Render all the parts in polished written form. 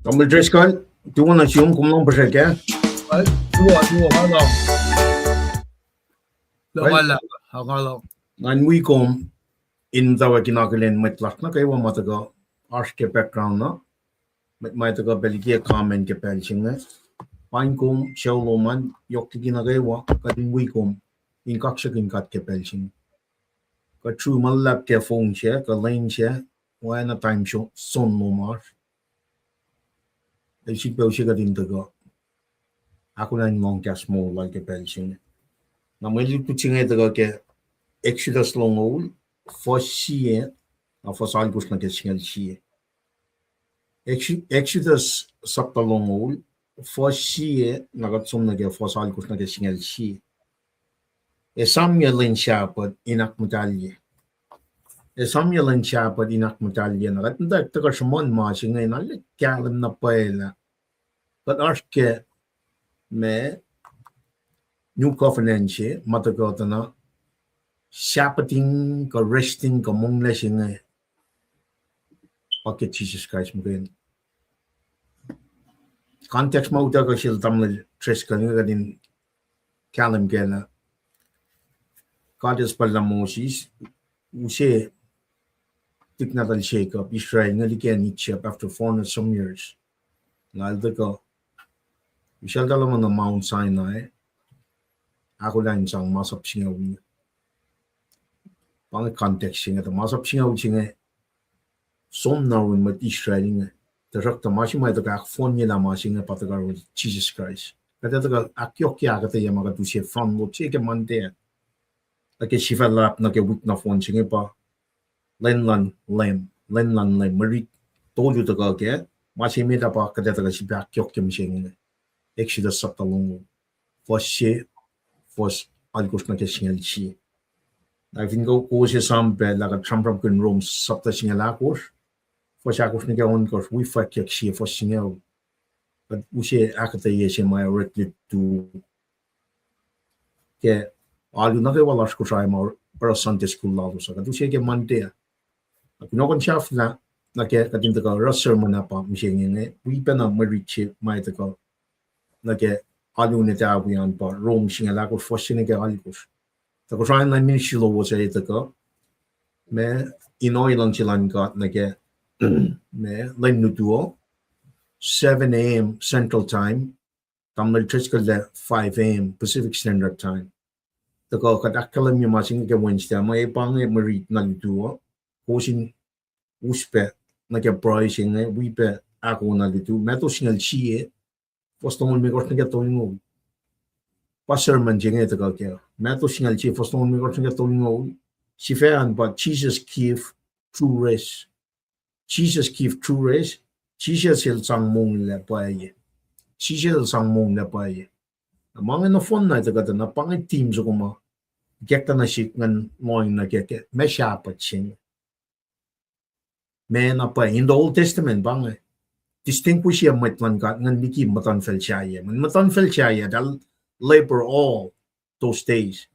Tamil Driscoll, tu wanna assume cum non perché? Tu hello. Well, Hello. and we come in the Wakinakal met last na kay wa mataga arske background na met mataga belgia comment ke pelching na pain kum shawlo man yok ki na kay wa kadin we kum in kaksha kin kat ke pelching ka true man lap ke phone che ka lane che wa na time show son no mar e si pel che kadin taga aku na long ka small like ke pelching na mo li puching e taga ke Exodus long old for sie na for sal gus na ke singal sie Exodus sapta long old for sie na gat som na ke for sal gus na ke singal sie e Samuel in shepherd inak mutalye e Samuel in shepherd inak mutalye na gat nda ta ka shmon ma singai na le kalam na paela but arke me new covenant che matagotana shepherding ka resting ka mong le singai paket Jesus Christ mungkin context mau ta ka sil tamle tres ka nga din kalam gena God is pala Moses use tiknadal shake up Israel nga liken itchap after 400 some years ngal da ka Michelle dalaman na Mount Sinai ako lang sang masap singaw niya pang context singa ta masap singaw singa som nawin mat Israel nga tarak ta masimay ta ka phone niya na masinga patagar with Jesus Christ kata ta ka akyok kya kata ya maga tu se from lo che ke mante like shifa lap na ke wik na phone singa pa lenlan lem marit told you to go ke masimita pa kata ta ka shifa akyok kim singa Exodus sapta long was algos na ke singal chi I think go se sampe la ka trampram kun Rome sapta singal akos for akos ni ke on kos we fa ke chi for singal but use akata ye se my directly to ke alu na ke wala sko sai ma para Sunday school la so ka tu se ke mante no kon chaf na ke ka tin ka rasser mana pa mi se nge we pena marichi mai ta ka na ke alu ne ta wi an pa Rome singal akos for singal algos ta ko sai na min shilo wo se ta ka me inoi lang chilan got na ke me len nu duo 7 a.m. Central Time, tamil triskal 5 a.m. Pacific Standard Time. Tako kadakalam yung masing ke Wednesday, may pang marit na lutuo, kusin uspe na ke pricing wipe ako na lutu, meto singal siye, postomol mi kort na ke tolingo. Passerman jenge tako ke, meto singal siye, postomol mi kort na ke tolingo. Sifean but Jesus give true rest. Jesus give true rest. Jesus il sang mong le paye. Jesus il sang mong le paye. Mga na phone na ito kata na pangit team so kuma. Gekta na shik ngan ngoing na keke. Me shapat sing. Me na pa in the Old Testament bang distinguish ya matlan kat ngan niki matan fel chaya. Man matan fel chaya dal labor all those days.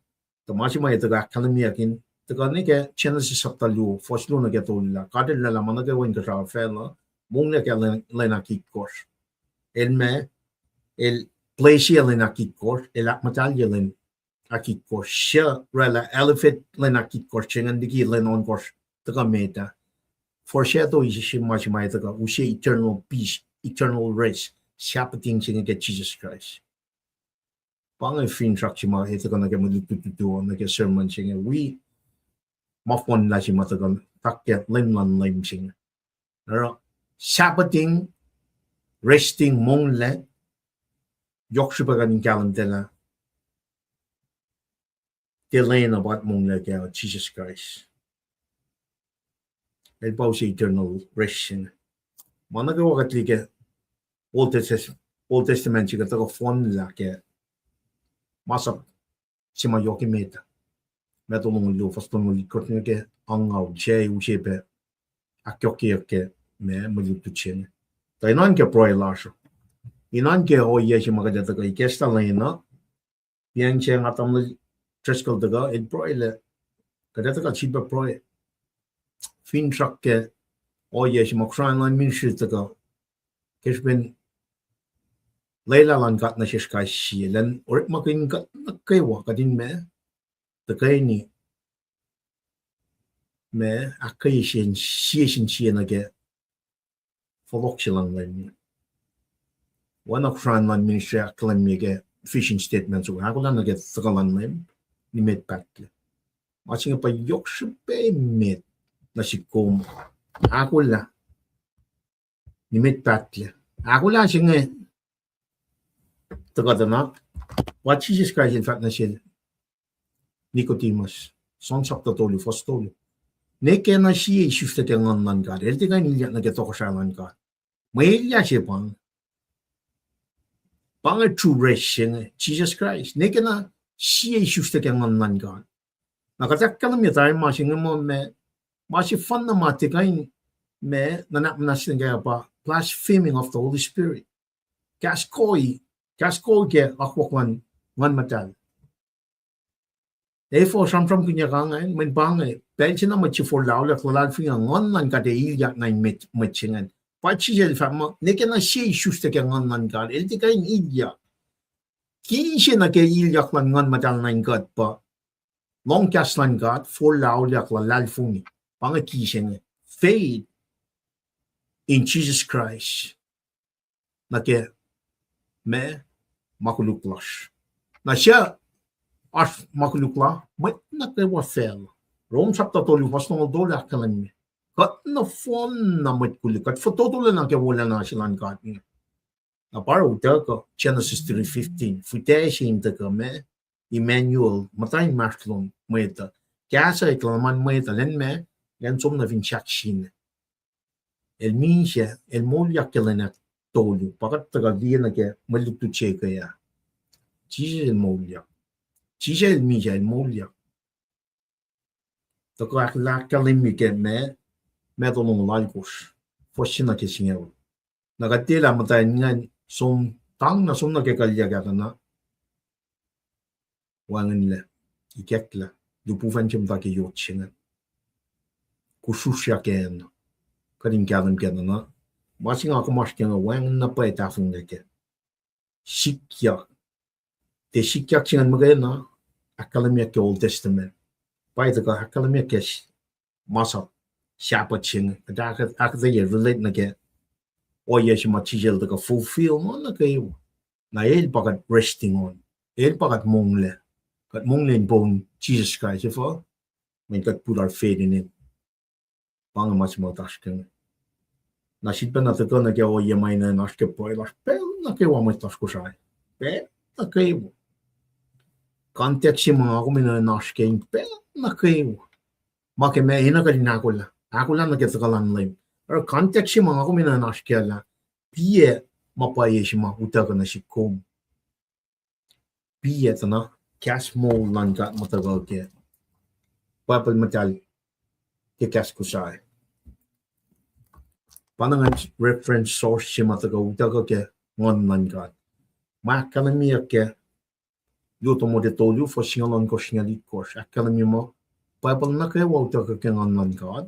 Tamasi ma ito ka kalami akin. Ito ni ke channel si saptalu. First lo na ke tolila. Kadil na laman na ke win ka sa fela. Mong na kaya lena kikos. El me, el pleasure lena kikos, el akmatalya lena kikos. Siya rela elephant lena kikos, chengan diki lena on kos, taka meta. For siya to isi siya machimay taka, usya eternal peace, eternal rest, siya pating siya nga Jesus Christ. Pangay fin trak siya mga ito ka nagamalutututuan, nag-sermon siya nga, we, mafon na siya matagal, takya, lemlan lem siya nga. Pero, Sabbathing, resting mong le, yokshiba ka ng kalam tela, tilayin about mong le kaya Jesus Christ. El pao si eternal rest siya. Managawa ka tlike, Old Testament siya ka phone nila kaya, masap si mayoki meta. Meto mong lo, fast mong likot niya kaya, angaw, siya usipe, akyoki kaya, me malutuchen. Ta inan ke proy lasho. Inan ke o ye shi magada ta kai kesta lena. Yang che ngatam le triskal daga it proy le. Kada ta ka chiba proy. Fin trak ke o ye shi makran lan min shi ta ka. kes ben leila lan gat na shish kai shi len or makin gat na kai wa kadin me the kai ni me akai shin na ge folok chilang len one of fran lan ministry aklan me ge fishing statements wa hakulan na ge tsagalan len ni met patle watching pa yok shpe met na shikom akula ni met patle akula shinge tagadana what Jesus Christ in fact na siya Nicodemus son chapter tolu first tolu neke na siya shifte ke ngan God elti ka nilya na geto ko siya ngan God may ilya siya pang a true ration Jesus Christ neke na siya shifte ke ngan God nakatakkal mi tayo masing mo me masi fan na matikain me nanak na siya pa blaspheming of the Holy Spirit kaskoi ke akwakwan ngan matal therefore some kunya kangan men bangai pension na machi for law la klal finga ngon nan ka de ilya na machingan pachi jel fama neke na shi shuste ke ngon nan ka elti kain ilya kinse na ke ilya klan ngon matal nan god pa long cast lan god for law la klal fungi panga kiseng faith in Jesus Christ na ke me makuluklas na siya as makulukla met na ke wa fel Rome chapter 12 was no dola kalan me kat na fon na met kulikat foto dola na ke wala na silan kat ni na para utaka Genesis 3:15 futation ta ka me Emmanuel matay martlon meta kasa iklaman meta len me yan som na vinchakshin el minja el molya kelena tolu pakat taga na ke malutu cheka ya Jesus el molya Jesus el minja el molya taka la kalimi ke me dolong laikos foshina ke singew nagatela matay ngan som tang na som na ke kalya ka na wangan le ikekla du puvan chim ta ke yotchinga kushusha ke no kadin kadan ke na masing ako masking wang na pa ta fung ke sikya te sikya chingan magay na akalamia ke Old Testament pa ita ka akalamia ke masa siapa ching ak the relate na ke o yes ma chijel ka fulfill mo na ke na el pagat resting on el pagat mongle kat mongle in bone Jesus Christ for when kat put our faith in him pang mas mo tasking na sitpa na to na ke o yemay na naske poilas pel na ke wa mo tas ko sai pe na ke context mga ako mina naske pel na ke ma ke me ina ka dinakula akula na ke sakalan lim or context mga ako mina naske la pie mapaye shima utaka na shikom pie tana cash mo langa matagal ke papal matal ke cash ko sai panangan reference source shima taga utaka ke ngon langa ma kalamia ke yuto mo de tolu fo singalon ko singalit ko akalamia mo papal na ke utaka ke ngon langa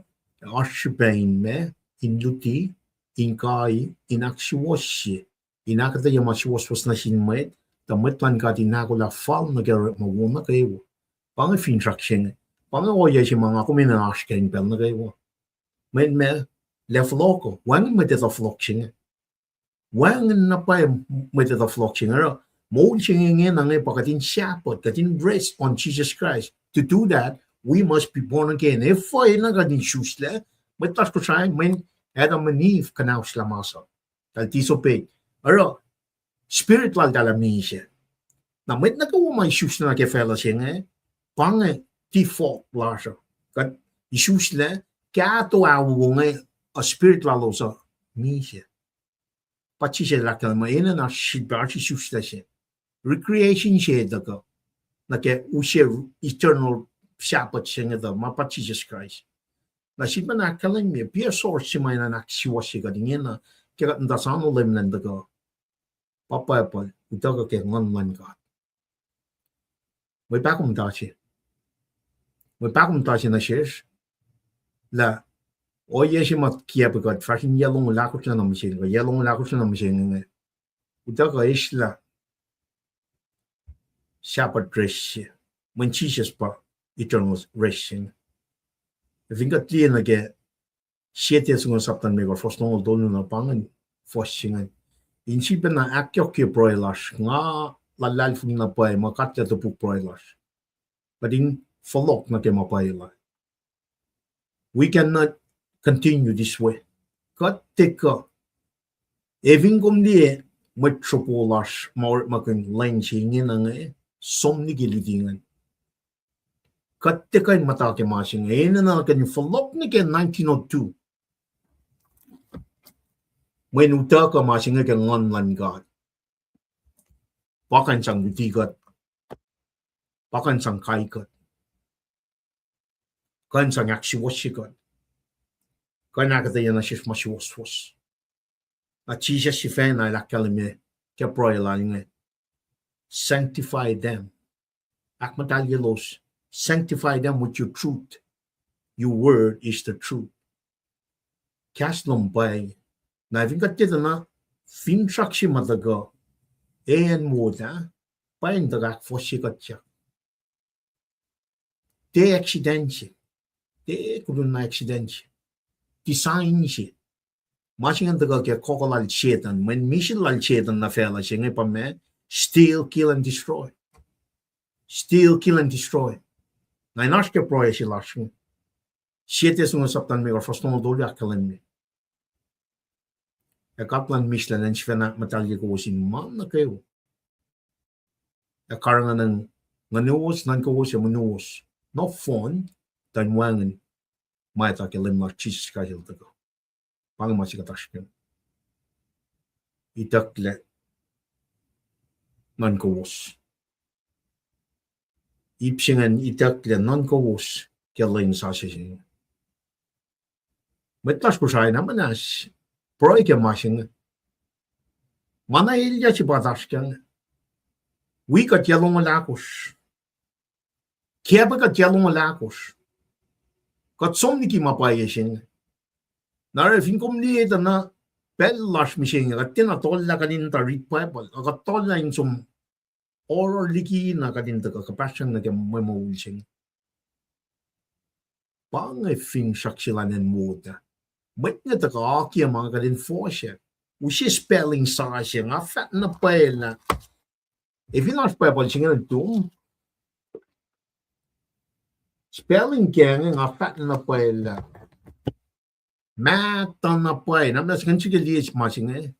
ashibain me induti inkai inakshiwashi inakata yamashiwas na hinmet the metlan ka dinakula fal na gero mo wona kayo pang fintraction pang o yeshi mga kumina ashken pel na kayo men me left loco wang met the flocking wang na pa met the flocking mo chinging in ang pakatin shapot katin rest on Jesus Christ to do that we must be born again if I na gadin shusle met tas ko sai men Adam and Eve kanaus lamasa tal tisope aro spiritual dalamisha na met na ko may shus na ke fella singe pang default lasha kat isusle kato awunge a spiritual losa misha pachishe la kalma ina na shibachi shusla she recreation she daga na ke ushe eternal shapat singe da ma pachishe Christ na shiba na kalang me pia source si may na naksiwasi ka din na kaya ndasano lem nanda ka papa utaga ke ngan ka may pakum tashi na shish la O yeshimat kiapagot fashion yellow lakutan machine, yellow lakutan machine. Utaka isla shepherd dress when Jesus pa eternal racing. If you got clean again, shit is going to happen. Me got first no don't know pangan forcing. In sheep na akyo ki broilers nga la life na pa makatya to puk broilers. But in follow na ke mapaila. We cannot continue this way. Kat teka eving kum die metropolis more makin line chingin ang somni gilidingan. Kat teka mata ke masing na kan follow ni ke 1902. When utaka masing ke ngon lan God. Pakan sang utigat. Pakan sang kaikat. Kan sang aksiwasigat. Kan nakataya na siya masiwaswas. At Jesus si fan ay lakalime kaya proiling sanctify them. Akmatalyelos, sanctify them with your truth. Your word is the truth. Cast lumbay. Na vingat dito na fintraksi madaga. En moda. Pain dagak fosikat siya. De accidentje. De kudun na accidentje. Design siya. Masing ang daga kaya kokolal chetan. When mission lal chetan na fela siya ngay pa me, steal, kill, and destroy. Steal, kill, and destroy. Ngay nash kaya proya siya lasing. Siete sunga saptan me or fastong doli akalan me. E kaplan mislan ang siya matalya ko sin man na kayo. E karangan ng nganuos, nan ko siya manuos. No phone, tan wangan. May takilim na Jesus kahil daga. Pang masih katashkan. Itakle non kawos. Ipsingan itakle non kawos kelain sasising. Metlas ko siya naman as proy ke masing. Mana ilya si batashkan. Wikat yalong lakos. Kaya kat yalong lakos. Kat somniki mapayesin. Nara finkom lieta na pellash machine katina tolla kanin ta readable aga tolla in som or liki na kanin ta kapasyan na memo ulsing pang fin shakshilanen moda met na ta ka kia mga kadin force usi spelling sa siya nga fat na pela if you not pebble singa dum spelling kaya nga fat na pela Matan na pay. Namdas kan sige liye masing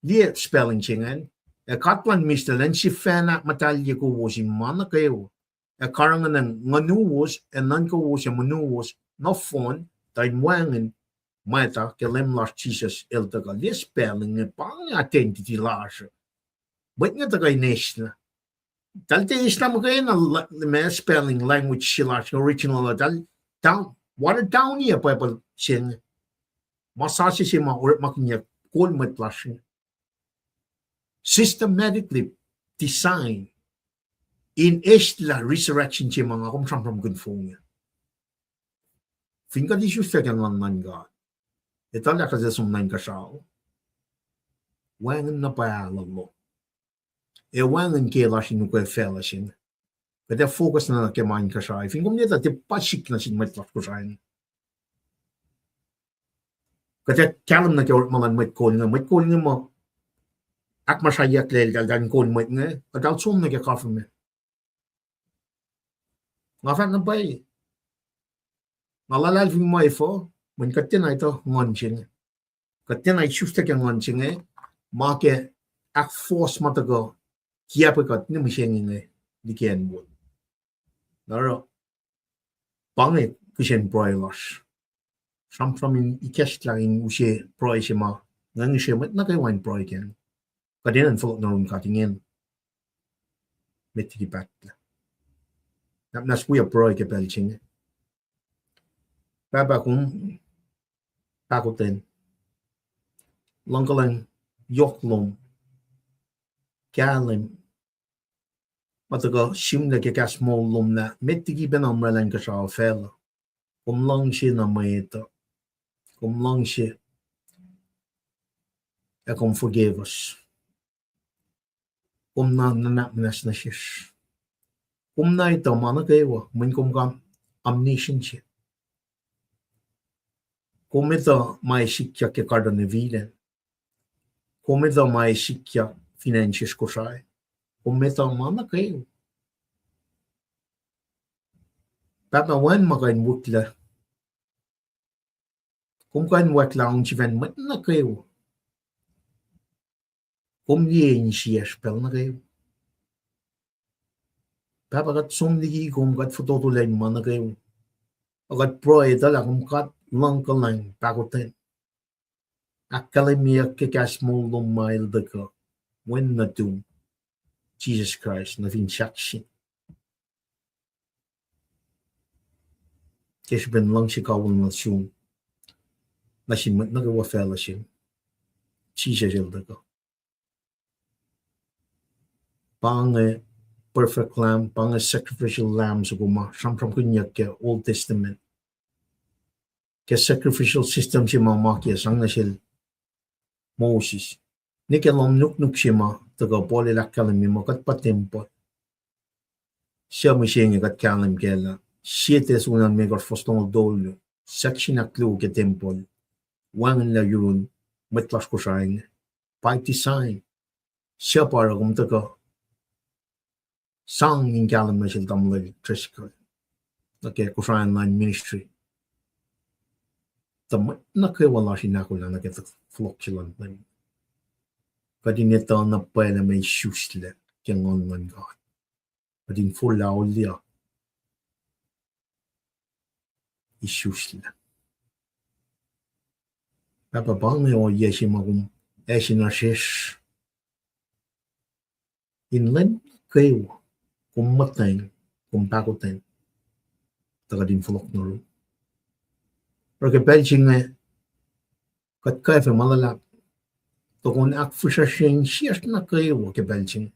liye spelling chingan. E katlan mistelan si fana matalye ko wo si mana kayo. E karangan ng nganuwos e nan ko wo si manuwos no phone tay muangin mata kelem las Jesus el taga liye spelling e pang identity las. But nga taga inesna. Talte islam kayo na may spelling language silas original dal down watered down niya pa sing Masasi si mga makinya cool matlash systematically designed in estla resurrection si mga kumsam from good phone niya. Finka di siya kaya ng God. Ito lang kasi sumnayin ka siya. Wangan na paalam mo. E wangan kaya siya kaya fela siya. Kaya focus na nakimain ka siya. Finka mo nito, di pasik na siya matlash ko siya. Kaya kalam na kaya mga may call nga mo ak masayak lel dan call mo nga adal sum na kaya kafe me nga fa na bay malalal ving mo ifo man katin ay to ngonching katin ay chusta kaya ngonching ma ke ak force matago kiya pa kat ni misheng nga di ken mo naro pangit kushen broilers From in ikestla in ushe proy shema ngang shema na kay wine proy ken kadenen follow na rum katingin metiki patla nas kuya proy ke pelching baba kung pakuten longkalan yoklom kalem matago shimna ke kasmol lum na metiki benamralan ka sa fela long shi na maito Kom langs je. En kom forgive us. Kom na nas na shish. Kom na ito mana kayo. Min kom kam omniscient. Kom ito mai sikya ke kardane vilen. Kom ito mai sikya finansies ko siya. Kom ito mana kayo. Papa wan makain wukla. Kom kain wukla ang chiven mat na kayo. Kom yin siya spel na kayo. Papa kat sumdigi kom kat fototulay mana kayo. Agat proy dala kom kat lang kalang pakotin. Akademia kikas mo lumail dako. When na doom. Jesus Christ na fin saksi. Kes ben lang si kawal na siyong. Na si mat nagawa fellowship. Jesus el dako. Pang perfect lamb, pang sacrificial lamb sa kuma. Samsam kunyak ke Old Testament. Ke sacrificial system si mamakya sang na siya Moses. Ni ke lam nuk siya ma. Taga poli lakkalam mi makat patempo. Siya mo siya nga kat kalam kela. Siete sunan megar fostong dolo. Section aklu ke temple. Wangan la yun. Matlas ko siya. Paiti sign. Siya para kung taga. Sang in kalam na siya tamlay. Trisikal. Okay, ko siya line ministry. Tamat na kayo wala siya nakula na kita flok siya lang. Kadin ito na pala may shoesle. Kaya ngon God. Kadin full aulia. Shoesle. Papa bang o yeshi magum. Eshi na shish. Inlan kayo. Kung matay. Kung pakutin. Takadin flok na rin. Pero kapelching nga. Kat kaya fa malalap. To kung akfusha siyang siyas na kayo kapelching.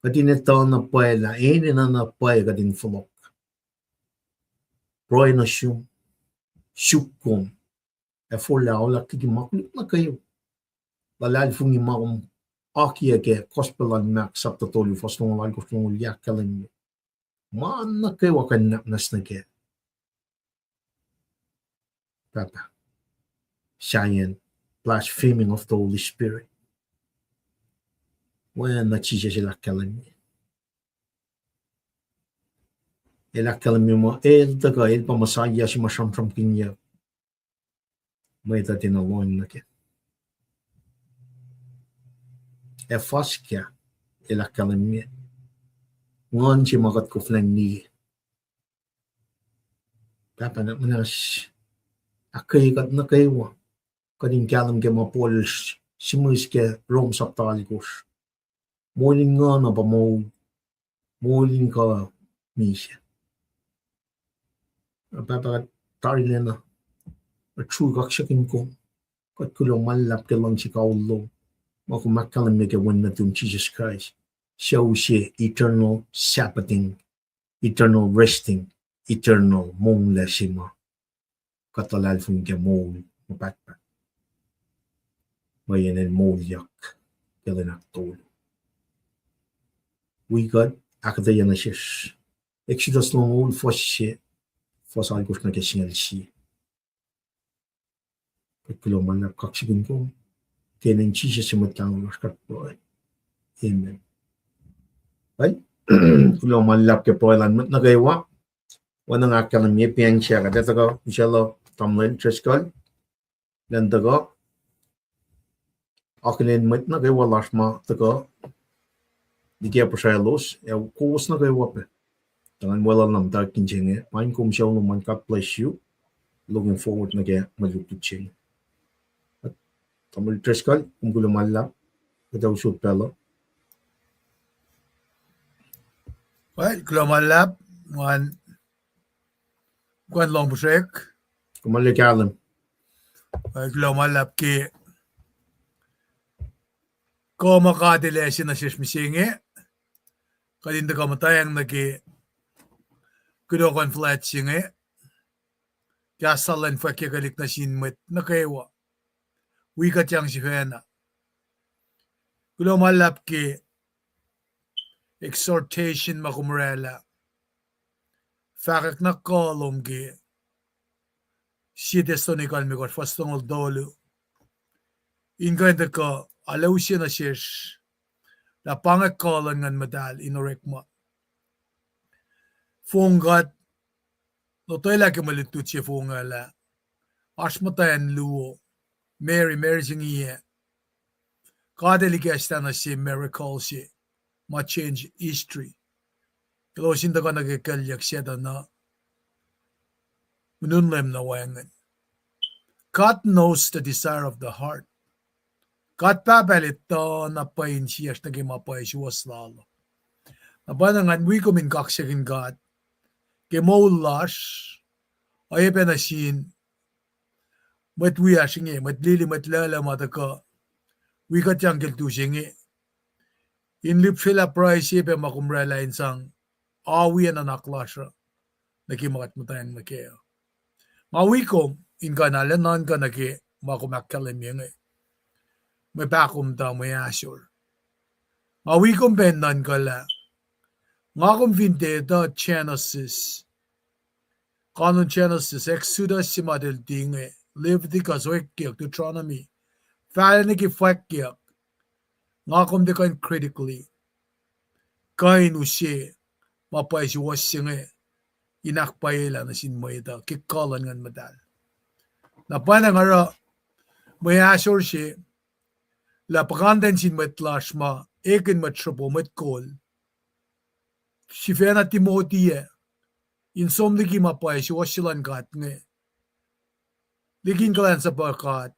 Kadin ito na pala. Eni na pala kadin flok. Roy na siyong. Syukong. E fulla ola kiki makulit na kayo. Lalal fungi makum. Aki ke kospelan mak sapta tolu fastong wal kostong ulyak kalim. Maan na kayo wakan nas na ke. Papa. Shayan. Blaspheming of the Holy Spirit. When na chisya sila kalim. Ela kalim mo. El taga el pamasaya si masam kinya. May tatin alone na ke. E faskya. Ela kalim. Ngon si makat ko flang ni. Papa na manas. Akay kat na kayo. Kadin kalam ke mapolis. Simus ke rom saptalikos. Muling nga na pa mo. Muling ka misya. Papa kat tarin na. At sugak siya ko. Kat kulong malap ke lang si kaulo. Makumakalam na ke wan na itong Jesus Christ. Siya siya eternal Sabbathing. Eternal resting. Eternal mong lasima. Katalal fung ke mong mapatpat. Mayanan molyak. Kailan tolo. We God, akadaya na siya. Exodus long old fos siya. Fos algos na kesingal siya. Kulong malap kaksigun ko. Kaya nang Jesus si matang maskat po. Amen. Right? Kulong malap ke po ilan mat nagaywa. Wanang akalam niya piyang siya. Kaya ko, inshallah, tamlin, triskal. Ganda ko. Akin mat nagaywa lasma. Tako. Di kaya po siya los. Kuwas nagaywa pa. Tangan wala nam ta kinjenge. Main kum siya naman God bless you. Looking forward na kaya malupit siya. Tamil triskal, kung gulumala, ito usod pala. Well, klumalap. Wan long busek. Kumalikalam. Well, klumalap ki. Ko makadile siya na siya misingi. Kadinda ka matayang nagi. Kudo kon flat singi. kya salan fa ke galik na sinmet na kewa wikat yang si hena kulo malap ke exhortation makumrela fakak na kolom ke sidestonikal mi kor fastongol dolu ingan de ko alausia na shish la pangak kolon ngan medal inorek mo fongat no toila ke malitutsi fongala ashmatayan luo Mary singiye kadeli gestana si miracle si ma change history kilo sinda ka nagkalyak siya na mununlem na wayangan God knows the desire of the heart God papalit to na pain siya na gimapay siya waslalo nabanangan we kumin kaksyakin God kemolash ay penasin mat we asinge mat lili mat lala mataka we kat yang kiltu singe in lip fila price pe makumrela insang awi na naklasha nakimakat matayang nakeo mawikom in kanala non ka naki makumakkalim yung may bakum ta may asur mawikom ben non ka la ngakom vinte da Genesis kanon Genesis Exodus si madel tinge Leviticus wekkiak Deuteronomy fala niki fakkiak ngakom de kan critically kain usye mapay si wasinge inakpayela na sinmoyda kikalan ngan madal na panangara may asur siya la pakandan sinmatlash ma ekin matrapo matkol si fena Timothy insom ligi mapay si wasilan kat nge ligin kalan sa bakat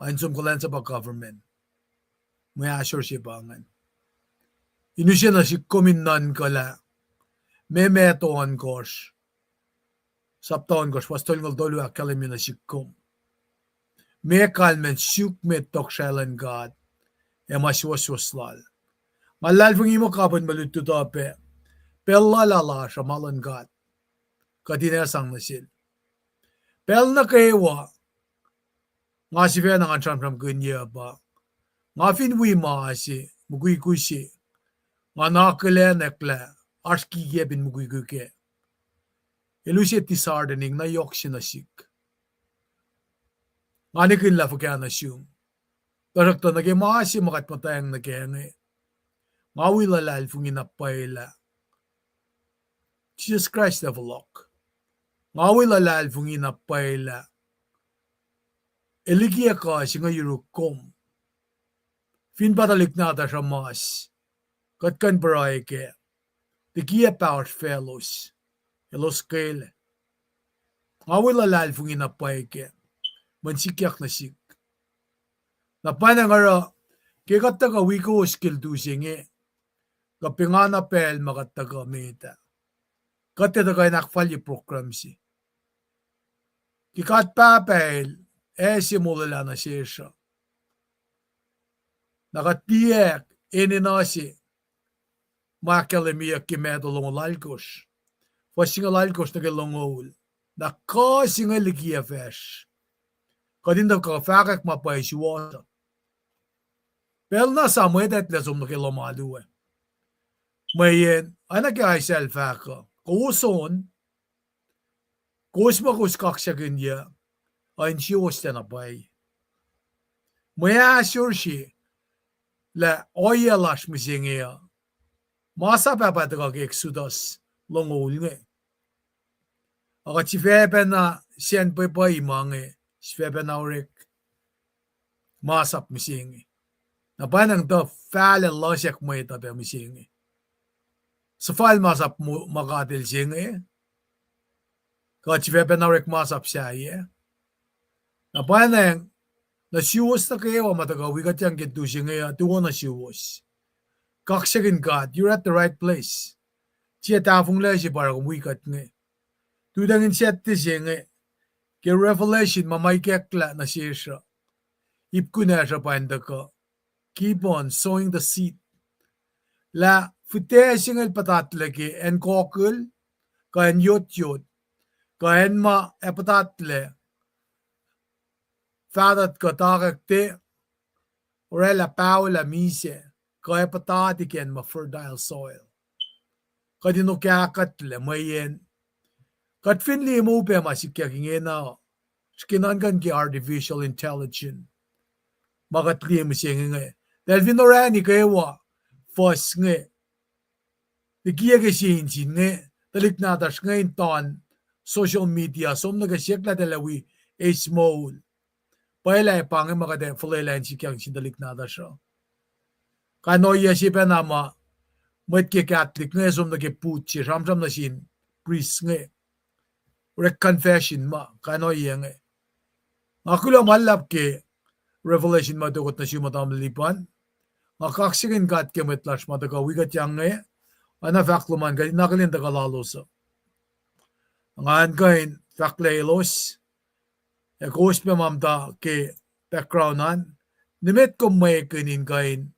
insom kalan sa government may asur siya bangan inusya na si kominan kala memetoan kos saptaon kos pastol ngol dolu akalamin na si kom me kalmen syuk me tokshalan God emaswaswaslal malal fungi mo kapan malutu tope pellalala shamalan God kadina sang nasil pel na kewa nga si fe nga tram from gunya ba nga fin wi ma si mugui kusi nga nakle nekle arski gebin mugui guke elusi tisardening na yoksinasik nga nikin la fukya na siyum tarakta nage maasi makat matayang nagenge nga wila lal fungin apayla Jesus Christ develop nga wila lal fungin apayla eligia ka singa yurukom fin patalik nata sa mas katkan baray ke tikia power fellows elos kele nga wila lal fungin apay ke mansikyak na sik na panangara kekataga wiko skill tu singe kapingana pel makataga meta katetaga nakfali program si kikat papel simulala na siya nakatiyak ininasi makalemiya kimedolong lalkos fasinga lalkos nagalongol nakasinga ligia fesh kadinda ka fakak mapay siwata pel na samuedet lesum nakilomaluwe mayen anak ay selfaka kuson kusma kuskaksyakin ya ayn siwos na bay maya sure si la oyalash misingiya masa papataga Exodus longol nge aga chifepe na siyan pa imange chifepe na orek masap misingi na panang to fala losyak mo ito pa misingi sa fal masap makatil singi ka chifepe na orek masap siya na panang na siwos na kayo mataga wikat yang gitu singi tuwa na siwos kaksyakin God you're at the right place siya tafong la siya para kung wikat nga tudangin siya ti singi ke revelation mamaykekla na siya ipkuna siya panda ka keep on sowing the seed la fute singal patatlaki en kokul ka en yot kahen ma epatatle fadat ka takakte orela paula mise ka epatati ken ma fertile soil kadino kya katle mayen kat finli mo pe masikya kingena skinan kan ki artificial intelligence magatli msenge delvinorani kewa fos nge dikia ke sin nge talikna das nge ton social media somna ka shekla delawi e small paila pange magade fulelan sikyang sindalikna da sho kano yesi penama met ke catholic nge somna ke puchi ramram na sin priest nge confession ma kano yenge akulo malap ke revelation ma dogot na simadam lipan akaksikin gat ke metlash ma daga wigat yang nge ana fakluman ga nakalin daga laloso ngan kain fakleilos e gos pe mamda ke backgroundan nimet ko may kinin kain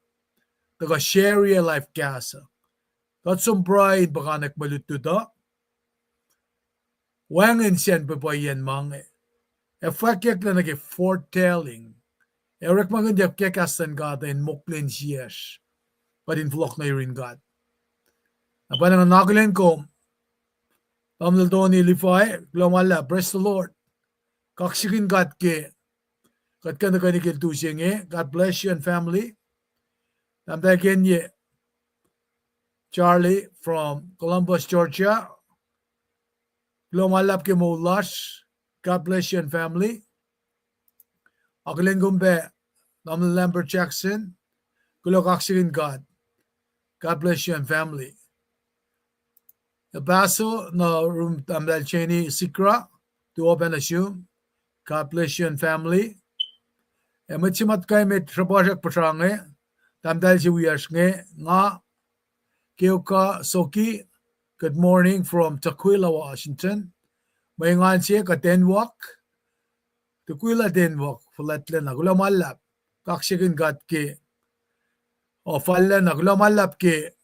daga share your life kasa got some pride bakanak malutuda wangen siyan pa yan mange e fakyak na nage foretelling e rek mangan diap kekasan gata in moklin siyas padin vlog na rin gat apa nang nakalin ko Tamil Tony Lifai, Glomala, bless the Lord. Kaksikin gat ke, kat ka nakanikil tusing God bless you and family. Tamda Kenya, Charlie from Columbus, Georgia. Glomalap ke Moulash, God bless you and family. Akalin Gumbe, Tamil Lambert Jackson, Gulo Kaksikin God bless you and family. The Baso, no room Tamdal Cheney Sikra, to open assume. God bless you and family. E machimat kay met trabajak patrange, tamdal si wiyash nge, nga, Keuka Soki, good morning from Tequila, Washington. May ngan siya ka Denwak, Tequila Denwak, fulatlan na gulamalap, kaksikin gat ke, o fallan na gulamalap ke,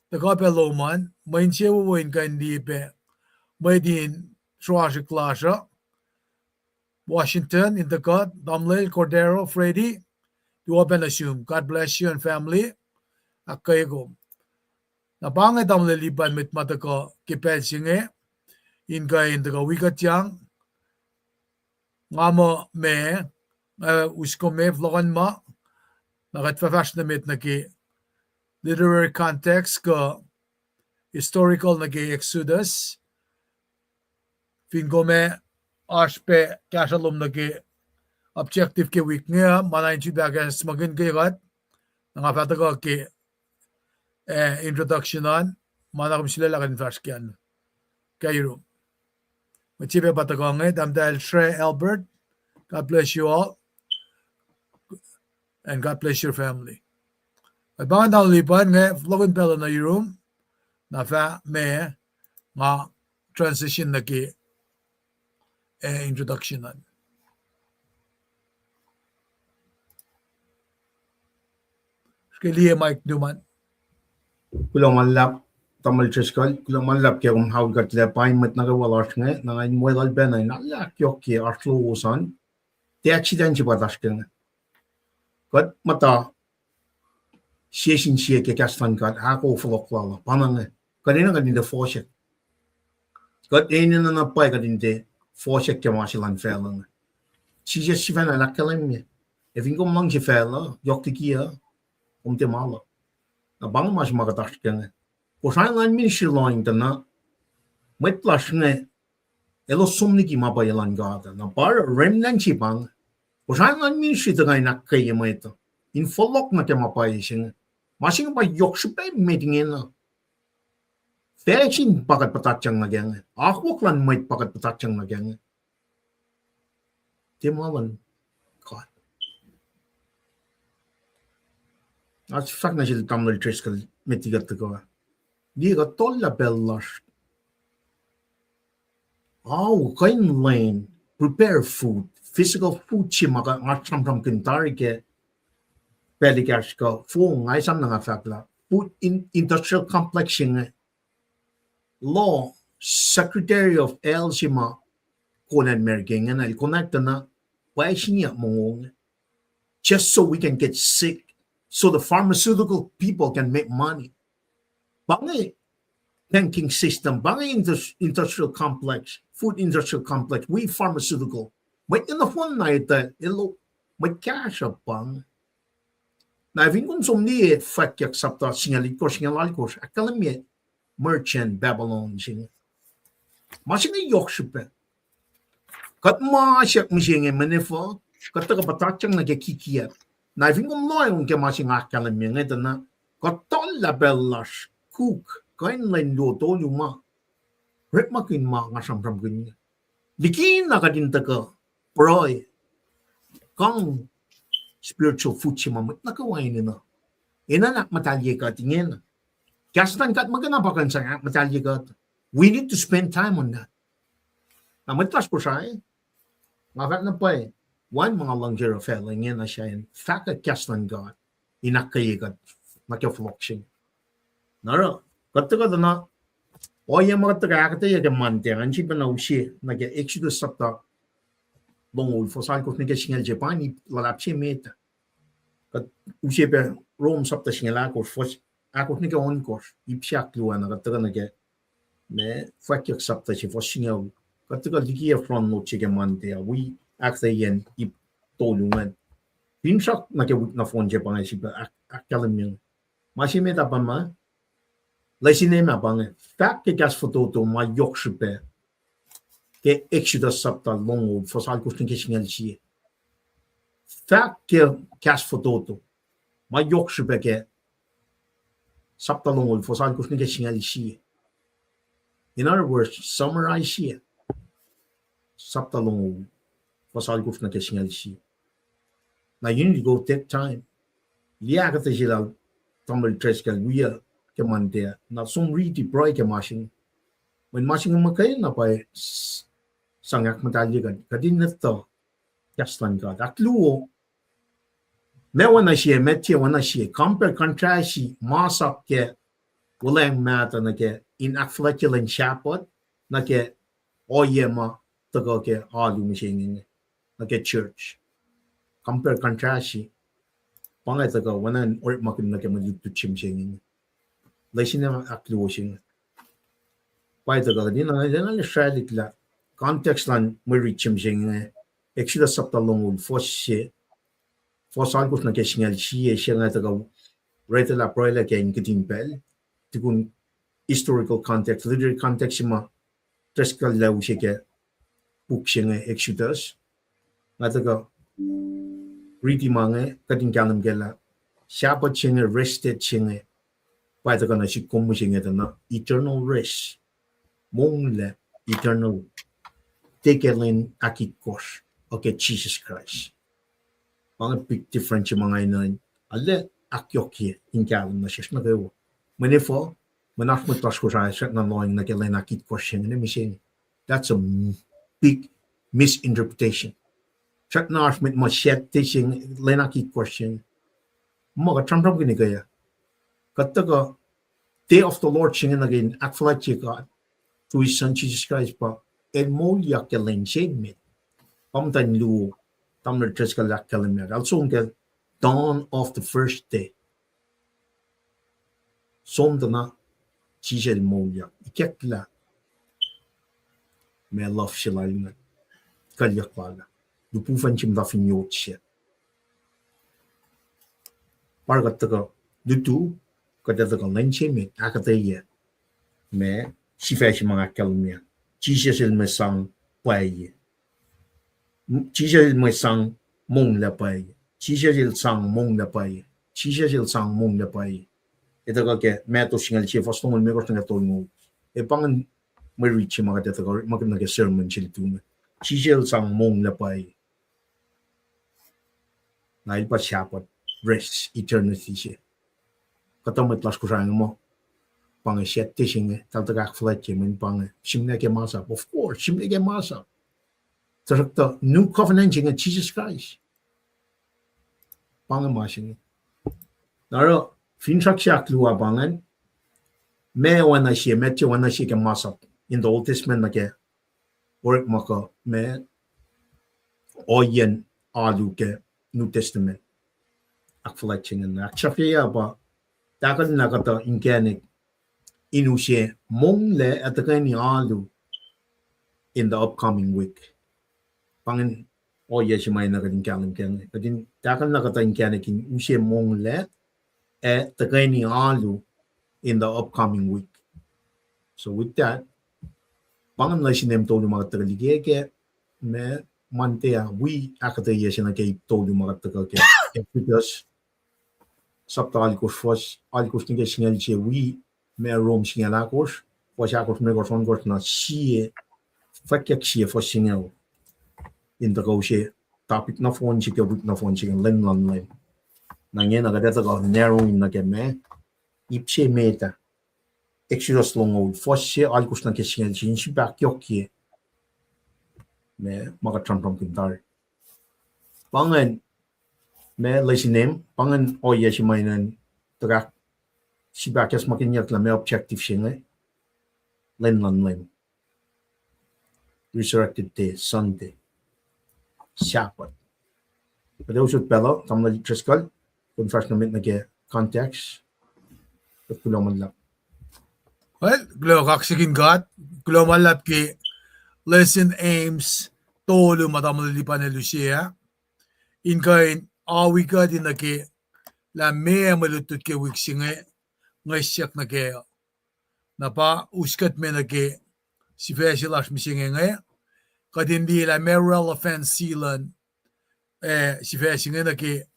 Tagapeloman, may siya wuwin ka hindi pe, may din trasik lasha, Washington, in the God, Damlel, Cordero, Freddy, to open assume. God bless you and family. Akaygo. Napangit ang lilipan mit mata ko kipel singe. In kain daga wikat yang. Nga mo me. Usko me vlogan ma. Nakatfafash na mit na ki literary context ko historical na ki Exodus. Fin ko me aspe kasalom na ki objective ke week nga manayin si bagas magin kayagat nga pata ko ki introductionan manakam sila lakan faskyan kayo machibe pata ko nga damdal Shrey Albert. God bless you all and God bless your family. At mga naulipan nga vlogan pala na yung na fa me nga transition na ki introductionan. Kaya Mike Duman. Kulomalap tamal cheskal kulomalap ke how got the payment na walash nge na ngay moilal benay na lak yok ki artlo usan te accident badash ke got mata session siya ke kastan got ako flok wala panang kadina kadin de foshet got inin na pay kadin de foshet ke masilan felang siya sivana lakalim me if ingo mang si fela yok tikia te mala na bang mas magatash ke Koşan lan min şirlayın da na metlaşne elo somni ki mabayalan gada na bar remlen çipan koşan lan min şirda kaynak kayımaydı in follok na te mapayışın maşın ba yokşu be medingen na feçin pakat patatçang na genge ahwok lan mayt pakat patatçang na genge te malan God az fakna jil tamlı treskal metigat ko Diga tolla bellas. Oh, kain lane. Prepare food. Physical food chi maga ngacham from kintari ke peligash ko fu ngai sam nga fakla. Food in industrial complex law Secretary of Elsima Conan Merking and I'll connect na mong just so we can get sick, so the pharmaceutical people can make money. Bangay banking system, bangay industrial complex, food industrial complex, we pharmaceutical. May in the one night that ilo may cash up bang. Na vin konsum ni fakyak sapta singalit ko akalamye merchant Babylon sing. Masing yokshipe. Kat masyak mising manifo, kat ka batachang nagkikiya. Na vin kom noy un ke masing akalamye ngeta na katol la bellash cook kain len do to yuma. Rep makin ma ngasam ram gin. Dikin na kadin taka proy kang spiritual food si mamit nakawain na. Inanak matalye ka tingin. Kastan kat maganapakan sa matalye ka. We need to spend time on that. Na matlas ko siya eh. Makat na pa eh. One mga langjero fell ngayon na siya in fact at kastan ka. Inakaye ka. Nakifloksing. Nara. Kata na. O yung mga taga-akata yung mantiang. Ansi pa na usi. Nag-exodus sapta. Longol. Fosal ko nag-singal Japan. Lalap siya meta. Kat usi pa Rome sapta singal ako. Ako nag-onkos. Ipsiak luwa na kataga nag- ne fakyak sapta si fosingaw kataga ligia from no chike mantea we aktayen ip tolungan pinsak na ke na phone je pang si akalamyo masimeta pa ma laisinema pang tak ke gas photo to ma yokshipe ke exodus sapta longo fosal kustin ke singal si tak ke gas photo to ma yokshipe ke sapta longo fosal kustin ke singal si. In other words, summarize here. Sapta long pasal guf na kesingal si. Now you need to go take time. Liya ka sila tamal trescal wiya ke mantea. Na some redeploy ke machine. When machine makay na pa sangak mataligan. Kadin na to. Kastan ka. Akluo. Mewan na siya, metya wana siya. Compare contrast si masak ke walang mata na ke inakflekilan shapot na ke oyema tago ke alu mishingin na ke church. Compare contrast si pangay tago wanan or makin na ke malutu chimshingin. Laisin na akluo sing. Pai tago din na shalit la context lan mari chimshingin. Exodus sapta longul fosye fosal kus na ke singal siye siya nga tago reta la proila ke ingitimpel tikun historical context, literary context ma trescal law siya ke book siya nga Exodus. Nga taga riti mga kading kalam gela Sabbath siya nga rested siya nga pa taga na si kumu siya nga na eternal rest mong le eternal tekelin akit kos okay Jesus Christ. Mga big difference yung mga ina ale akyok ye in kalam na siya na kayo. Manifo Manak mo tas ko sa na knowing na kailan nakit question na missing. That's a big misinterpretation. Check na mit mo shed teaching lenakit question. Mo ka tramram gini kaya. Kataga day of the Lord singing again akflat God to his son Jesus Christ pa and mo yak kailan shade mit. Pamtan lu tamner tres kalak kailan mit. Also ang dawn of the first day. Som na Cijel moya, ikekla. May love siya lang kalyak pala. Dupufan siya mdafin yot siya. Pargat taga, dutu, kada taga lanche me, akataya. Me, si fashion mga kalmya. Cijel siya may sang paye. Cijel may sang mong lapay. Cijel siya sang mong lapay. Cijel siya sang mong lapay. Ito ka ke meto singal siya fast tungol meron nga tolong e pangan may reach mga dito ka mag nag sermon siya tuma siya sang mong lapay na ilpa siapat rest eternity siya katamat las ko sang mo pang siya tishing taltagak flat siya min pang simna ke masa of course simna ke masa tarakta new covenant siya Jesus Christ pang masin naro Finchak siya kluwa bangan, me wana siya, metyo wana siya ke masap, in the Old Testament na ke work maka me oyen alu ke New Testament ak fletching ak chafia ba takan na kata inkenik inusye mong le atakan ni alu in the upcoming week pangin oye si may na kadin kalim ken kadin takan na kata inkenik inusye mong le atakan ni alu in the upcoming week. So with that pangin la sinem to yung mga tagaligege me mantea we akata yesina kay to yung mga tagake because sabta alikos fos alikos tinge singal che we me rom singal akos fos akos me gorson gors na sie fakek sie fos singal in the goshe topic na phone chi ke week na phone chi len lan len na nge na ga ta ga narrowing na ke me ipche meta Exodus longo fos sie alikos na ke singal chin si bak yokie me mga trampam kintar pangan me lesinem pangan oye si mainan trak si bakas makinyak la me objective singa len lan len resurrected day Sunday Sabbath pero usut pelo tamla triskal kun first na na ke context at kuloman la Well, glo kaksigin gat, glo malap ki lesson aims tolu matamalipan na Lucia. Inkain awi ka din na ki la mea malutut ke wiksinge ngaysyak na ke na pa uskat me na ke si fesilash misinge nga kadin di la me relevant silan si fesinge na ke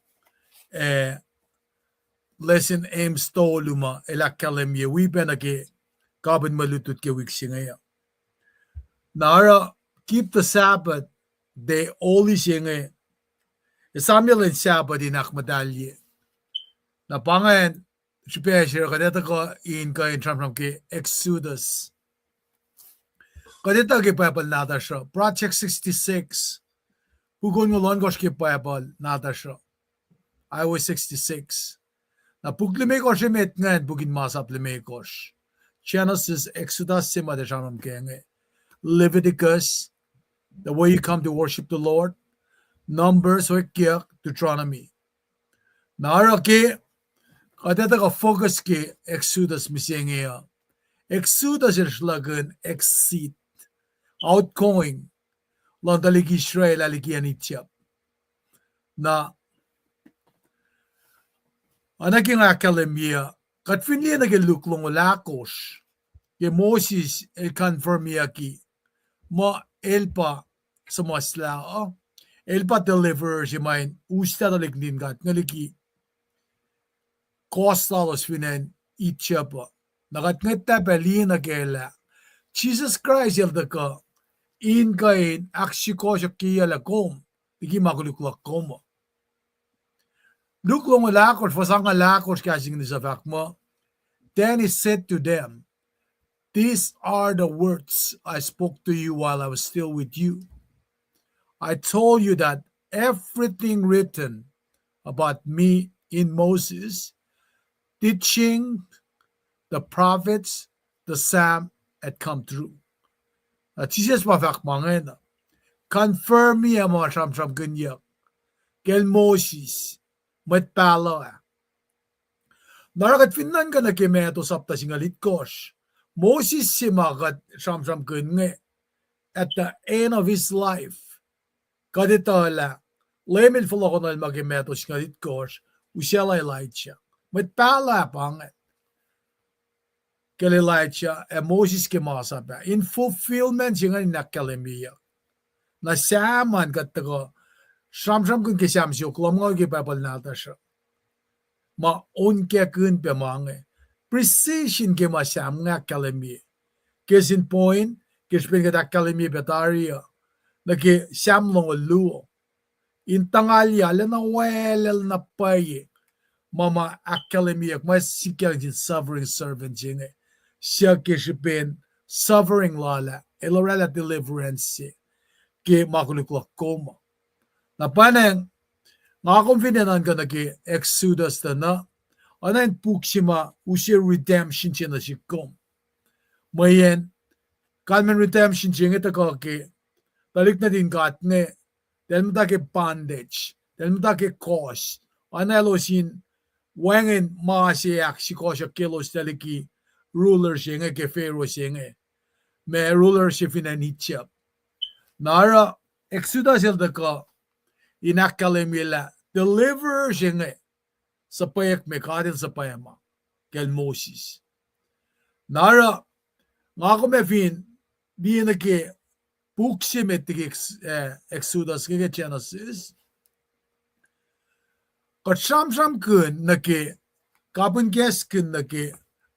lesson aims tolu ma elakalemye wipe na ke kabin malutut ke wiksinge Nara keep the Sabbath day only singe Samuel and Sabbath in akmadalye na pangan special kadeta ko in ka in terms of Exodus kadeta ke Bible nata siya Project 66 pugon mo longos ke Bible nata siya I was 66 na puglime ko siya met ngan bugin masap lime ko Genesis Exodus sima de shanam kenge Leviticus the way you come to worship the Lord Numbers or Deuteronomy nara ke kadeta ka focus ke Exodus misenge Exodus is lagun exit outgoing landalig Israel aligian itiap na anaging akalemia katfinli na geluklong lakos ke Moses el confirmia ki mo elpa sa masla elpa deliverer si main usta dalignin gat ngaliki kostalos finen itiapa nagat ngeta Berlin agela Jesus Christ el daka in kain aksiko siya kiyala kom igi makuluklak komo luklong lakos fasang lakos kasing ni sa fakmo then he said to them these are the words I spoke to you while I was still with you I told you that everything written about me in Moses teaching the prophets the Psalm had come true Jesus mafakmangen confirm me mga sam ganyak kel Moses matpalo narakat finnan ka na kimeto sapta singalit kosh Moses si makat sam gange at the end of his life kaditala lemil fulakonal magimeto singalit kosh usyala Elijah matpala pangat kel Elijah Moses ki masaba in fulfillment singan nakalemia na saman katago sam kun kisam siyo klomngaw ki Bible nata siya ma onke kun pemange precision ki masam nga kalemi case in point kispin ka kalemi betaria na ki sam long luo in tangalya na welel na paye mama academy mas sikang din sovereign servant jinge siya kispin sovereign lala elorela deliverance ki makuluklak koma na paneng nakakonfidenan ka na ki Exodus na anayin puksima usi redemption siya na sikom mayen kalmen redemption jinge ta ko ke talik na din gat ne del mata ke bondage del mata ke cause analo sin wengen ma se ak si ko sha kilos teliki ruler jinge ke pharaoh jinge me rulership in anichap nara exodus el da ko inakalemila deliver jinge sa payak me kadin sa payama kel Moses nara nga ko me fin di na ke buksim etik exodus ke Genesis ko sham kun na ke kapun kes kun na ke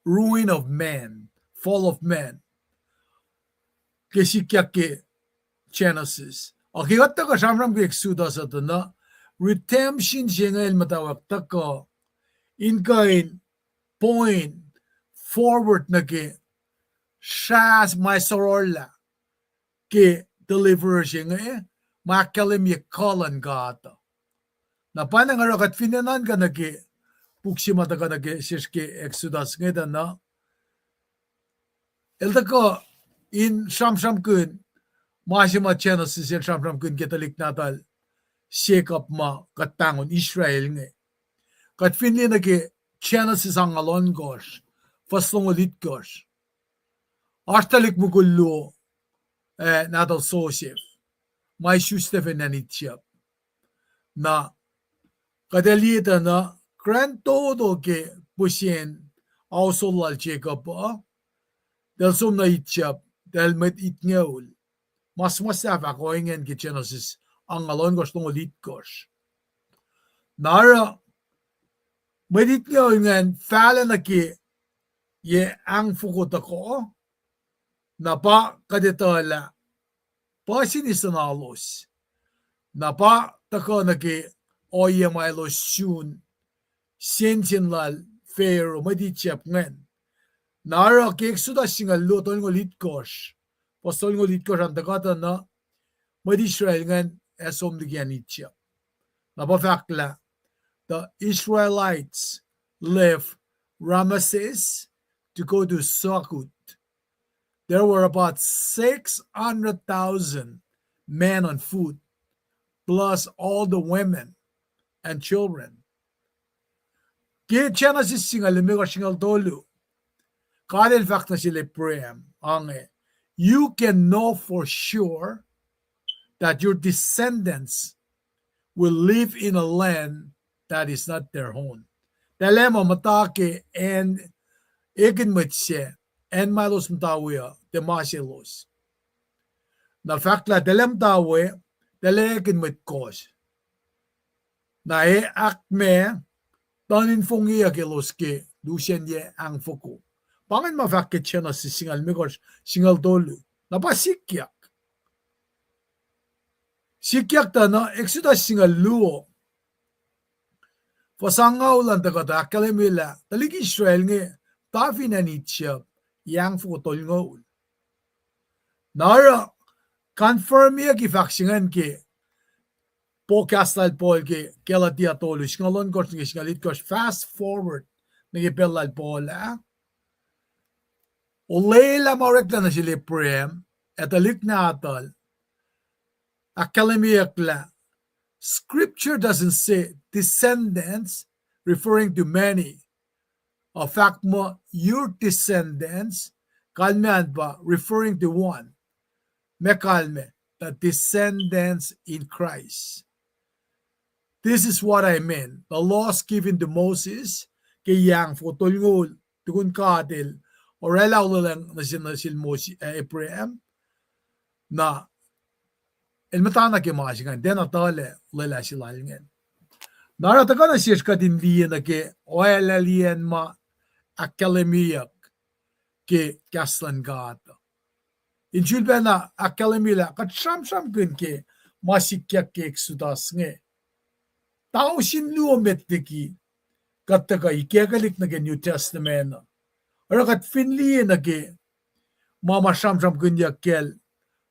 ruin of man fall of man ke sikya ke Genesis o ke gatta ko sham ke exodus at na redemption jengel matawak ta ko in kain point forward na ke shas my sorola ke deliverer jenge makalim ye kalan gata na panang arakat finanan ka na ke puksimata ka na ke siske exodus ngeta na elta ko in sham kun masima Genesis el sham kun ketalik natal shake up ma katangon Israel nge kat finli na ke Genesis ang alon gosh faslongolit gosh artalik mugullo natal sosif may Stephen nanitchap na kadalita na grand todo ke pusien also lal Jacob del sum na itchap del met itngeul mas ako ingen ke Genesis ang alon gosh tongolit gosh nara medit ngeul ngen fala na ke ye ang fukot ako na pa kadetala pa sinisanalos na pa tako na ke oye mailo soon sentin lal fair medit chap ngen nara ke exoda singal lo tol ngolit gosh postol ngolit gosh ang takata na medit Israel ngen esom digyan itchap na pa fakla the Israelites left Ramesses to go to Sukkot. There were about 600,000 men on foot, plus all the women and children. Kaya Genesis singal lemego singal tolu. Kadel fact na sila prem ange. You can know for sure that your descendants will live in a land that is not their own. Telemo matake and egin metse and malos mtawiya demasilos. Na fakla telem tawe telegin met kos. Na akme tanin fongi akeloske dusen ye ang foko. Pangan mafakit siya na si singal mekos singal tolu. Na pa sikyak. Sikyak ta na exodus singal luo. Pasangaw lang takata kalimila taligi Israel nge tafi na nitsyap yang fotol ngol. Nara confirm ya ki faksingan ke podcast al pol ke kelatia tolus ngalon kos nge singalit kos fast forward nge pelal pola. Ulela marekla na sila prem etalik na atal akalimiyak la. Scripture doesn't say descendants, referring to many. In fact, your descendants, kalmean ba, referring to one. Mekalme, the descendants in Christ. This is what I mean. The laws given to Moses, kayang fotolngol, tukun kadil, or elaw lang na sil Moses, Abraham, na elmatana ke masingan den atale lela silalingen nara takana sies kadin liena ke oelalien ma akademiak ke kaslan gata in julbena akademila kat sham kun ke masikya ke exodus nge tao sin luomet ki kattaka ikekalik na ke New Testament ora kat finli na ke mama sham kun yakel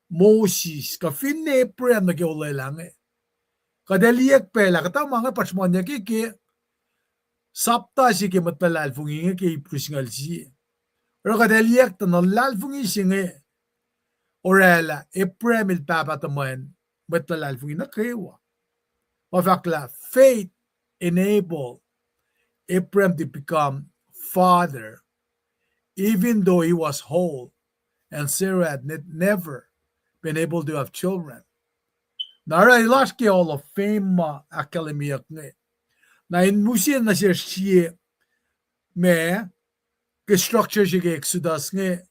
Moses ka finne prem na geolay lang kadaliyak pela kata mga pasmonya ki sapta si ke matpalal fungi ke ipusingal si ro kadaliyak tan lal fungi singe orela epremil papataman betlalfui na kewa. Pafakla faith enabled Abraham to become father, even though he was whole, and Sarah had never been able to have children. Nara ilaski all of fame akademiak ne. Na in musin na siya siya me ke structure siya ke Exodus nge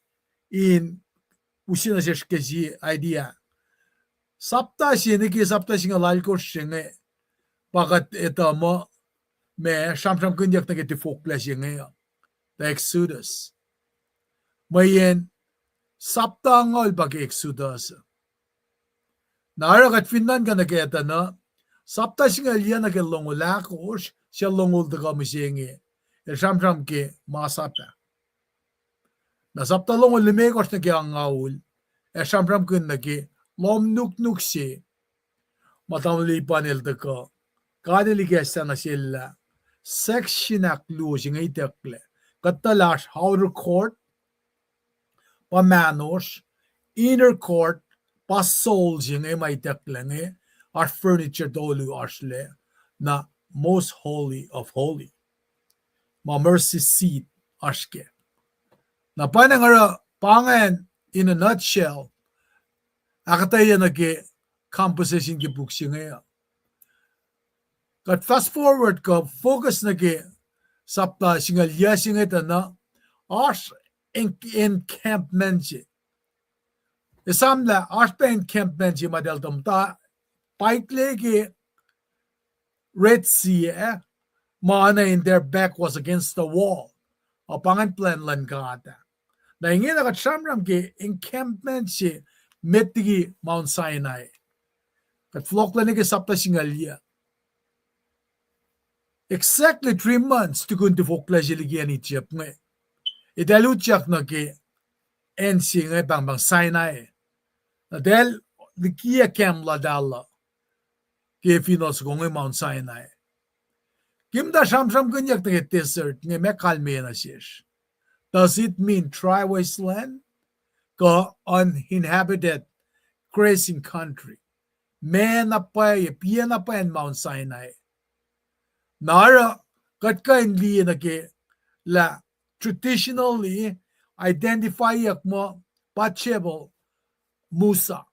in musin na siya siya idea. Sapta siya ni ki sapta siya ngalal ko siya nge bagat ito mo me samsam kunyak na kiti fokla siya nge the Exodus. Mayen sapta ngol bag Exodus. Narakat finnan ka nakita na sapta siya liya na kelongula ko siya longol da kami siya nge. Samsam ke masapa. Na sapta longol limekos na kaya ngawul. Samsam kun na ke lom nuk siya. Matamli panel da ka. Kadili kesa na sila. Seksyonak lu siya nga itakle. Katalas outer court. Pamanos. Inner court. Pasol siya nga maitakle nga. Our furniture dolu asle. Na most holy of holy. Ma mercy seat aske. Na panangara pangan in a nutshell. Akataya na ke composition ki book siya nga. Kat fast forward ko, focus na ke sapta singal yasing ito na as encampment siya. Isamla, as pa encampment siya madaltom ta, paitle ke Red Sea, maana in their back was against the wall. O pangan plan lan kata. Na ingin na katsamram ke encampment siya metigi Mount Sinai. Kat flok lang ke sapta singal ya. Exactly 3 months to kun tifokla siligyan ni Chip nga. Idaluchak na ke ensi nga bang Sinai. Na del the kia kem la dala ke finos ko nga Mount Sinai. Kimda samsam kunyak na ke desert nga me kalme na siya. Does it mean dry wasteland? Ko uninhabited grazing country. Men na pa piya na pa en Mount Sinai. Nara katkain li na ke la traditionally identify yak mo Pachebel Musa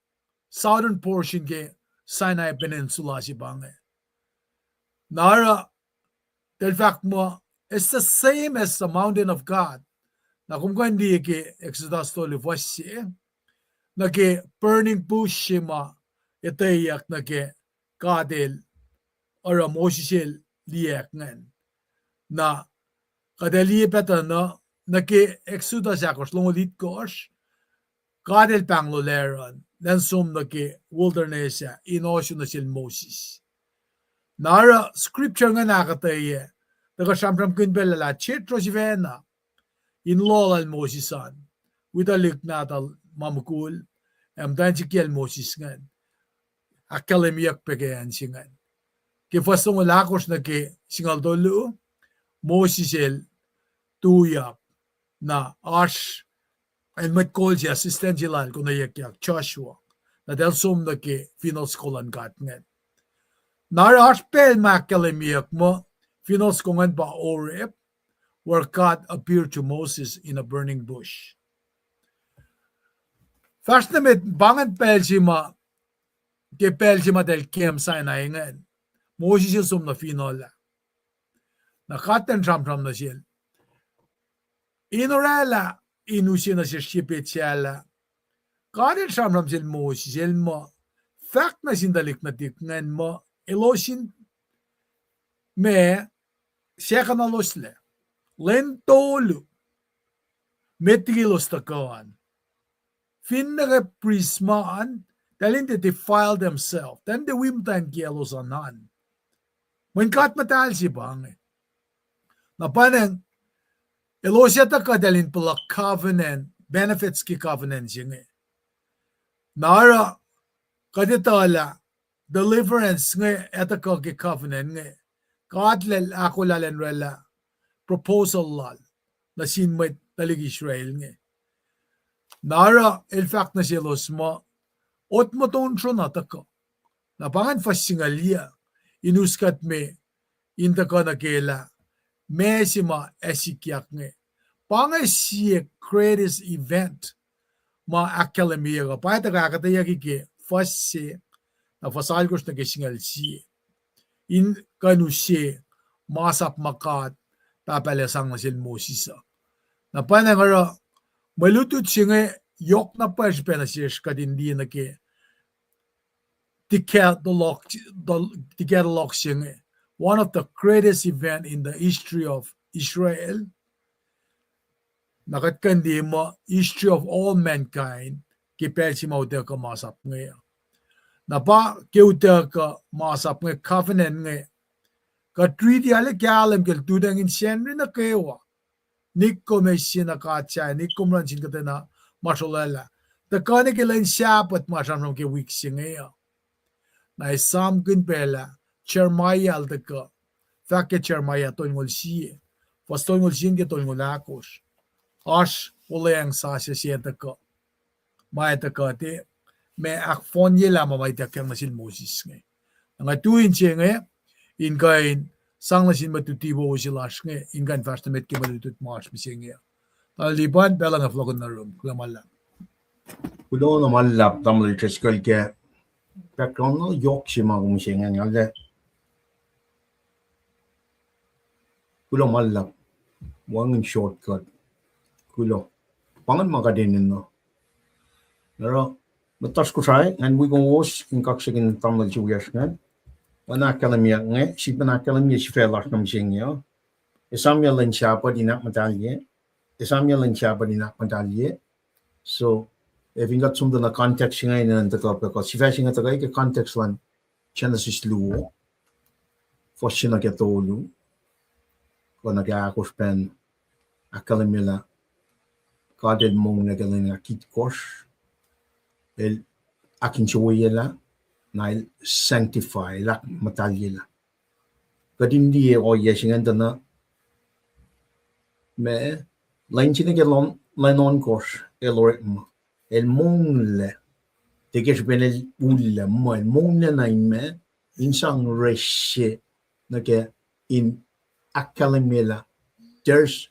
southern portion ke Sinai Peninsula si bange. Nara del fact mo it's the same as the mountain of God. Na kung hindi ke Exodus 12 na ke burning bush ma itayak na ke kadel or Moshe liyak ngan na kadali peta na ke Exodus yakos longolit kos kadel pangloleron then sum na ke wilderness inosyon na sil Moses nara scripture nga nakataye daga samram kunbela la chetro sivena in lolal Mosesan with a lik natal mamukul danjikel Moses ngan akalemiyak pegayan singan ke fasong lakos na ke singal dolu Mosesel tuyak na ash and met call si assistant jilal ko na yak Joshua na del sum na ke finals kolan gat ngan nar ash pel makalemiyak mo finals ko ngan ba Oreb where God appeared to Moses in a burning bush. First na met bangan pel si ma ke pel si ma del kem Sinai ngan Moses sum na finola. Nakaten tram na siya. Inorela inusin na siya shipit siya. Kaden tram siya Moses siya mo. Fact na sindalik na tikngan mo. Elosin me siya ka na losle. Lentolo. Metigilos takawan. Finnaga prismaan. Dalin they defile themselves. Then the wimtan kielos anan. When kat matal si bang. Na panang elosya ta kadalin pala covenant benefits ki covenant yung nara kaditala deliverance nga eta ka ki covenant nga kadlel ako lalen rela proposal lal na sinmet talig Israel nga Nara el fact na silos mo ot mo ton na tako. Na pangan fasingalia inuskat me inda ka na kela mesima esikyak nge. Pangay siya greatest event ma akademiya ka. Paya takakataya kike fasi na fasal ko na kisingal siya. In kanu siya masap makat tapalasang na sil Mosisa. Na panangara malutut siya nga yok na pa siya na siya kadindi na ke tiket the lock siya nga. One of the greatest event in the history of Israel. Nakatandi mo history of all mankind kipel si mauta ka masap nga. Na pa kiuta ka masap nga covenant nga. Ka treaty ale kyalam kel tudang in senri na kewa. Nikko me sinakatsa, nikko man sin katana masolala. The kanikila in sapat masamram ke week singa. Na isam kun pela Chermaya al ka. Fakke Chermaya to ngol siye. Fasto ngol sin ke to ngol akos. Ash ulayang sa siya ka. May ka te me akfonye lama may takang masil Moses nga. Nga tuin siya nga in kain sang nasin matutibo sila nga in kain fast met ke malutut mas siya nga. Taliban pela nga flogon na room klamala. Kulo na malap tamil teskal ke background no yok si mga kumising nga ale. Kulo malap wangin shortcut. Kulo pangan makadinin no. Pero matas ko say and we go was in kaksigin tamil Jewish nga. Wana kalamia nga si panakalamia si felas ng singyo. Isamya lang siya pa di nakmadalye. Isamya lang siya pa di nakmadalye. So if you got something na context nga yun na because si felas nga tagay ka context lang Genesis luo. First siya nagkatolo. Kung nag-aakos pen akalamila kaded mong nagaling akitkos. El akin siya na sanctify lak matalye la. Kadindi o yesingan na me lain sini ke lain kos eloritma el mongle tekes benel ulle mo el mongle na me insang reshe na ke in akalamela there's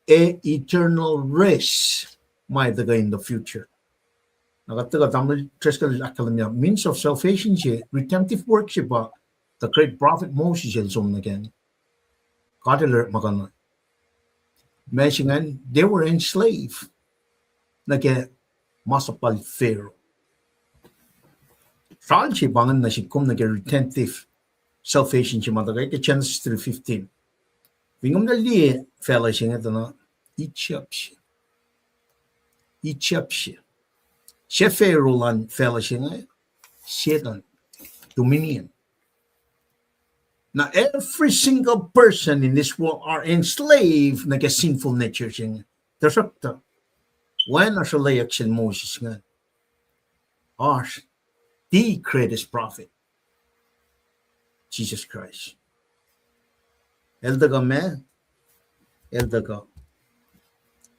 a eternal rest my daga in the future. Nakataga tamil teskal akalamia means of salvation siya redemptive work siya ba the great prophet Moses yelsom again. God alert magana. Mentioning they were enslaved. Nage masapal Pharaoh. Saan siya bangan na siya kum nage redemptive salvation siya matagay ke Genesis 3:15. Bingom na liye fella siya nga na Egypt siya. Siya Pharaoh lan fella siya nga Satan dominion. Now, every single person in this world are enslaved na sinful nature siya. Tasakta. When are layak siya Moses nga? Are the greatest prophet, Jesus Christ. Eldaga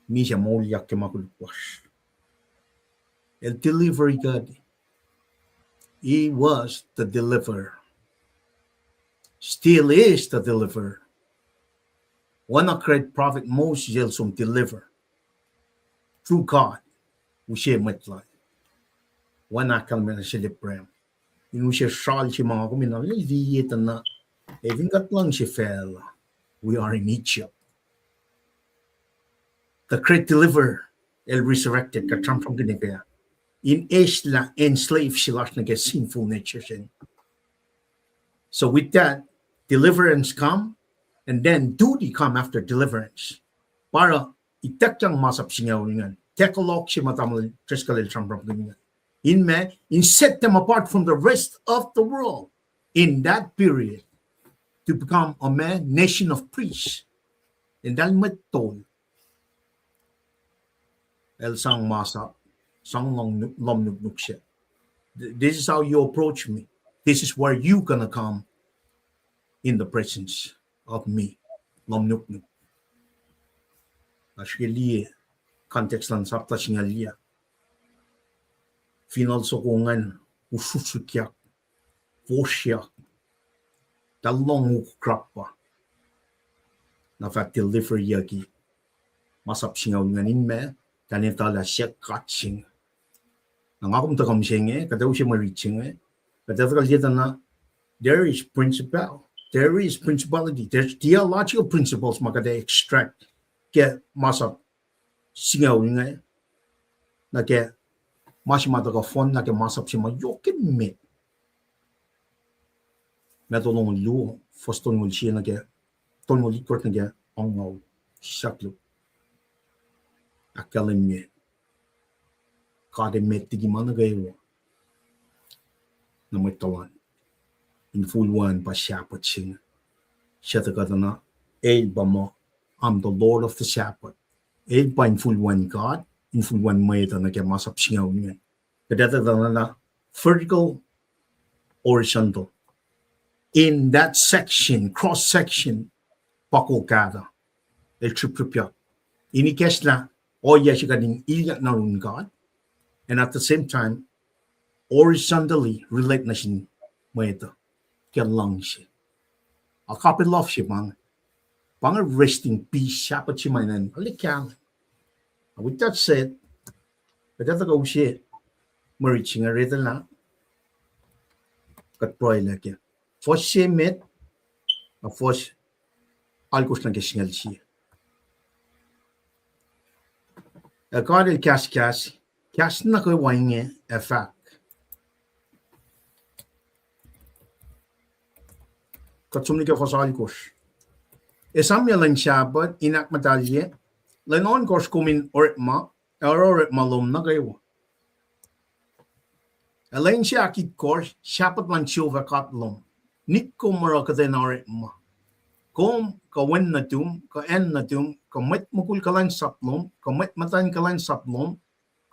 mi siya maulyak ke makulukwas. El delivery God. He was the deliverer. Still is the deliverer. One a great prophet Moses yelsum deliver through God who siya matla. One a kalman siya librem. Inu siya shal siya mga kumina liyetan na evingat lang siya fell. We are in Egypt. The great deliverer el resurrected katram from Ginigaya. In Isla enslaved sila na get sinful nature siya. So with that, deliverance come, and then duty come after deliverance. Para itakyang masap singaw ningan. Tekolok si matamal treskalil samprap ningan. In set them apart from the rest of the world in that period to become a nation of priests. And dahil matol, el sang masap, sang lomnuk siya. This is how you approach me. This is where you gonna come in the presence of me. Lomnuk. Ashkeliye context lang sapta singalia. final sokongan ususukyak vosyak dalong ukrappa na fat deliver yagi masap singaw nganin me kanita la siya katsing nangakum ta kamsenge kadaw siya mariching kadaw ka na there is principality, there's theological principles makade extract get masap singaw nga na ke masimata ka fon na ke masap si mayoke met na tolong lu foston ngul siya na ke ton ngul ikot na ke ongaw saklu akalim nye kade met tigi mana gayo na may tawan in full one pa Sabbath sing. Siya takatana, ba mo, I'm the Lord of the Sabbath. Pa in full one God, in full one may ito na kaya masap singaw niya. Kadata na vertical, horizontal. In that section, cross section, pako kada. El tripya. Inikes na, oya siya kading ilyak na rin God. And at the same time, horizontally relate na siya may ito. Kaya lang siya. A kapit love siya pang resting peace siya pa siya mainan. Alikyan. With that said, kadata ka siya mariching a rito na katproy na kaya. Fos siya met a fos alkos na kasingal siya. A kadil kas na ko'y wangye a fact. Katsumni ka fos alkos. Esamya lang Sabbath, inak matalye, lanon kos kumin orit malum na kayo. Alain siya akit kos, Sabbath lang silva katlom. Nik ko mara ka din orit ma. Kom ka wen na tum, ka en na tum, ka met mukul ka lang saplom, ka met matan ka lang saplom,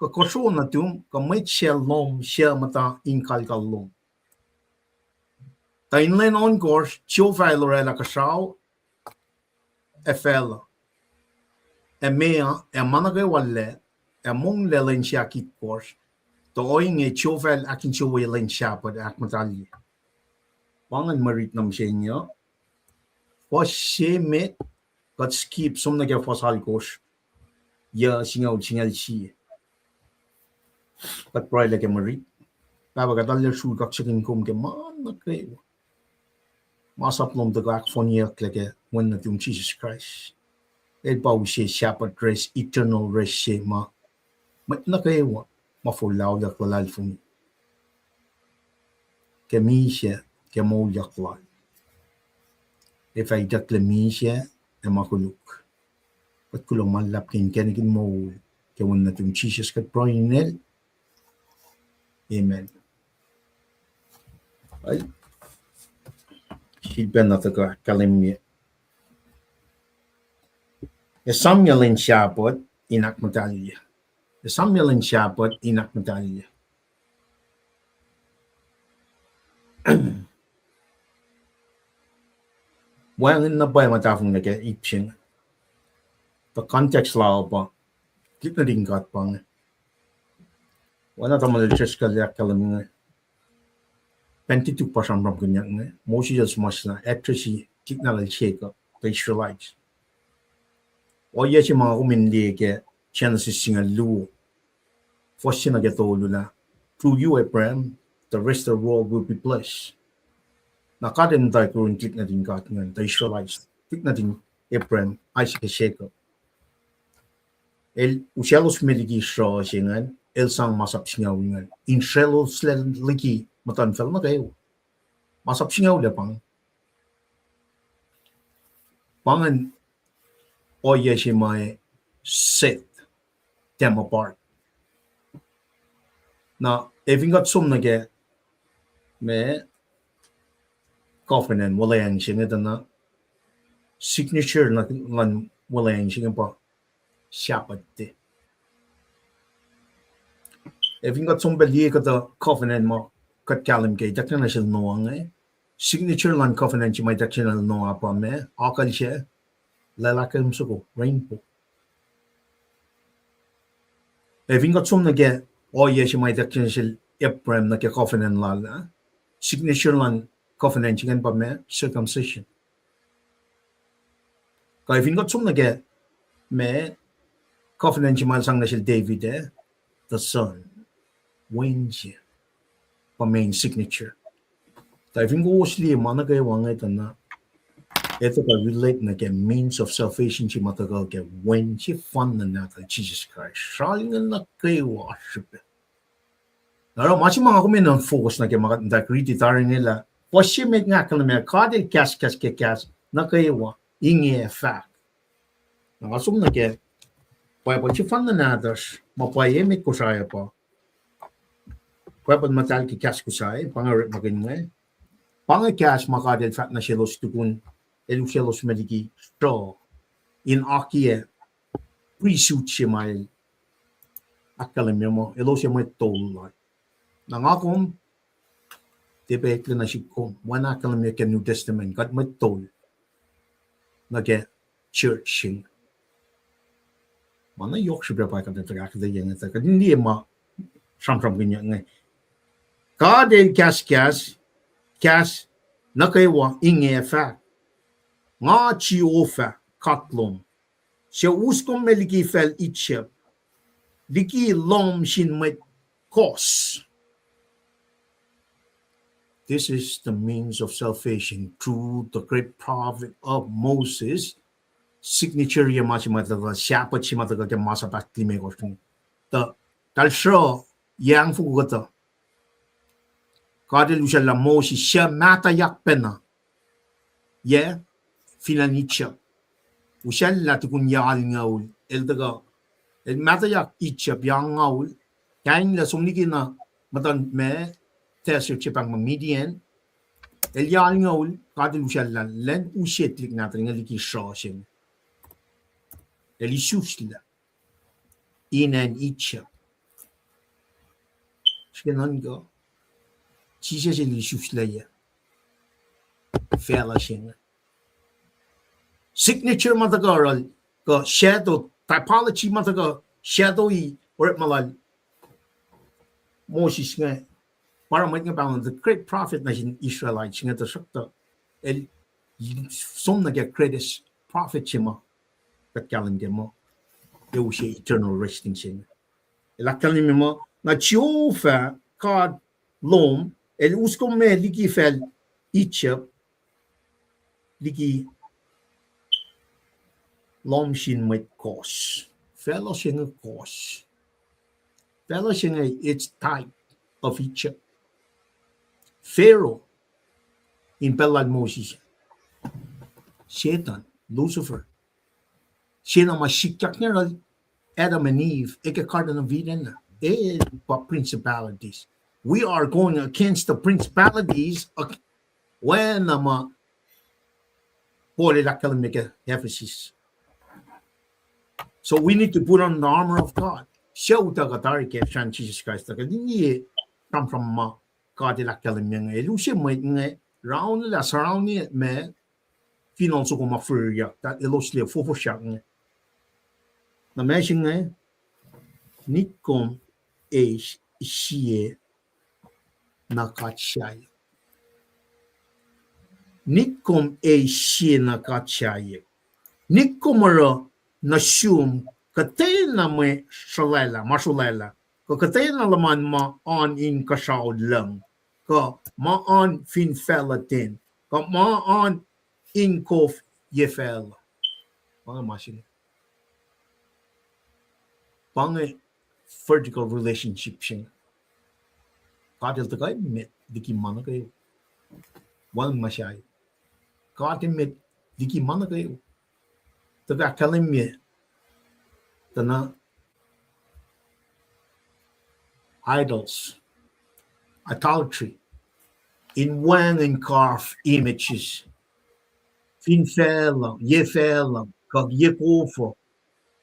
ka koso na tum, ka met siya lom, siya mata inkal kalom. Tain len on course, silva lorela kasaw, FL. Mea, managay wale, mong lelen siya kit course, to oing chovel akin siya walen siya pa ak matali. Pangan marit nam siya niya, was siya met, kat skip som na kaya fasal course, ya singaw siya. Kat pray lagi marit, kaya katalir sul kak sikin kum ke man na kayo. Masaplom the gak foniak lagi when na yung Jesus Christ. Pa siya Sabbath rest, eternal rest siya na kayo mafulaw da kalal funi. Kami siya, kamo yaklal. If ay daklami siya, makuluk. Pat kulong malap kinigin mo, kawan na yung Jesus kat proinel. Amen. Ay, silbihan na ito ka, kalimya. Samuel in Sabbath, inak matalya. Samuel in Sabbath, inak matalya. Wangin na ba matafong na kaya ipsing? The context lao pa, kit na din kat pang. Wala tama na just kalyak kalam nga. 22% from ganyan nga. Moses mas na actress kit na lang shake up the Israelites. O iya si mga kumindi ke Genesis singa luo. First na gatolo na. Through you, Abraham, the rest of the world will be blessed. Nakadem tayo kung kit na din kat nga. The Israelites. Kit na din Abraham, Isaac, Jacob. Usialos meligi siya singan. Sang masap singaw nga. In Shelo ligi matanfel na kayo. Masap singaw pang. Pangan o yes may set them apart. Na eving got some nage me covenant wala yang siya na signature na lan wala yang siya pa Sabbath de. Eving got some beli ka the covenant mo kat kalim kay dakna na siya noang signature lan covenant siya may dakna na noa pa me akal siya lalaki suko rainbow. Eving got some nage o ye shi mai tak chen shil Abraham na ke covenant la signature lan covenant chicken pa me circumcision ka ifin got sum na ke me covenant chi mal sang na shil David the son wins pa main signature ka ifin go usli mana ke wang na ito ka relate na ke means of salvation chi matagal ke when chi fun na Jesus Christ shaling na kay worship Naro machi mga kumi ng focus na ke mga dakriti tarin nila washi met nga kala me kade kas na kaywa ingi fact nakasum na ke pa chi fun na nadas mapaye met ko saya pa pa matal ki kas ko saya pangar magin mo pangar kas makadel fact na shelos tukun elu shelos mediki stro in akie pre-suit siya may akala mo elo siya may tol nangakom tibet na siya ko wana akala mo ke New Testament kat may tol na ke church siya mana yok siya pa ka taga kada yan ta kad hindi ma sam ganyan ngay kade kas na kaywa inge fa nga chi ofa katlom siya uskom meliki fel itchep diki lom shin met kos. This is the means of salvation through the great prophet of Moses. Signature ya matagal siapa chi matagal ke masa bakti me gostung. The talsho yang fu gota. Kadel usha la Moses siya mata yak pena. Yeah, finanicha. Usha la tukun yal ngaul el daga el mata yak ichap yang ngaul. Kain la sumniki na matan me tesir chipang Midian el yal ngaul kadel usha la len ushetlik na tringa liki shoshin. El isusla inan ichap. Shkenan go. Chisha el isusla ya. Fela shin. Signature matagaral go shadow typology mataga shadowy or malal Moses nga para may nga bang the great prophet na Israelites nga tasakta el som na get credits prophet chima kat kalim mo eu siya eternal resting sin el kalim mo na chiofa kad lom el uskom me liki fel Egypt liki lom shin met kos fellowship kos fellowship it's type of Egypt Pharaoh in Pelad Moses Satan Lucifer sina masikyak niya Adam and Eve ikakarda ng vidan na principalities we are going against the principalities when nama pole lakalimika Ephesus. So we need to put on the armor of God. Siya utagatari ke Shan Jesus Christ. Hindi come from God ilakalimya. Lucia may round la surround me finance ko mafurya. That ilosle fofo siya. Na mention nikom e siye nakachaya. Nikom e siye nakachaya. Nikomara nasum katay na may masulela ko katay na laman ma on in kasaud lang ko ma on fin felatin ko ma on in kof yefel mga masin pang vertical relationship siya kadil tagay met diki mana kayo walang masyay kadil met diki mana kayo taga kalimye tana idols idolatry in wang and carved images finfela yefela kag yekofo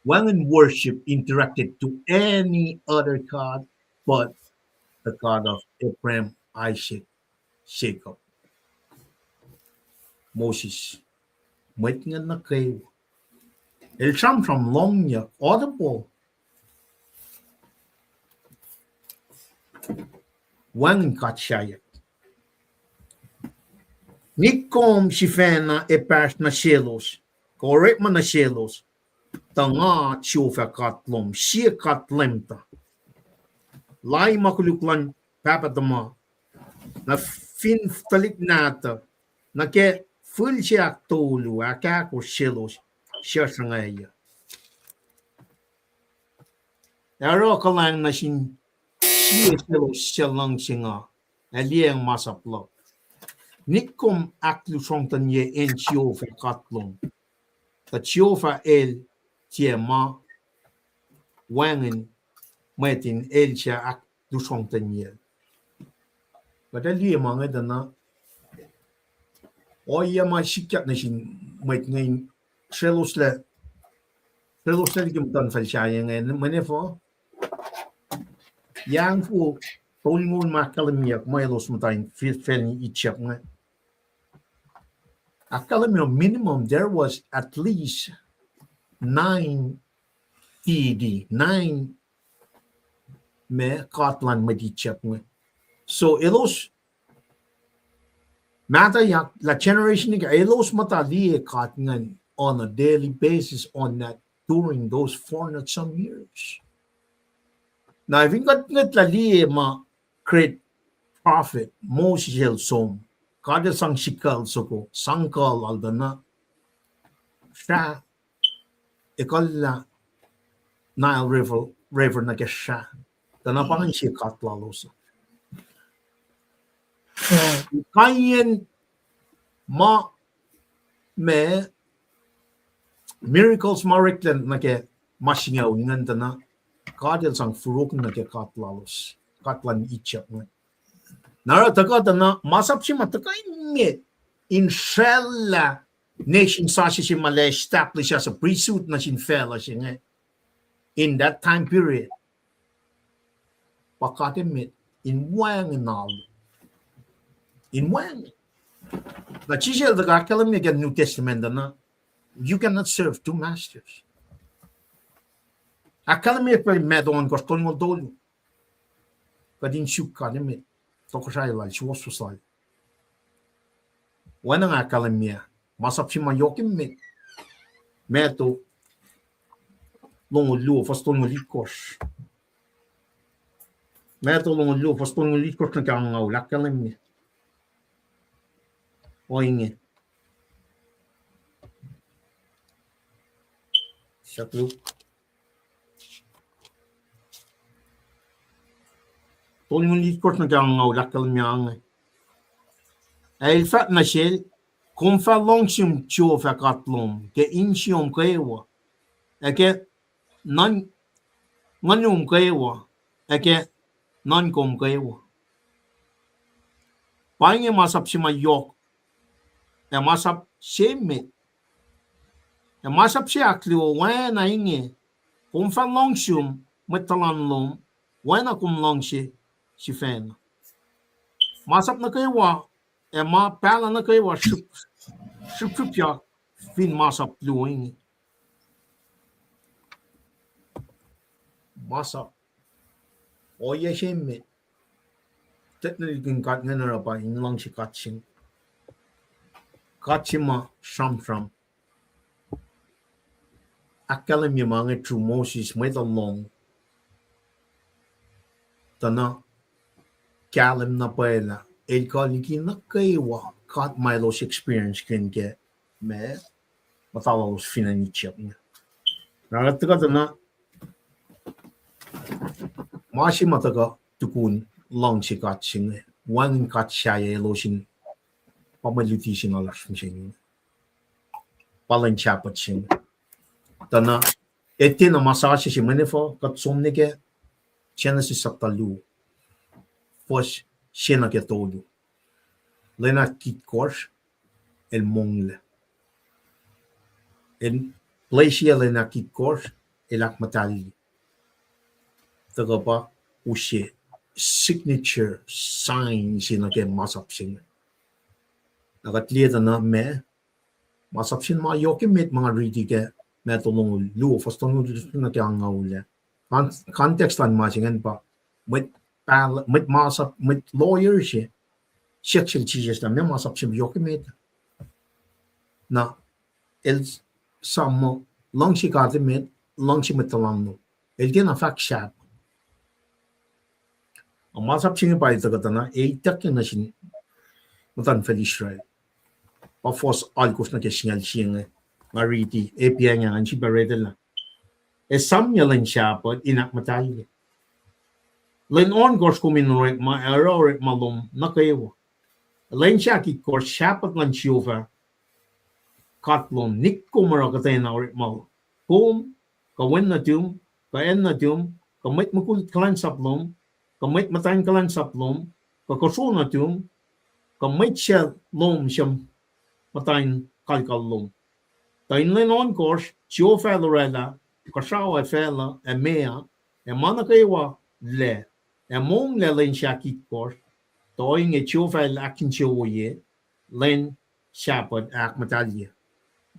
wang and worship interacted to any other god but the God of Abraham Isaac Jacob Moses met nga na kayo El Sham from Longya, audible. wangin katshaya. Nikom shifena e pers na shelos, korek man na shelos, tanga tjofa katlom, shie katlemta. Lai makuluklan papatama, na fin talik nata, na ke fulshiak tolu, akako shelos, shashangaya. Ero kalang na shin, shie shelos shalang singa, aliang masaplo. Nikom aklu shongtan ye en tjofa katlom. The tjofa el tiema wangen metin elcha ak du shongtaniel. But the lie mange dana o ya ma shikat na shin met ngain shelosle kim tan fal shaye ngain manefo yang fu tolngun ma kalmiak mailos mutain felni ichap nga. Akalamio minimum there was at least 9 TD 9 me katlan madichap nga. So elos mata yak la generation ni elos mata li katngan on a daily basis on that during those 400 some years. Now if you got la li ma create profit most hel som kada sang shikal soko sangkal aldana sha ekalla Nile river na kesha dana pang shikat lalosa. Kayen ma me miracles mariklen na ke masingaw nganta na kadel sang furuk na ke katlan ichap na nara taka na masapsi mataka me inshallah nation sashi si mala establish as a priesthood na sin fella singe in that time period pakate met in wang nal in wang. The chisel the Gakalam again New Testament na you cannot serve two masters. Academy per medon coston moldolu. Kadin shuk kademi tokoshay lal shwosu sal. When an academia masapsi mayokim me meto long lu foston molikos. Meto long lu foston molikos na kang academia. Oinge. Shaklu. Tolong lihat na kang lakal miyang. Ay fat na shell. Kung fa longsim tio fa katlom ke insiom kaiwa. Eke nan manum kaiwa. Eke nan kom kaiwa. Painge masap si mayok. E masap sheme. E masap si akliwo wana inge. Kung fa longsim metalan lom. Wana kum longsi si fen. Masap na kaiwa. E ma pala na kaiwa shupya fin masap luwing. Masap. O ye sheme. Technically kin kat ngenara pa in long si katsin. Katsima sham. Akalam yung mga true Moses may talong. Tana kalam na pala. El kaliki na kaywa kat Milo's experience can get me matalos finanichap niya. Nakataga tana masi mataga tukun long si katsin. One kat siya losin pamaluti na lasing palanchapat sing tana etin na masasi si manifo kat somnike chena si saktalu fos chena ke todo lena kit kors el mongle el plesia lena kit kors el akmatali tagapa ushe signature sign sina ke masap sing nagatlieta na me masapsin mga yoke met mga ridi ke metolong lu faston na kaya ngaule context lan masingan pa met mit masap mit lawyers je seksual Jesus na masap sim yokimet na el samo long si kate met long si metalamno el gen afak shat a masap sim pa ita katana e takin na sin mutan fel Israel pa fos alkos na ke singal singa mariti e pianya an si baredela e sam yalan shapat inak matali len on gors kumin ma error malum nakayewo len shaki kor shapat lan chiova katlom nikkum rakatay na orit mal kum ka wen na tum ka en na tum ka met mukul kalan saplom ka met matayin kalan saplom ka koso na tum ka met siya lom siyam matayin kalkalom tayin len on gors chiyo felorela ka shawa fela e mea e manakayewa le e mong le len shaki kors toing e chiyo fel akin chiyo ye len shapat ak matalye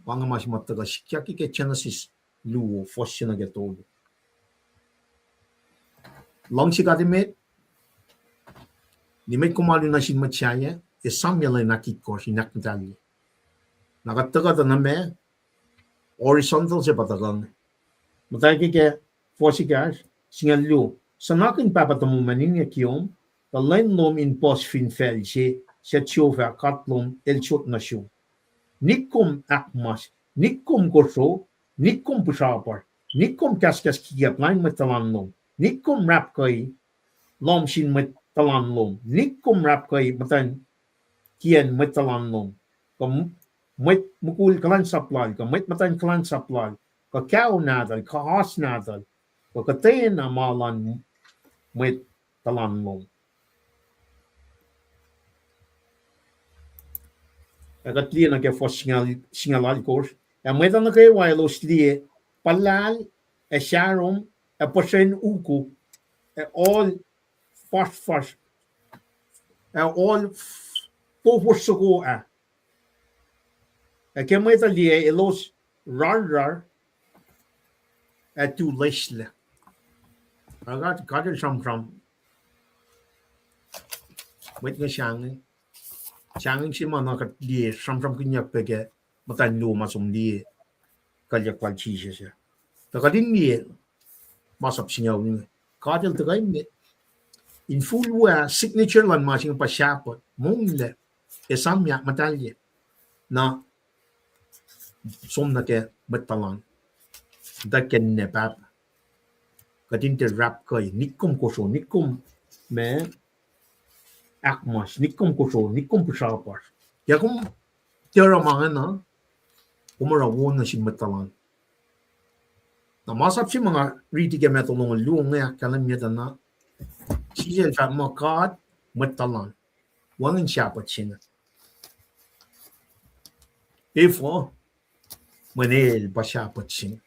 Wanga mas mataga sikyaki ke Genesis luo fossina ke todo. Long si kati met, ni met kumalu na sin matchaya, e samyala na kikor si nakitali. Nakataga ta na me, horizontal se patagang. Matay ke fossigas, singa luo. Sanakin papatamu manin ya kiyom, ka len lom in pos fin fel si, sa tiofa katlom el chot na siyo. Nikum akmas, nikum koso, nikum pusapar, nikum kaskas kiyap lain metalanlom, nikum rapkay lom sin metalanlom, nikum rapkay matan kian metalanlom, kam met mukul kalan saplal, ka met matan kalan saplal, ka kao nadal, ka has nadal, ka katayin amalan met talanlom. Agatli na ke fos singalal kors. A mweta na kay wailos liye palal e sharom e posen uku e all fast e all poposuko a. E ke mweta liye e los rar e tu lesle. Agat kadel sam mwet nga Changin si mana kat liye sam kinyak peke matan lu masum liye kalyak pal chise siya. Takadin liye masap singaw ni. Kadel takay mi. In full wa signature lan masing pasyapot mong le esamya matalye na som na ke betalan. Daken ne pap. Kadin te rap kay nikum koso nikum me akmas nikum koso nikum pasyapot. Ya kung tira mga na umarawon na si metalan. Na masap si mga riti ke metolong luong nga kalam niya na siya sa makad metalan. Wangin siyapat siya. Ifo manil pa siyapat siya.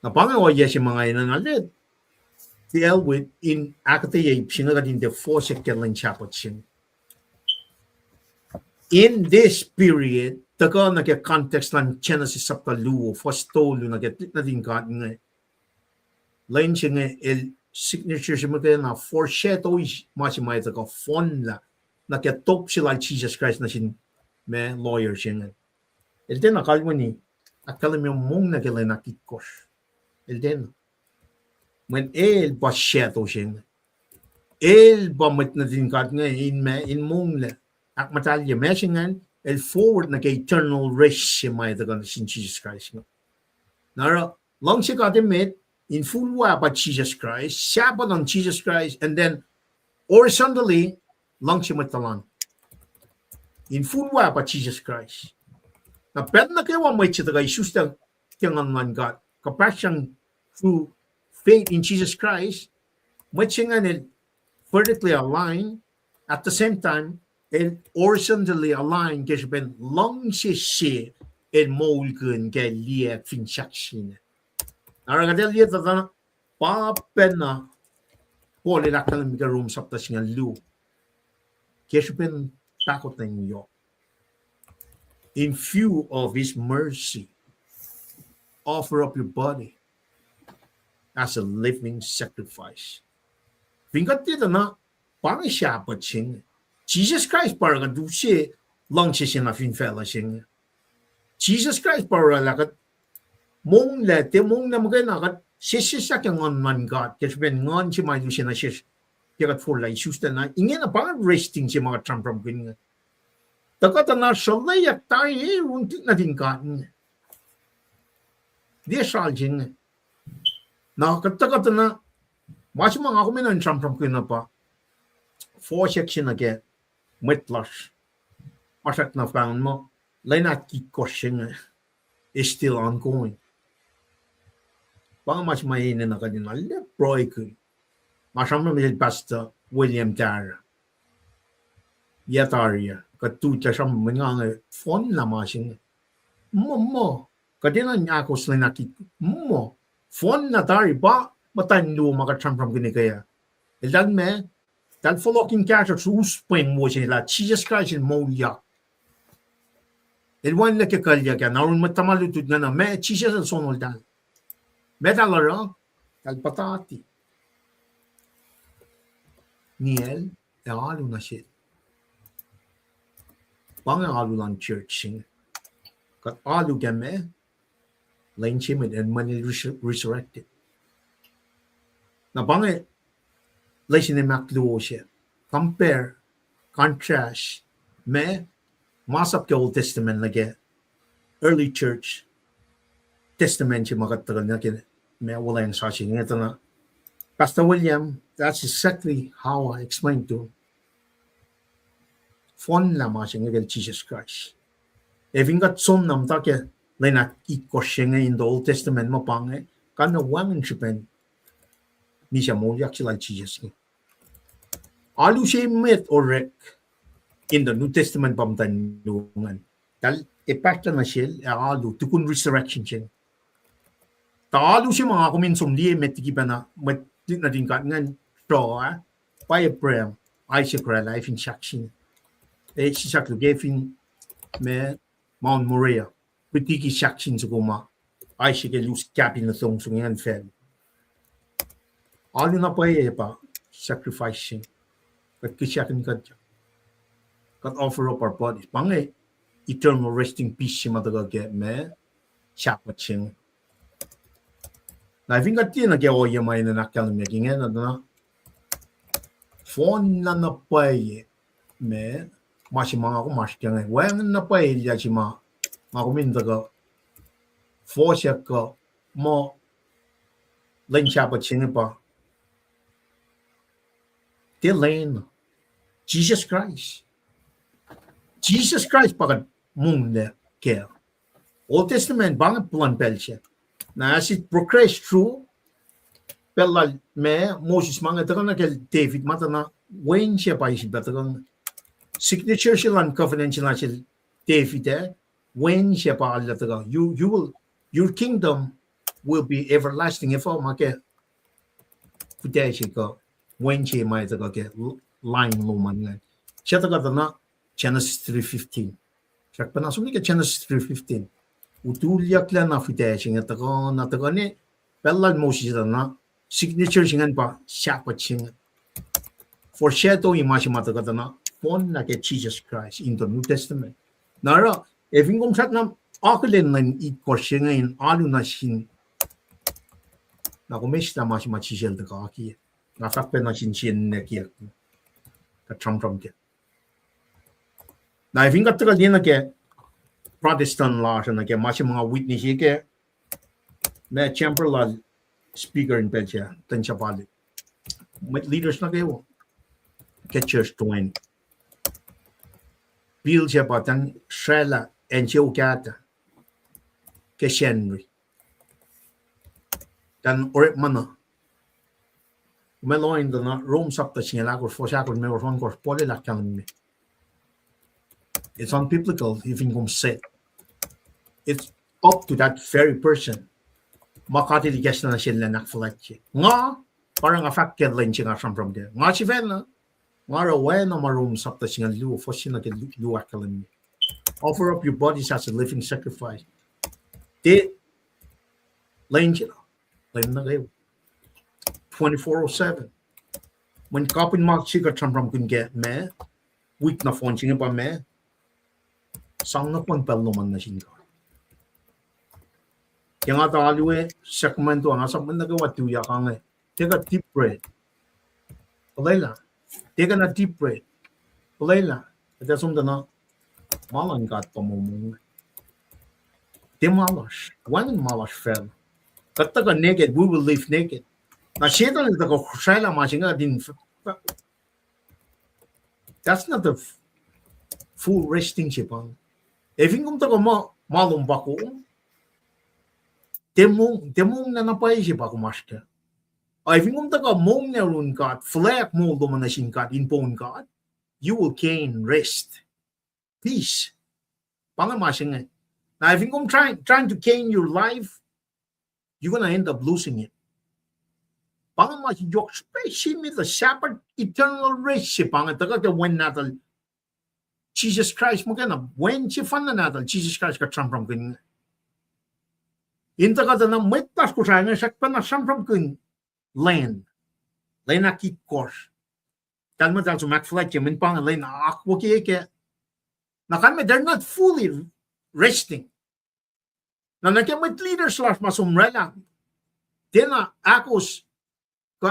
Na pangawa siya si mga inanalit. Deal with in akatayay siya nga din the force kelan siyapat siya. In this period, taga nagka-context ng Genesis sa kaluo, fostolo, nagka-tlit na din ka nga. Lain siya nga, el signature siya mga na foreshadow masimay taga fon la, nagka-top sila Jesus Christ na siya may lawyer siya nga. El din nakalmo ni, akalam yung mong nagkala nakikos. El din. When el ba shadow siya nga. El ba mat na din ka nga, in mong la, ak matalya mesingan el forward na kay eternal race siya may taga sin Jesus Christ nga. Nara, long siya ka met in full wa pa Jesus Christ, siya pa ng Jesus Christ, and then horizontally, long siya matalan. In full wa pa Jesus Christ. Na pwede na kayo may siya taga isus na tiyangan man God. Kapag siyang through faith in Jesus Christ, may siya nga vertically aligned, at the same time, and horizontally aligned kasi ben long siya and molgen kay liya finchaksin. Naragadel liya tata papen na poli lakal mga room sa tas nga lu. Kasi ben takot na niyo. In view of His mercy, offer up your body as a living sacrifice. vingat ti na pang siya pa ching Jesus Christ para ka du siya lang siya na fin fella sing Jesus Christ para la ka mong le te mong na mga na ka siya ka ngon man God kasi ben ngon siya may siya na siya kaya for la isus na ingin na pang resting siya mga tram from kin takot na shalay at tayo runtit na din ka dia sal jing na katakot na mas mga ako minan tram from kin na pa 4 section again Mitlash. Masak na found mo. Lay na kikoshing is still ongoing. Pang mas mahina na kanina. Lebroy ko. Masam na misil Pastor William Dara. Yataria. Katuta siya mga phone na masing. Mo. Kadina niya ako sila nakiko. Mo. Phone na tari ba? Matanlo makatsampram gini kaya. Ilan me? Dal förlåten kanske trospoäng må sila Jesus Christ mo ya. El wan le ke kalya kan arun matamalutut na me Jesus al sonol dal. Medalara dal patati. Niel e alu na shit. Bang alu lan church sing. Kat alu game lain chimid and money resurrected. Na bang Listen to compare, contrast, me masap ke Old Testament lagi, early church testament yung makatagal na kin, me wala yung sashing ito na. Pastor William, that's exactly how I explained to fon lama siya ng Jesus Christ. If ingat som nam take, lay na ikosya in the Old Testament mo pange, kana wangan siya ni siya mo yak sila Jesus ni. Alu siya met or in the New Testament pamtanungan. Dal epekta na siya, alu tukun resurrection siya. Ta alu siya mga kuminsum liye met tikipa na met na din ka ngan so pa Abraham Isaac ra life in shakshin. Siya gevin me Mount Moriah. Pitiki shakshin sa kuma. Isaac lose cabin na song ngan fel. Alu na pa pa sacrificing. Kat kisyakin kat offer up our bodies. Pangay eternal resting peace si matagag me siyapat siyang. Na kat yun nag-iawa may na nakyalam niya. Kingen na phone na napay me masi mga ako mas kaya ngayon napay liya si mga kumindaga force ka mo lang siyapat siyang pa. They lane Jesus Christ. Jesus Christ pagkat mong na kaya. Old Testament bangat pulan pel siya. Na as it progressed through pelal me Moses mga tagang na kay David mata na when siya pa isip tagang signature siya lang covenant siya David when siya pa ala tagang you will your kingdom will be everlasting if all mga putay siya ko when siya may tagang line luman nga. Siya tagang na Genesis 3:15. Siya pa na sumika Genesis 3:15. Utulyak lang na fitay siya nga tagang na tagang ni pelal Moses na signature siya pa siya pa siya. Foreshadowing masih matagal na pon na kay Jesus Christ in the New Testament. Nara, if yung sat na akulin na ikor siya ngayon, alo na siya na kumista masih machisel na kaki. Nasakpe na siya na kiyak. Katram-tram kiyak. Na if yung katagal din na kay Protestant law siya na kay masih mga witness siya kay na Chamberlain speaker in Belgium, tan siya pali. May leaders na kayo. Kay church 20. Bill siya pa tan Shrella and siya ukata. Kay Henry. Tan orit mana. Meloin na Rome sapta siya lagos for siya kung meron kong pole lakang mi. It's unbiblical if you say. It's up to that very person. Makatiligas na siya na nakfalat siya. Nga, parang affected lang siya nga from there. Nga si Vena, nga rawen na maroon sapta siya nga luwa, for siya nag-luwa ka lang. Offer up your bodies as a living sacrifice. Di, lang siya. Lang na kayo. 24/7. Mình kapin mak chi ka tram from kun get me. Week na phone ching pa me. Sang na pon pel no man na shin ka. Kaya nga ta alwe segmento nga sa man na wat tu ya ka nga. Take a deep breath. Palayla. Take a deep breath. Palayla. Ito sumda na malan ka pa mo mo. Te malas. One malas fell. Katta ka naked, we will live naked. Na shetan is the shaila machinga din. That's not the full resting chipang. If you come to go malum bako, demong na napay si bako master. If you come to go mong na run God, flag mo domination God, impone God, you will gain rest, peace. Pangamashing. Now, if you come trying to gain your life, you're gonna end up losing it. Pangamashi yok especially the shepherd eternal rest si pangataka the when natal Jesus Christ mo kana when si fan na natal Jesus Christ ka from kun. Inta ka na metas ko sa nga sakpan na from kun land. Land na kikos. Tal mo tal so McFly min pang land akwo ke. Na kan they're not fully resting. Na nakemit leaders slash masumrela. Tena akos they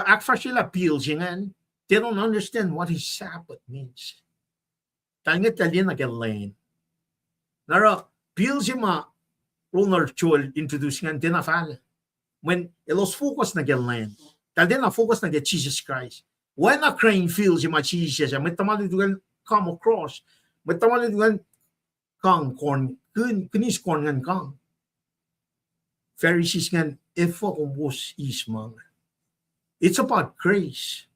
don't understand what his Sabbath means. Tanget talin lane. Nara pills ma roller chol introducing and then when elos focus na lane. Talin focus na Jesus Christ. When a crane feels ma Jesus, metamali dugan come across. Metamali dugan kang corn kunis corn ngan kang. Pharisees ngan efo was ismang. It's about grace.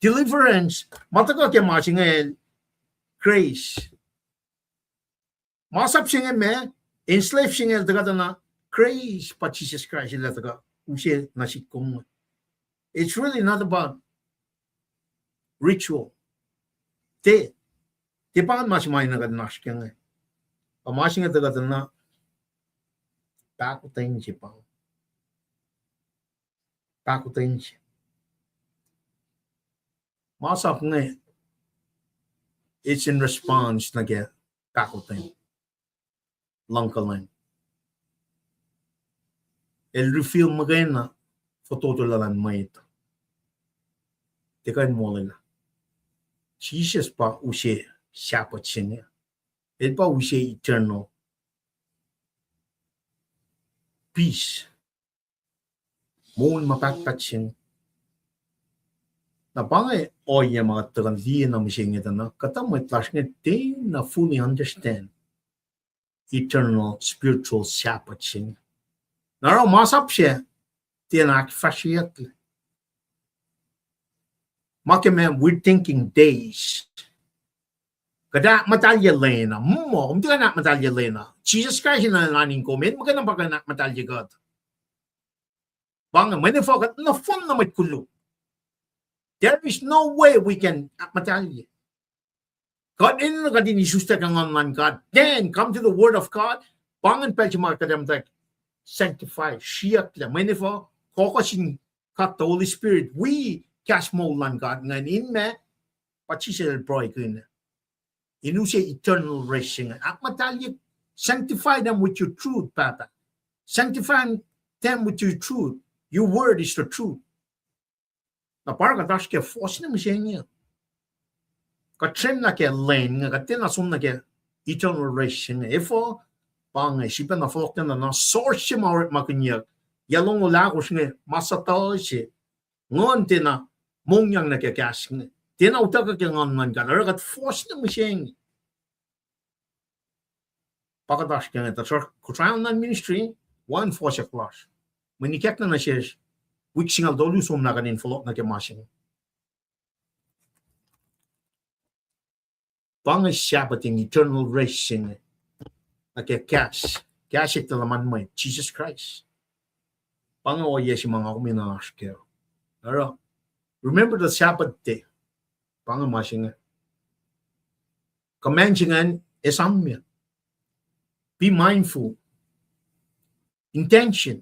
Deliverance. Mataka ke masing grace. Masap singe me, enslave singe daga na grace pa Jesus Christ ila daga usye nasit kong. It's really not about ritual. Te pangan masimay na kadnash kenge. Pamasing daga na pakutain si pang. Pakutin siya. Masap nga it's in response na kaya pakutin. Langkalan. El reveal magayon na fototolan mo ito. Tekain mo nila. Jesus pa usye siyapat siya niya. El pa usye eternal peace. Moon mapagpatsin. Na bangay oya mga tagandi na mising ito na katamay clash nga they na fully understand eternal spiritual sapatsin. Naraw masap siya tiyanak fasciyat. Makime we're thinking days. Kada matalya lena mo hindi ka na matalya lena. Jesus Christ na naning comment magana ba ka na matalya God. Bang may nafokat na fun na may kulo. There is no way we can matalya. God in ka din isusta kang man God. Then come to the word of God. Bangan pa yung mga kadam like sanctify, shiyak la. May nafo kokosin kat the Holy Spirit. We cast mo lang God. Ngayon in me pachisel broy kun. Inu siya eternal racing. At matalya sanctify them with your truth, Papa. Sanctify them with your truth. Your word is the truth. Na parang katash kaya force na siya niya. Katren na kaya lane nga katin na sum na kaya eternal racing. Ifo, pang isipan na folk na source siya makunyag. Yalong ula ko siya masataw siya. Ngon tina mongyang na kaya kasing. Tina utak ka kaya ngon man ka. Nara kat force na siya niya. Pakatash kaya nga. So, kutrayan na ministry, one force a class. Manikek na siya, wik singal dolu sum na kanin follow na kemasing. Pangay Sabbath in eternal racing na kaya cash ito laman mo Jesus Christ. Pangay o yes yung mga kuminash kayo. Pero, remember the Sabbath day. Pangay masing kamansingan esamya. Be mindful. Intention.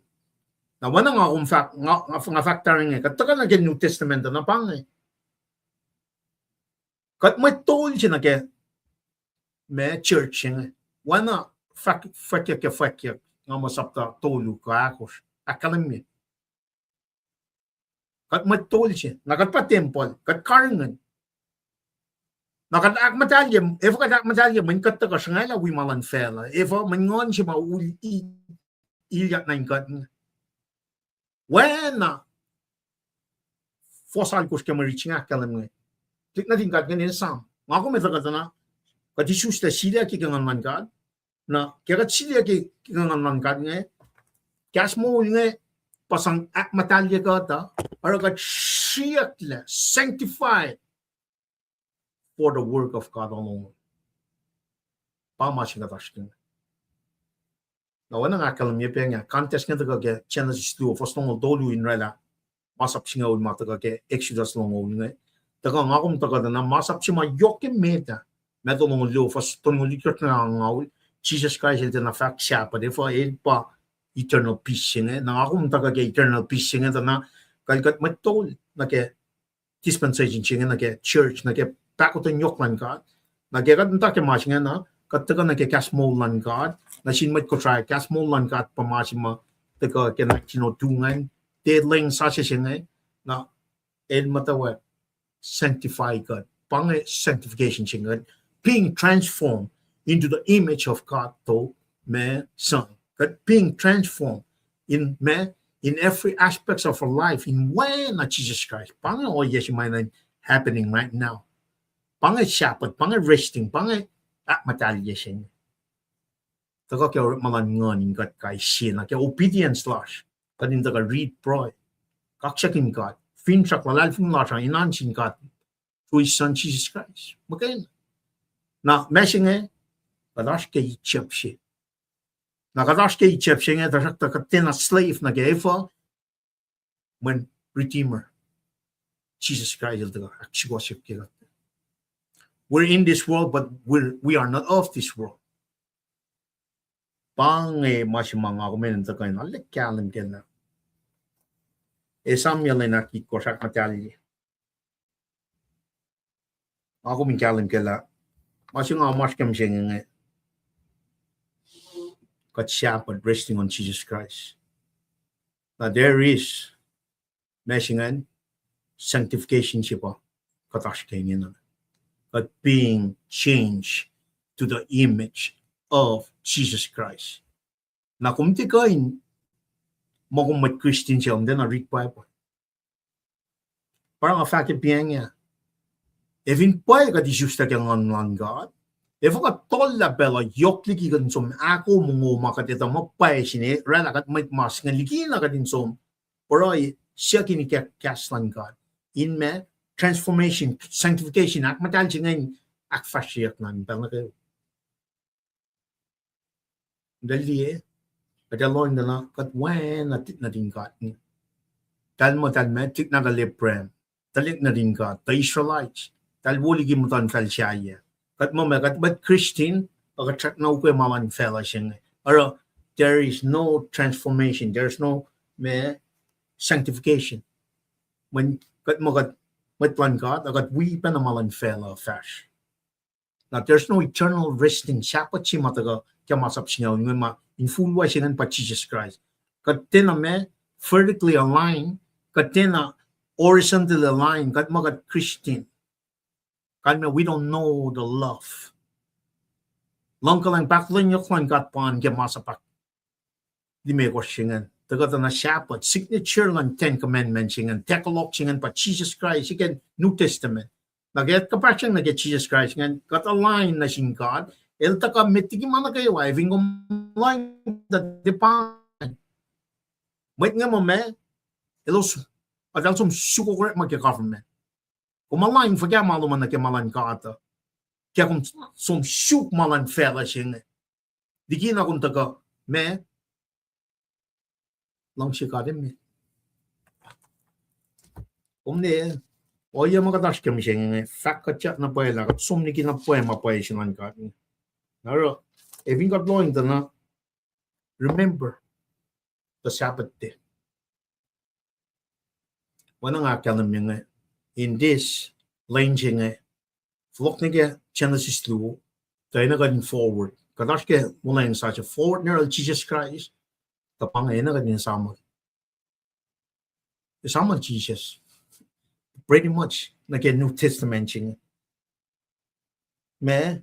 Na wala nga akong factor nga. Kataga na New Testament na pangay. kat mai tol chi na ke me church nge wana fakya ngama sapta tolu ka akos akalami kat mai tol chi na kat pa temple kat karangan na kat ak matalyem if kat ak matalyem min kat ka sngala wi malan fela if man ngon chi ma ul ilyak na kat wana fosal kus ke mariching akalam tik na din kat ngin sam ngako me takat na kat isus ta sila ki kangan man kat na kaya sila ki kangan man kat nge kas mo nge pasang ak matalya ka ta aragat shiyakla sanctified for the work of God alone pamasing atashkin na wana nga kalam ye penga contest nga taga ke Genesis 2 fostong dolu in rela masap singa ul mata ke Exodus long nge taga ngakom taga na masap sima yoke meta meto long lo fostong likot na ngaul Jesus Christ is na fact siya pa defo pa eternal peace nga na akom taga ke eternal peace nga na kalkat matol na ke dispensation nga na ke church na ke pakoton yoklan ka na ke kat ta ke mas nga na kataga na ke kasmolan ka na sinmat ko try kasmolan ka pamasima taga ke na tinutungan deadling sa siya nga na el matawa sanctify God pang sanctification siya being transformed into the image of God to me son God being transformed in every aspects of our life in when Jesus Christ pang o yes might happening right now pang shapat pang resting pang matalya siya taga ke malan ngon God kay siya na ke obedience lash kadin taga read pro kaksakin God finchak lalal fung lash inansin God through his son Jesus Christ magain na messing kadash ke ichep siya na kadash ke ichep siya taga tena slave na gefa when redeemer Jesus Christ is the actual. We're in this world, but we are not of this world. Pange masimang ako men ta kain alek kalam kena. Samuel na ki ko sak matali. Ako min kalam kela. Masing mas kam sing got shepherd resting on Jesus Christ. Now there is messingan sanctification siya katash kainin but being changed to the image of Jesus Christ. Na kung ti kain mo kung mat Christian siya, then na read Bible. Parang a fact piang niya. Even pa ka di justa kang on God. If ka tolla bela yokli ki kan som ako mo makatita mo pa sini rala kat may mas nga likina ka din som. Pero siya kini kaslan God. In me transformation, sanctification, ak matal siya ngayon, ak fashiyak nan, parang kayo. Dali kadaloy na lang, kat wen natin God. Tal mo tal me, tik na kaliprem, talik na din God, the Israelites, tal wuli mo tan fel siya. Kat mo me, kat ba't Christian, kat na ukwe maman fela siya. Pero, there is no transformation, there's no sanctification. When, kat mo kat, matwan God, agat we pa na malan fela fash. Now, there's no eternal resting. Siapa si mataga kaya masap siya in full way siya pa Jesus Christ. Katina me vertically aligned, katina horizontally aligned, kat magat Christian. Kalme we don't know the love. Long ka lang baklan yung kwan kat pan kaya masapak. Di may ko siya taga na shapat signature ng 10 commandments siya Decalogue siya pa Jesus Christ siya New Testament naget ka pa siya naget Jesus Christ nga kat align na siya God el taka mitigi man kayo ay vingom line the depan wait nga mo me elos adal som suko correct mag government kung malang forget malo man na kemalan ka ata kaya kung som suk malan fela siya di kina kung taga me lang siya ka din. Omne, oya makadash kami siya nga, fakatyak na pa yun, at sumniki na po yung mapaya siya lang ka. Naro, eving ka blowing na, remember, the Sabbath day. Wala nga kalam yung in this lane siya nga, Flock nige Genesis lu, dina gadin forward. Kadashke mula in such a forward near Jesus Christ, the pang ina gadin sama. The sama Jesus. Pretty much like a New Testament ching. Me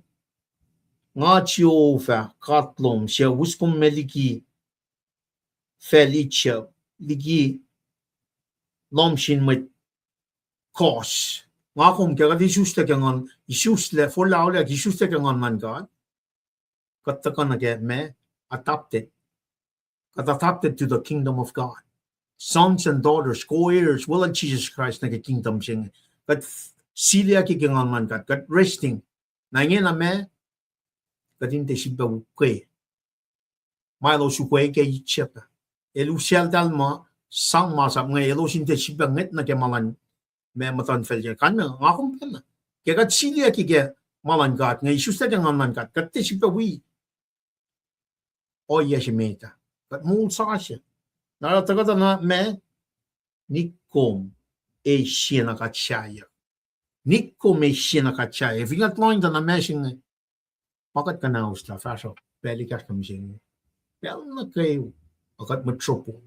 nga chiova katlom sia wuskum meliki felicia ligi lomshin mit kos. Nga kum kaya Jesus te kangon Jesus le for laule Jesus te kangon man God. Katta kanage me adopted to the kingdom of God. Sons and daughters, co-heirs, will Jesus Christ na kingdom sing. Kat silia ki kangon man God. Kat resting. Na ngena me katin te siba ukwe. Milo sukwe ke ichapa. Elu sial dalma sang masap nga elu sinte siba nget na ke malan me matan felje kan nga kum pena. Ke kat silia ki ke malan God nga Jesus te kangon man God. Kat te siba wi. O yes meta. Kat mul sasya. Na tagata na me nikom e siena kachaya. Nikom e siena kachaya. Vingat loin na meshing pakat ka na usta fasho. Peli kas kam sing. Pel na kayo. Pakat matropo.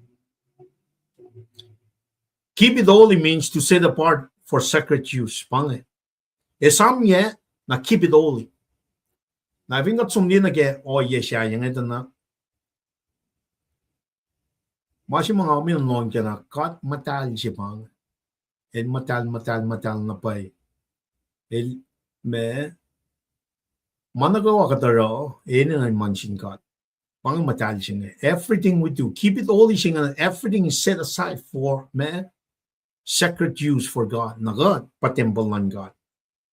Keep it holy means to set apart for sacred use. Pange. E samye na keep it holy. Na vingat sumdi na ke o yes ya yang ito na Masih mga umin long kaya kat matal siya pang. El matal na pay. El me managawa ka taro, ang mansin kat. Pang matal siya. Everything we do, keep it holy siya. Everything is set aside for me sacred use for God. Nagat patembal ng God.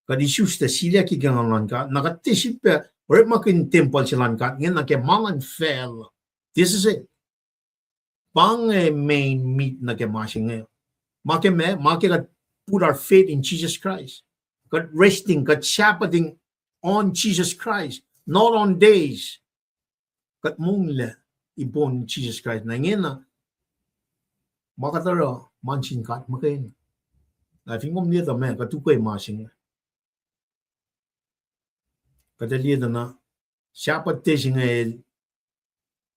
Kad isus ta sila ki gangan ng God. Nagatisip pa, or makin temple sila ng God. Ngayon nakimangan fell. This is it. Pang main meat na kemasing ngayon. Maki kat put our faith in Jesus Christ. Kat resting, kat shepherding on Jesus Christ. Not on days. Kat mungla ibon Jesus Christ. Na ngayon na, makatara, mansin kat makain. Na fingom niya tamay, katukoy masing. Kataliya na, shepherd testing ngayon,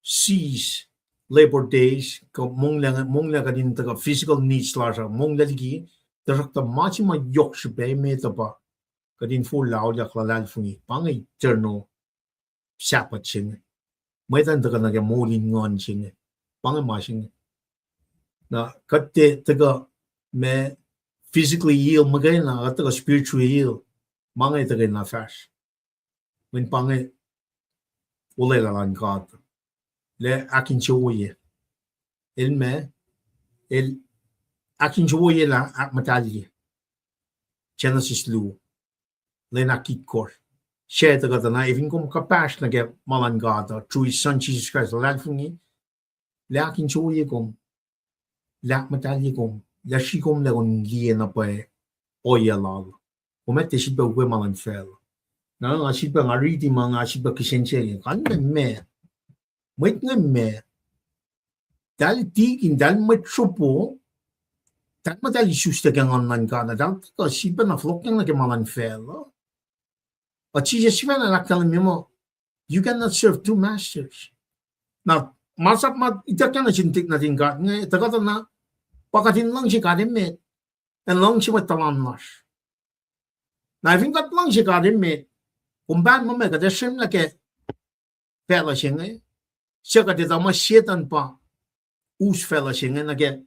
sees Labor Days, mong lang din taga physical needs lasha, mong lagi, tarak ta machi ma yok sipe me tapa, kadin full lao ya klalal fungi, pangay terno, sapat sing, may tan taga naga molin ngon sing, pangay masing, na kate taga me physically heal magay na, taga spiritually heal, mangay taga na fast, when pangay, ulay lalan ka. Le akin choye el me el akin choye la ak matali Genesis lu le nakit kor share the god na even kum kapash na get malan god through his son Jesus Christ la fungi le akin choye kum la matali kum la shi kum le on lie na pa oya lal kumete shi be we malan fel na nga shi be ngari di mga shi be kisenche kan me Wait nga me, dahil tigin, dahil may trupo, dahil madali susta kang online ka na, dahil ka sipa na flok yung nakimalan fellow. At siya siya na nakalam mo, you cannot serve two masters. Na, masap ita ka na sintik natin ka, nga, tagata na, pakatin lang siya kadimit, and lang siya matalamnas. Na, if kat lang siya kadimit, kung baan mo may kadasim na ke, fellow siya nga, siya ka dito masyetan pa us fellowship nga nage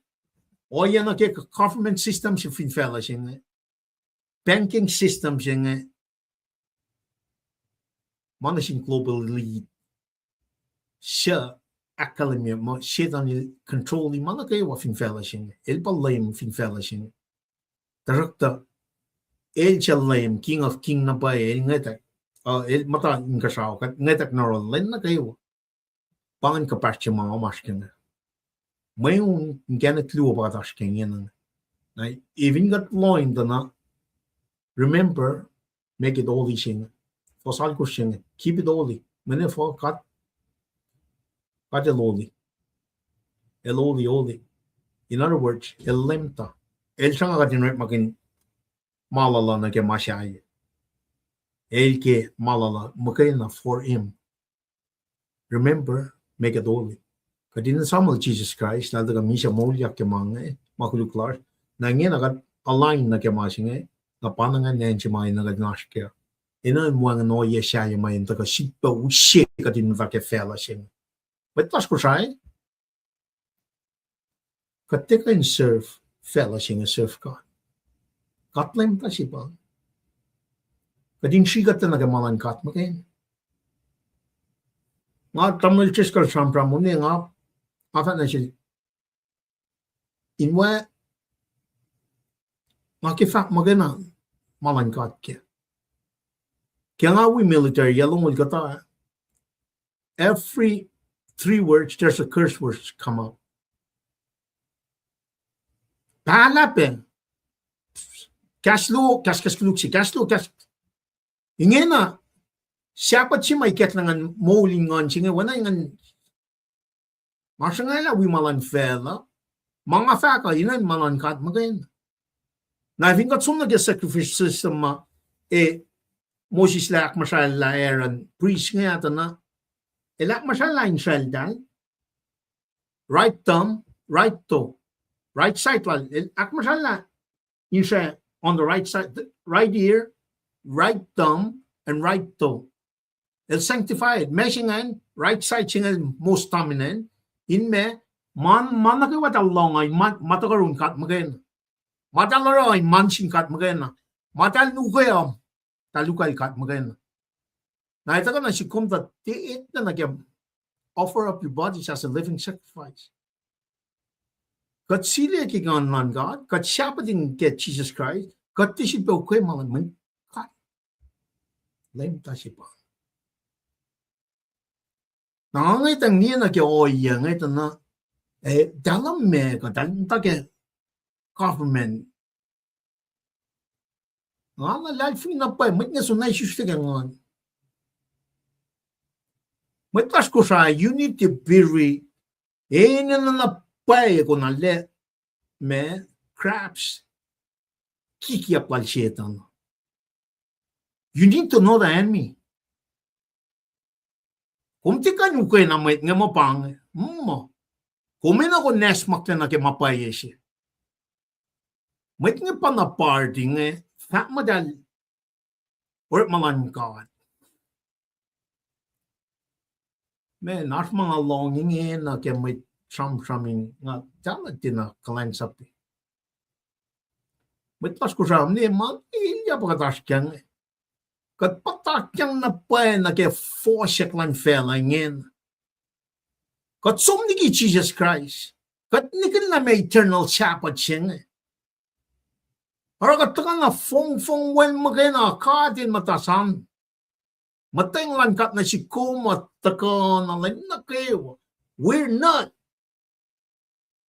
o yan na government system siya fin fellowship nga banking system siya nga mana siyang global lead siya academy mo syetan ni control ni mana kayo wa fin fellowship nga el palayim fin fellowship tarakta el chalayim king of king na ba el ngatak el mata inkasaw kat ngatak na rolen na kayo pangan kapasya mga maskin. May yung ganit luwa ba taskin yan. Na even got loin na remember make it holy sing. For sal ko sing keep it holy. Mene for kat el holy. El holy. In other words, el lemta. El siyang agad right makin malala na kaya masyay. El ke malala makaina for him. Remember, make it holy. Kadin samal Jesus Christ, nalda kami siya molya ke mga makuluklar. Nangyan agad align na ke masinge, na panangan niya siya mga nagad kaya. Ina mo ang no yesya yung mga taka sipa ushe kadin va ke fela siya. But tas ko siya, katika in serve fela siya serve God. Katlem ta siya ba? Kadin siya ka na kamalan kat magain. Nga tamil chiskal sampra mo niya nga, ata na siya, inwa, nga kifak magana, malan kat kaya. Kaya nga we military, yalong will kata, every 3 words, there's a curse words come out. Pahalapin. Kaslo, kaskasluksi, kaslo, ingin na, siapa si may ket nangan maulingan singa wana ngan masangala we malan fela mga faka inan malan kat magain na vingat sumna ge sacrifice system ma Moses lak masal la Aaron priest nga ata na elak masal la in dal right thumb right toe right side wal ak masal la in on the right side right ear right thumb and right toe. It's sanctified. Meshingan, right side singan most dominant. In me, man nakawa talong ay matakarun kat magain. Matalaro ay mansing kat magain. Matal nukaya talukay kat magain. Na ito ka na si kumta tiit na nagyam offer up your bodies as a living sacrifice. Kat sila kigan nan God, kat siya pa din get Jesus Christ, kat tisip pa ukay malan man kat. Lame ta siya pa. Ngay tang niya na kaya oya ngay tang na dalam me ka dalam take government nga life na pa mit nga sunay shuste ka ngon mit tas ko sa you need to be na pa ko na le me crabs kiki apal shetan you need to know the enemy. Kung ti ka nukay na may nga mapang, kung may na ko nesmak na ke mapaya siya. May nga pa na party nga, fat madal, or malan God. May nas mga longing na ke may tram-tramin nga, talag din na kalansap. May tas ko sa amni, ilya pa katas kyan eh. Kat patakyang na pa na kaya fosyak lang fela ngin. Kat sumni ki Jesus Christ. Kat nikil na may eternal sapat siya nga. Para kat ka nga fong wen magay na katin matasam. Mateng lang kat na si kuma taka na lang na kayo. We're not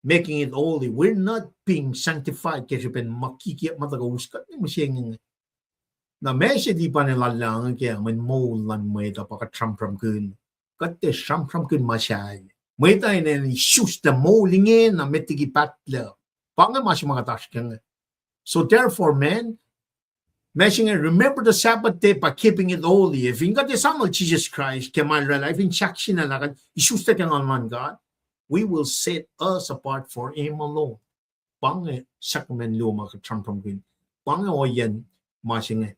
making it holy. We're not being sanctified kasi pen makikiyap matagauskat ni masyeng nga. Na mesya di pa nila lang kaya man mo lang may tapaka tram-tram kun. Kate tram-tram kun masyay. May tayo na issues na mo lingin na metigi patla. Panga masya mga taskang. So therefore, man, mesya remember the Sabbath day by keeping it holy. If you got the Son of Jesus Christ, kemal life in shakshin na lang, issues na kang man God, we will set us apart for Him alone. Panga sakmen luma ka tram-tram kun. Panga o yan, masya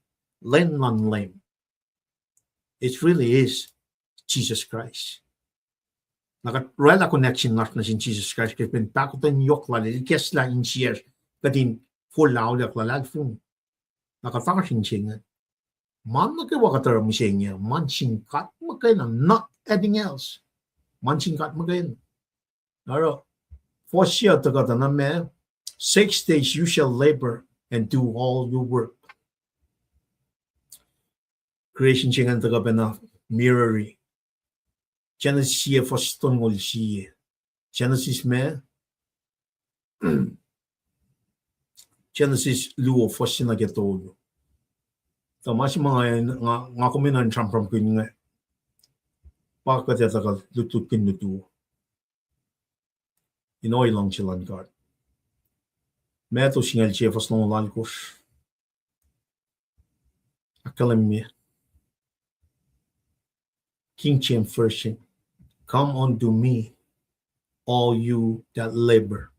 Len non lame. It really is Jesus Christ. Naka-rela connection na sin Jesus Christ kasi pintakutan yok la likas la in years kadin full lao lak la fun. Nakatasin siya. Man nakawakat mo siya niya. Man singkat mo kayo na not anything else. Man singkat mo kayo. Naro, for siya tagata na me, 6 days you shall labor and do all your work. Creation siya nga taga na mirrory. Genesis siya first ngol siya. Genesis me. Genesis luo first na getolo. Tama si mga nga kuminan from kun nga. Pagkat ya taga lutut kin lutu. Inoy lang sila God. Meto singal siya first ng lalkos. Akalam niya. King James Version. Come unto me, all you that labor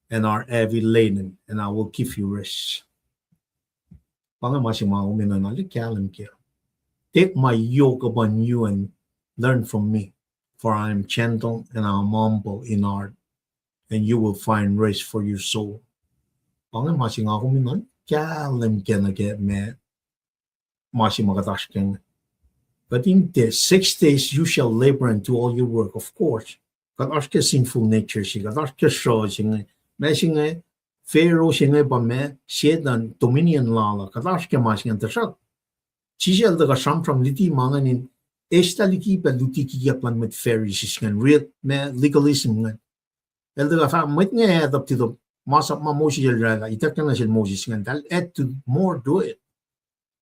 and are heavy laden, and I will give you rest. Take my yoke upon you and learn from me, for I am gentle and I am humble in heart, and you will find rest for your soul. But in the 6 days you shall labor and do all your work, of course. Kat arke sinful nature si, kat arke show si nga. Me si nga, Pharaoh si nga ba me, dan dominion lala, kat arke ma si nga tashat. Chisel daga samtram liti manganin, esta liki pa luti kikaplan mit Pharisees nga, real me legalism nga. El daga fa, mit nga head up to the, masap ma Moses yalrala, itak na sil Moses nga, I'll add to more do it.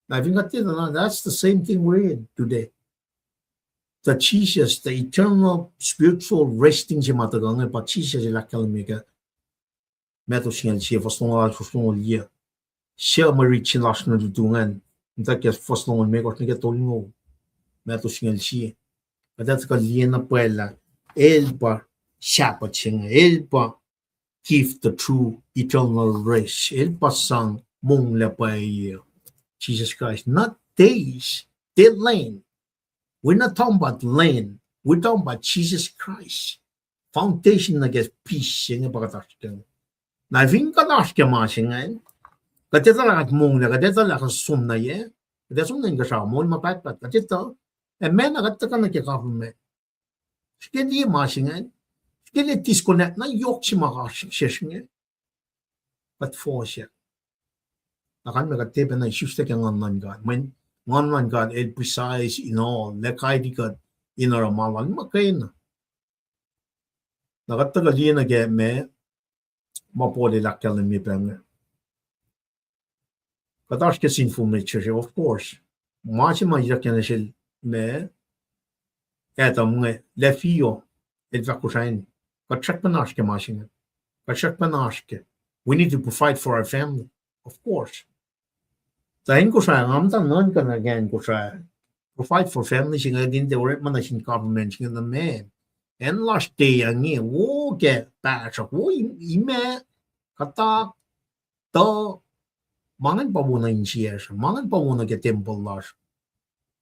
I think that's the same thing we're in today. The Jesus, the eternal spiritual resting si matagang pa Jesus ila kalmiga. Meto siya siya fastong liya. Siya marichin last na dutungan. Nta kaya fastong mekos na katolino. Meto siya siya. Kadat ka liya na puela. El pa siya siya. El pa give the true eternal rest. El pa sang mong lapay. Jesus Christ, not days, dead lane. We're not talking about land. We're talking about Jesus Christ. Foundation na get peace nga pagkatashkan. Na vingadashka masingan. Katita lang at mong na katita lang at sum na ye. Katita sum na yung kasama mo mapatpat. Katita. E men na katita na kikakapume. Sige di masingan. Sige di disconnect na yok si makasisya. But for siya. Nakan magatipa na isustek ang online God. When online God is precise in all, lekay di God in our malan, makain na. Nakatagali na kaya me, mapoli lakal na mi panga. Katash ka sinful nature siya, of course. Machi majirak yan na siya me, eto mga lefiyo, edvakusain. Katsak panash ka masingan. Katsak panash ka. We need to provide for our family, of course. Dahil ko siya, ngamtan nun ka na again ko siya. Provide for family siya nga din, ulit man na siya government siya na man. And last day, ang nga, wo ke, pasok, wo ime, katak, to, mangan pa muna yung siya siya, mangan pa muna ke temple last.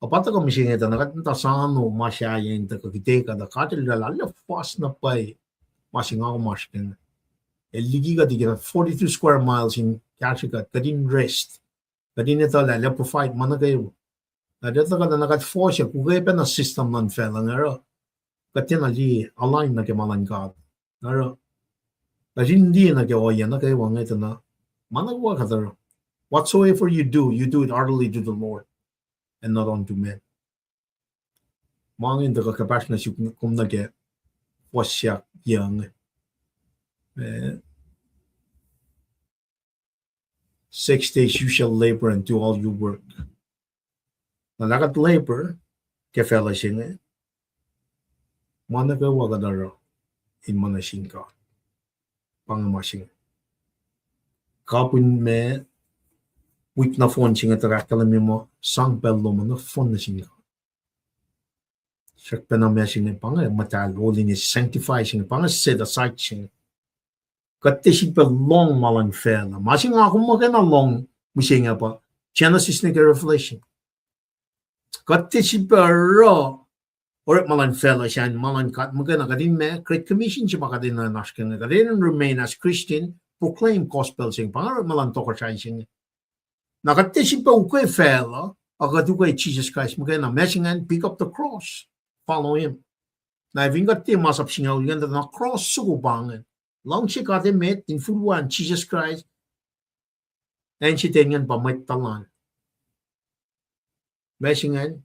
Kapata kami siya nga, nakatanta sa ano, masyayin, takakite ka, nakatil na lala, fast na pa eh, masing ako masyayin. Ligi ka, 42 square miles in Kashikat, kadin rest. Kadin ito lala, provide, mana kayo. Dito ka na nakat-force siya, kung kayo pa na system ng fella, nga katin ali, align na kay malang God. Nga kasi hindi na kayo yan, na kayo wang ito na, managwa ka taro. Whatsoever you do it heartily to the Lord, and not unto men. Mga hindi ka kapas na siya kung nage, was siya yang. 6 days you shall labor and do all your work. Nalakat labor, kaya fella siya nga, managawa ka daro, in manasing ka, pangamasing. Kapun me, week na phone siya nga tarakalamin mo, sang bello mo na phone na siya nga. Siya panamesing nga, panga matal, holiness, sanctify siya nga, panga set aside siya nga. Kati siya pa long malang fella. Masing ako magana long, misiya nga pa, Genesis na Revelation. Kati siya pa raw, or malang fella siya, malang kat, magana kadin me, Great Commission siya pa kadin na naskin nga, kadin remain as Christian, proclaim gospel siya, panga malang toko siya siya. Nakati siya pa ukay fella, agad ukay Jesus Christ, magana, mesingan, pick up the cross, follow him. Na vingat masap siya nga, na cross sukubangan. Long siya kate met, in full one, Jesus Christ, and siya tingan pa may talan. Mesingan,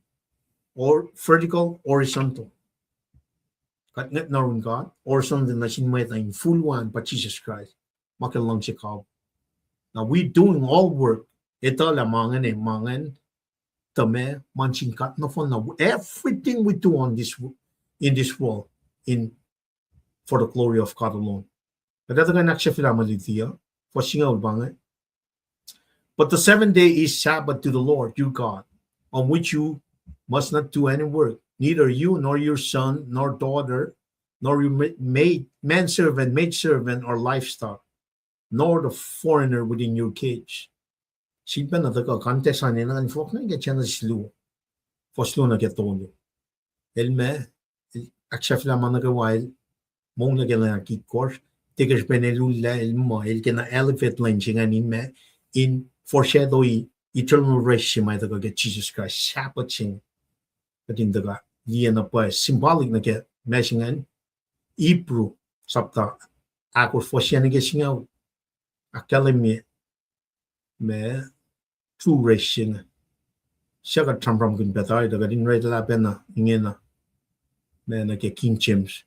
or vertical, horizontal. Katngat na rin God, horizontal na siya may in full one, pa Jesus Christ. Makilang siya ka. Now, we doing all work. Ito lamangan mangan, tame, mansing kat na phone na. Everything we do on this, in this world, for the glory of God alone. But the 7th day is Sabbath to the Lord, your God, on which you must not do any work, neither you nor your son nor daughter, nor your manservant, maidservant, or livestock, nor the foreigner within your cage. Sipen na taka kante sani na fok na get chana slu. Foslu na get tonu. Elme akshaf la manaka while mong na gela ki course. Tikers benelula elmo el kena elephant lynching and in foreshadowing eternal rest might get Jesus Christ sapaching. But in the liana pa symbolic na get meshing and Hebrew sapta akor foshiana get singaw academy me true racing. Shaka Tramram can better, the getting ready la pena, ingena, man, like King James.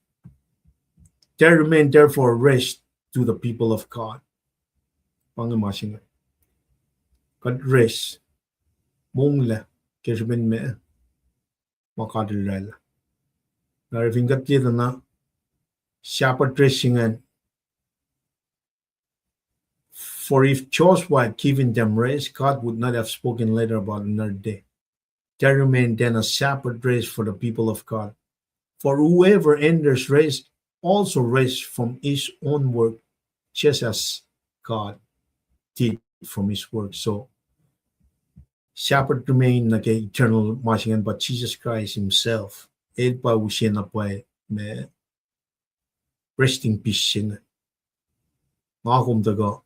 There remain therefore rest to the people of God. Pangamashing. God rest. Mongla, Keshbin me, Makadrella. Now, if you got the sharper dressing and for if Joshua had given them rest, God would not have spoken later about another day. There remained then a separate rest for the people of God. For whoever enters rest also rests from his own work, just as God did from his work. So, separate remain like an eternal marching, but Jesus Christ himself, Elpa Ushena Pai, me resting peace in Mahum the God.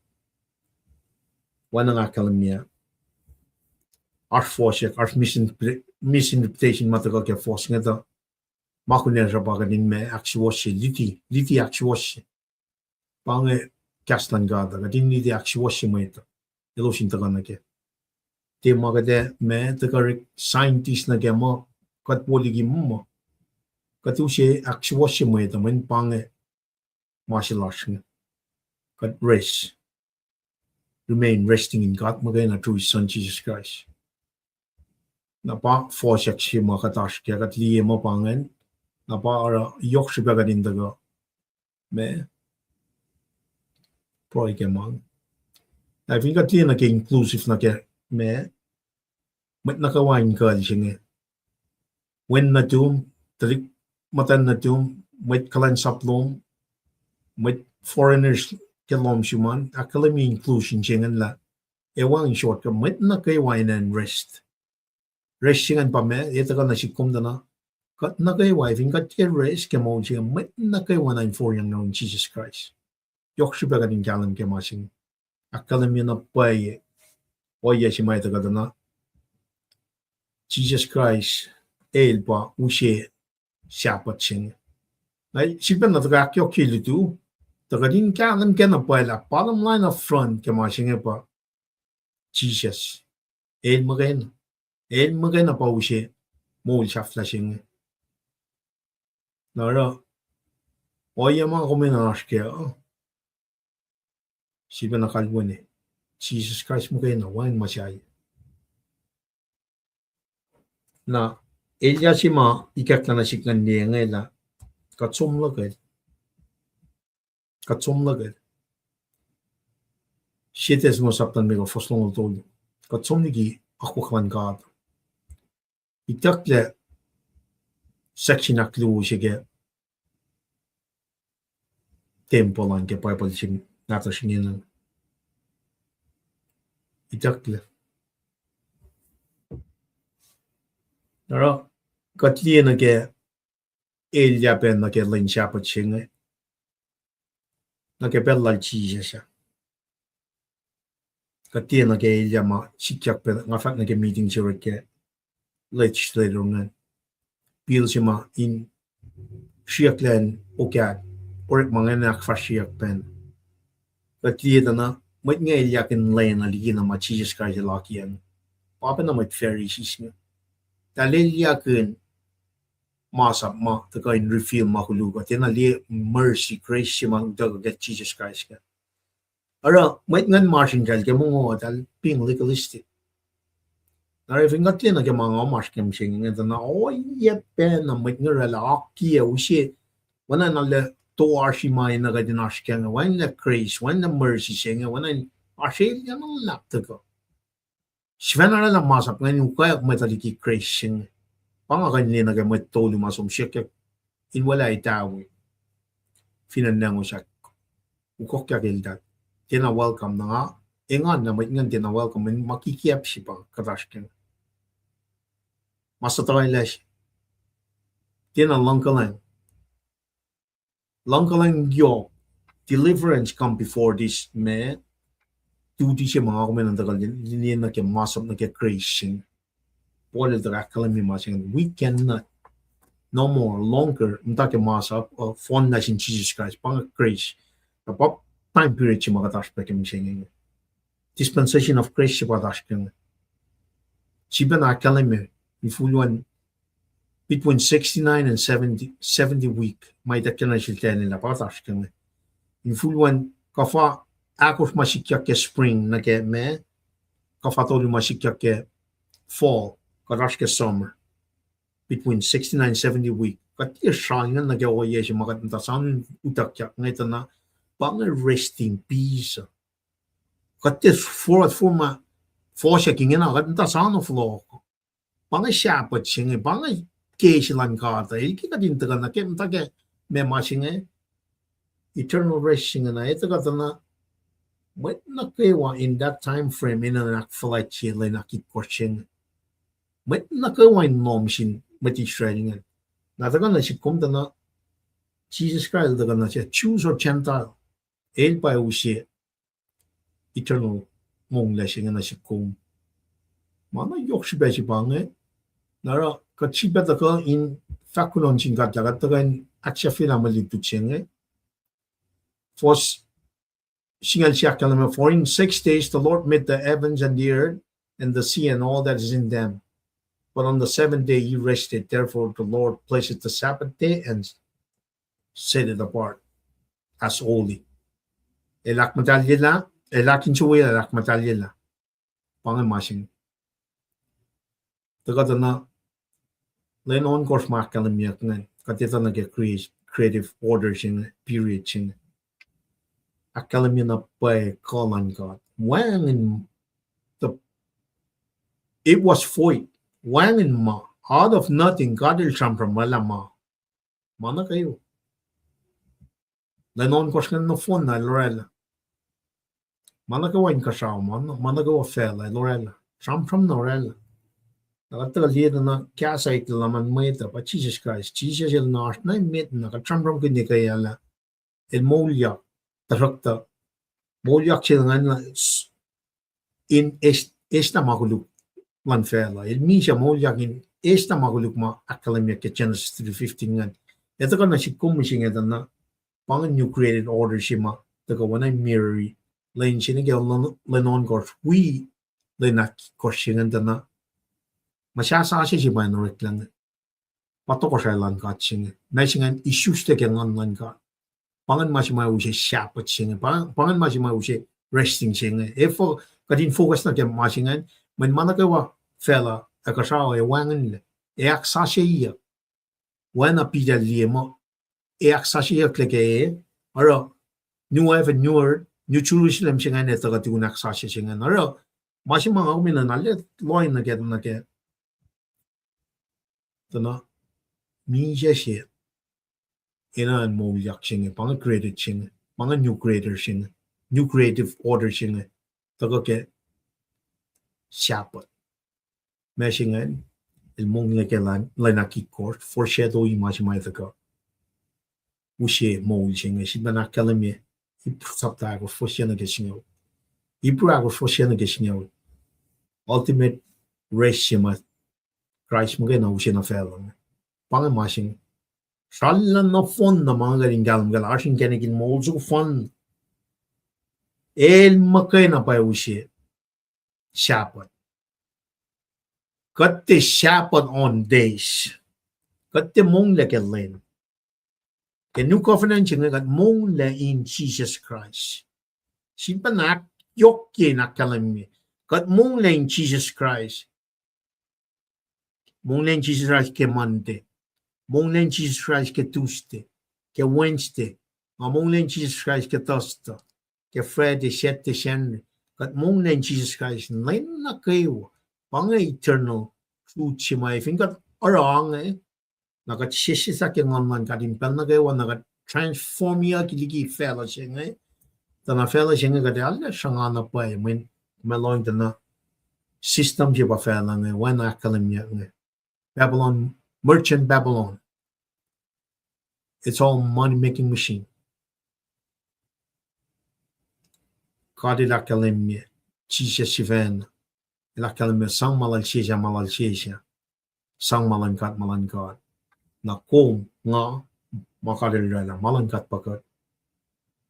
One ang akalamia. Our force, our misinterpretation matagal kaya force nga da. Makuner sa baganin me aksiwosye, liti aksiwosye. Pange kastan gada, gadin liti aksiwosye mo ito. Ilusin taga na kaya. Te magade me taga scientist na kaya mo, kat poligi mo. Katusye aksiwosye mo ito, man pange martial arts nga. Kat rest. Remain resting in God magana through his son Jesus Christ. Napa forshak si makatash kaya kat liye mo pangen. Napa ara yok si bagadin daga. Me. Proy ke mang. I think kat liye na ke inclusive na ke me. Mat nakawain ka di siya. When na tum, talik matan na tum, mat kalan saplom, mat foreigners kelom shuman, akalami inclusion siya la. Ewang short ka, mat na kay wine and rest. Resting pa me, ito ka na sikom na na. Kat na kay wife, kat kay rest ka mo siya, mat na kay wine and for yang ng Jesus Christ. Yok siya ba kaning kalam kay masing. Akalami na pay, oya siya may taga na. Jesus Christ, el pa, ushe, siapat siya. Ay, sipan na taga akyo kilitu. Taga din kalam kay na pay la, bottom line up front kay masing pa. Jesus, el magay na pa ushe, mo siya flashing. Nara, oya mga kuminash kaya, sipan na kalbuan eh. Jesus Christ magay na, wine masyay. Na Elia si ma ikak na nasiklan niya ngay la katsom lagad. Sites mo saptan mega foslong tolo. Katsom nigi ako kaman ka. Itakle section aklu sige tempo lang ke Bible sing nato singin. Itakle. Nara katli na ke Elia ben na ke lin siapa chinga. Na ke bella chi siya. Katli na ke Elia ma sikyak ben ngafat na ke meeting siya ke legislator nga. Bill siya ma in siyaklen okat or mga nakfa siyak ben. Katli na mat nga Elia kin lain na ligi na ma Jesus Christ lakian. Papa na mat ferry siya. Talilya kun masap ma taka in reveal mahuluga tena li mercy grace man daga get Jesus Christ ka ara might ngan marching kal ke mo tal ping legalistic ara if ngat tena ke mga march kem sing ngan na oh ye pen na might ngara la aki ushi wana na le to arshi mai na ga dinash ken wan la grace wan la mercy sing wana arshi ya no lap taka Shvenara la masap ngan yung kaya kumataliki grace sing pangakan ni na gamay tolu masom siya in wala itawi finan siya ukok ya gildat tina welcome na nga ingan na may ngan tina welcome makikiap siya pa katashkin masatay lesh tina langkalang yo deliverance come before this man duty siya mga kumin ang tagal din na kaya masap na kaya creation wala the kalami masing we cannot no more longer mtake masap phone na sin Jesus Christ pang grace kapag time period siya makatash pa kami siya dispensation of grace siya patash kami siya na kalami ifuluan between 69 and 70 week may takyan na siya nila patash kami ifuluan kafa akos masikyak ke spring na ke me kafa tolu masikyak ke fall kadash ke summer between 69 and 70 week kat ishangan na gawa ye siya makantasan utakyak ngayon na pang resting peace kat forma siya kingin na kantasan of law pang siyapat siya pang kesilan kata iki kadin taga na kem tage me masinga eternal rest siya na ito kata na what na kewa in that time frame in na flight siya na nakikosyen But nakawain nom sin mati shredding. Nataga na si kumta na Jesus Christ daga na siya choose or Gentile. El pa siya eternal mong lesing na si kum. Mana yok si besi bange. Nara kachiba daga in fakulon sin gata daga in aksya fila malitu chenge. Singal siya kalama for in 6 days the Lord made the heavens and the earth and the sea and all that is in them. But on the 7th day he rested. Therefore the Lord placed the Sabbath day and set it apart as holy. Elak matalyela, elakin chuya, elak matalyela. Pangan masing. Tagata na, len on course makalamyak nga, katita na creative order siya, period siya. Akalamya na pa call on God. When it was void. When ma out of nothing God will come from wala ma mana kayo lanon ko siya no phone na Lorella mana ka wine ka siya mana ka fella Lorella from Lorella nakatagal liya na kya sa ikilaman mo ito pa Jesus Christ Jesus il nash na imit na ka from kini kaya la il molya tarakta molya siya nga in esta makuluk one fella. Il misha molyakin esta magulukma akalamya ke Genesis 3:15 ngan. Ito ka na si kumising ito na pang new created order siya ma. Taka wana mirror lain siya nga lenon course. We lenak course siya nga na masyasa siya ba na lang. Pato ko siya lang kat siya nga. Na siya nga issues te kaya lang kat. Pangan masya siya siyapat siya nga. Pangan masya siya resting siya nga. Efo kadin focus na kaya masya nga. Men manakawa fella akasawa wangan aksashiya wana pida liemo aksashiya kleke aro new heaven new Jerusalem singa neta ka tuna aksashiya singa aro masi mga umina nalet loin na get tana mija siya ina mo yak singa pang created singa mga new creator singa new creative order singa taga ke Sabbath. Meshingan, il mong lekelan, lenaki court, foreshadow imagine ka. Ushe mo singa, si banakalamye, ipsaptago, foreshadow geshinyo. Iprago foreshadow geshinyo. Ultimate race Christ mo na ushe na felon. Pangamasing, shalan na fun na mga galing galashin kenigin mo also fun. El makay na pa ushe. Sabbath. Got the Sabbath on days. Got the mong lekelin. The new covenant yung got mong le in Jesus Christ. Simpanak yok na kalami. Got mong le in Jesus Christ. Mong le in Jesus Christ ke Monday. Mong le in Jesus Christ ke Tuesday. Ke Wednesday. Mong le in Jesus Christ ke Thursday. Ke Friday, Saturday, Sunday. Kat mong na Jesus Christ, lain na kayo, pang eternal truth siya may kat orang naga shishi sa ke ngon man ka dim pel naga wa naga transform ya ki ligi fellowship tana fellowship ga de alla shanga na pa men melong tana system je ba fella wa na kalim ya Babylon merchant Babylon. It's all money making machine. Kadi la kalim chisha shiven la kalim sang malal shisha sang malan kat na kong nga makadil rala malan kat pakat.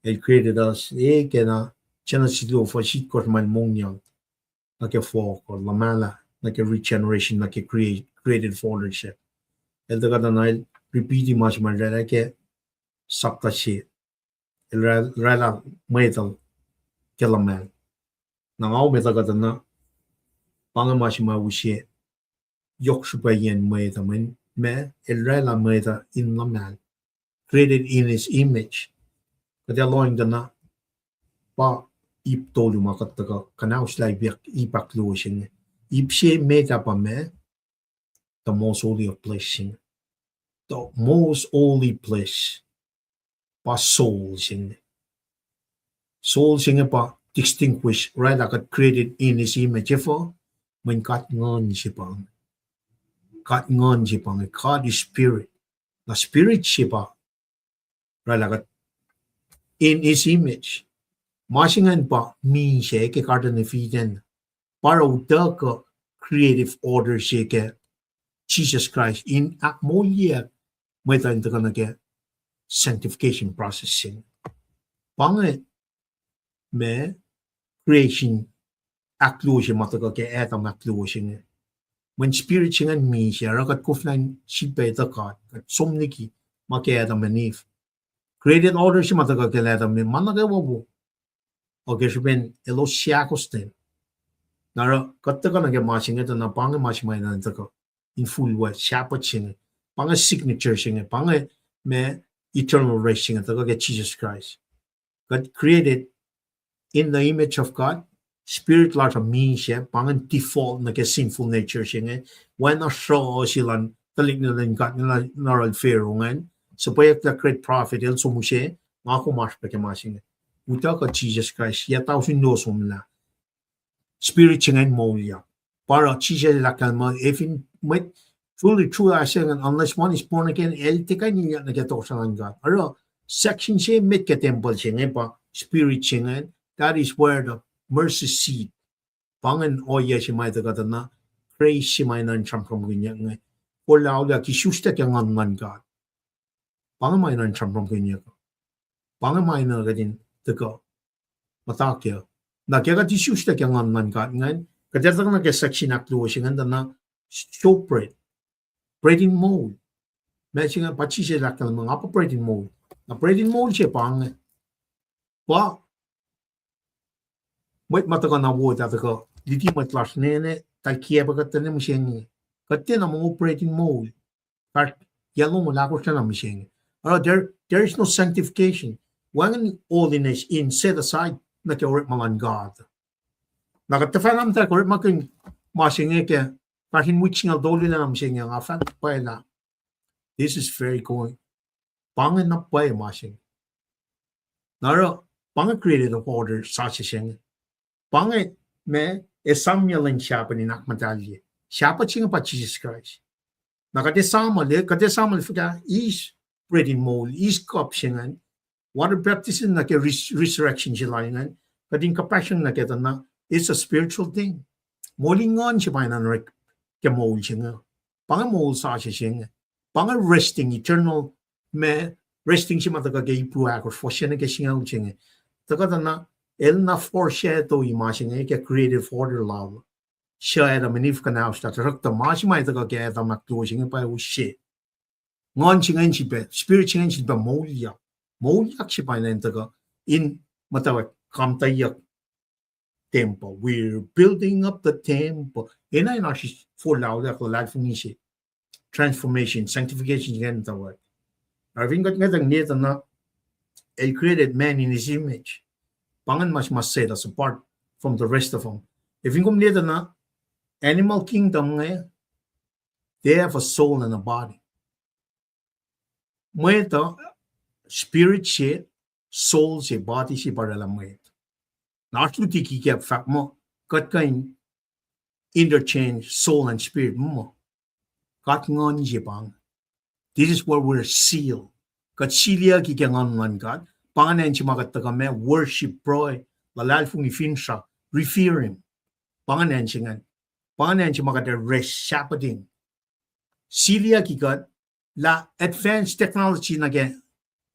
It created us kena chana sidlo for shit kot man mongyang like a fork or lamala like a regeneration like a created foldership. El daga na repeating much man like a sakta shi el rala metal kelaman na ngau meta na pangamashi ma wushi yok shubayen meta men me el rala meta in laman created in his image. Kaya loing na pa ip tolu makataka kanaus like biak ipak luoshing ip she meta pa me the most holy of place the most holy place pa soul sing pa distinguish right like created in his image for when kat ngon sipang God is spirit the spirit sipa right like in his image Masingan pa mi siya ke kartan Ephesians para utaka creative order siya ke Jesus Christ in akmolia may tayo na ke sanctification processing. Pange me creation acclusion mataka ke etam acclusion. When spirit singan mi siya rakat kufnan si beta kat kat somniki make etam manif. Created order siya mataka ke etam me manake wabu. Okay, so ben elo siakosten. Nara kattaka na ke masinga na pange masimay na taka in full way siapa singa. Pange signature singa. Pange me eternal race singa taka ke Jesus Christ. God created in the image of God. Spirit large me siya. Pange default na ke sinful nature singa. When na show silan talik na lang God na naral ferungan. So payat the great prophet el sumushe ngako mas pa ke masinga. Utaka Jesus Christ, yata usindo sumla. Spirit chingan molia. Para Jesus la kalma, if in might truly true I say, unless one is born again, el tika niya na gato sa God. Aro, section siya mit ka temple chingan pa, spirit chingan, that is where the mercy seat. Pangan oya siya may tagata na, praise siya may nan champrom ganyan nga. Wala ulit, kisusta kya ngan God. Pangan may nan champrom ganyan ka. Pangan may na ganyan. Teka, matakya. Na kaya ka tisusta kaya ngan ka ngan, kaya na kaya section akluwa siya nga na showbread, breading mold. May siya nga pachi siya lakal mga apa breading mold. Na breading mold siya pang, pa, may mataka na word at ka, diti matlas nene, tal kiya ba kata na mo siya nga. Kaya na mga breading mold. Kaya yalo mo lako siya na mo siya nga. There is no sanctification. When holiness in set aside na kaya malan God. Nakatafanam tayo kaya making masingi kaya kahin which nga doli na naman siya nga fan pa na. This is very cool. Pangin na pa masing. Naro, pangin created of order such as siya. Pangin me esamyalan siya pa ni nakmadalye. Siya pa siya pa Jesus Christ. Nakatesama fika is breading mold, is cup siya water baptism na ke resurrection siya lang kading compassion na kita na it's a spiritual thing. Molingon siya pa na ke mold siya nga. Pang mold sa siya nga. Pang resting eternal me resting siya mataka ke ipuakos for siya na ke siya nga. Taka na el na foreshadow ima siya nga ke creative order love. Siya era manif ka na siya rakta ma siya may taka ke eta maktuwa siya nga pa siya. Ngon siya nga siya pa spirit siya nga siya pa mold ya. Moyak siya pa na in matawag kamtayak temple. We're building up the temple. Ina na siya for lao ako life ni siya. Transformation, sanctification siya nga tawag. Arvin kat nga tang nito na He created man in His image. Pangan mas set us apart from the rest of them. If yung nito na animal kingdom nga They have a soul and a body. May ito, spirit siya, soul siya, body siya para lang may ito. Nakasuti kikip fact mo, kat kain interchange soul and spirit mo. Kat ngon siya pang. This is where we're sealed. Kat silia kikangan ngon kat, panganan siya makatagame, worship proy, lalal fung ifinsa, revere him. Panganan siya ngan. Panganan siya makata-rest, shepherding. Silia kikat, la advanced technology na gen,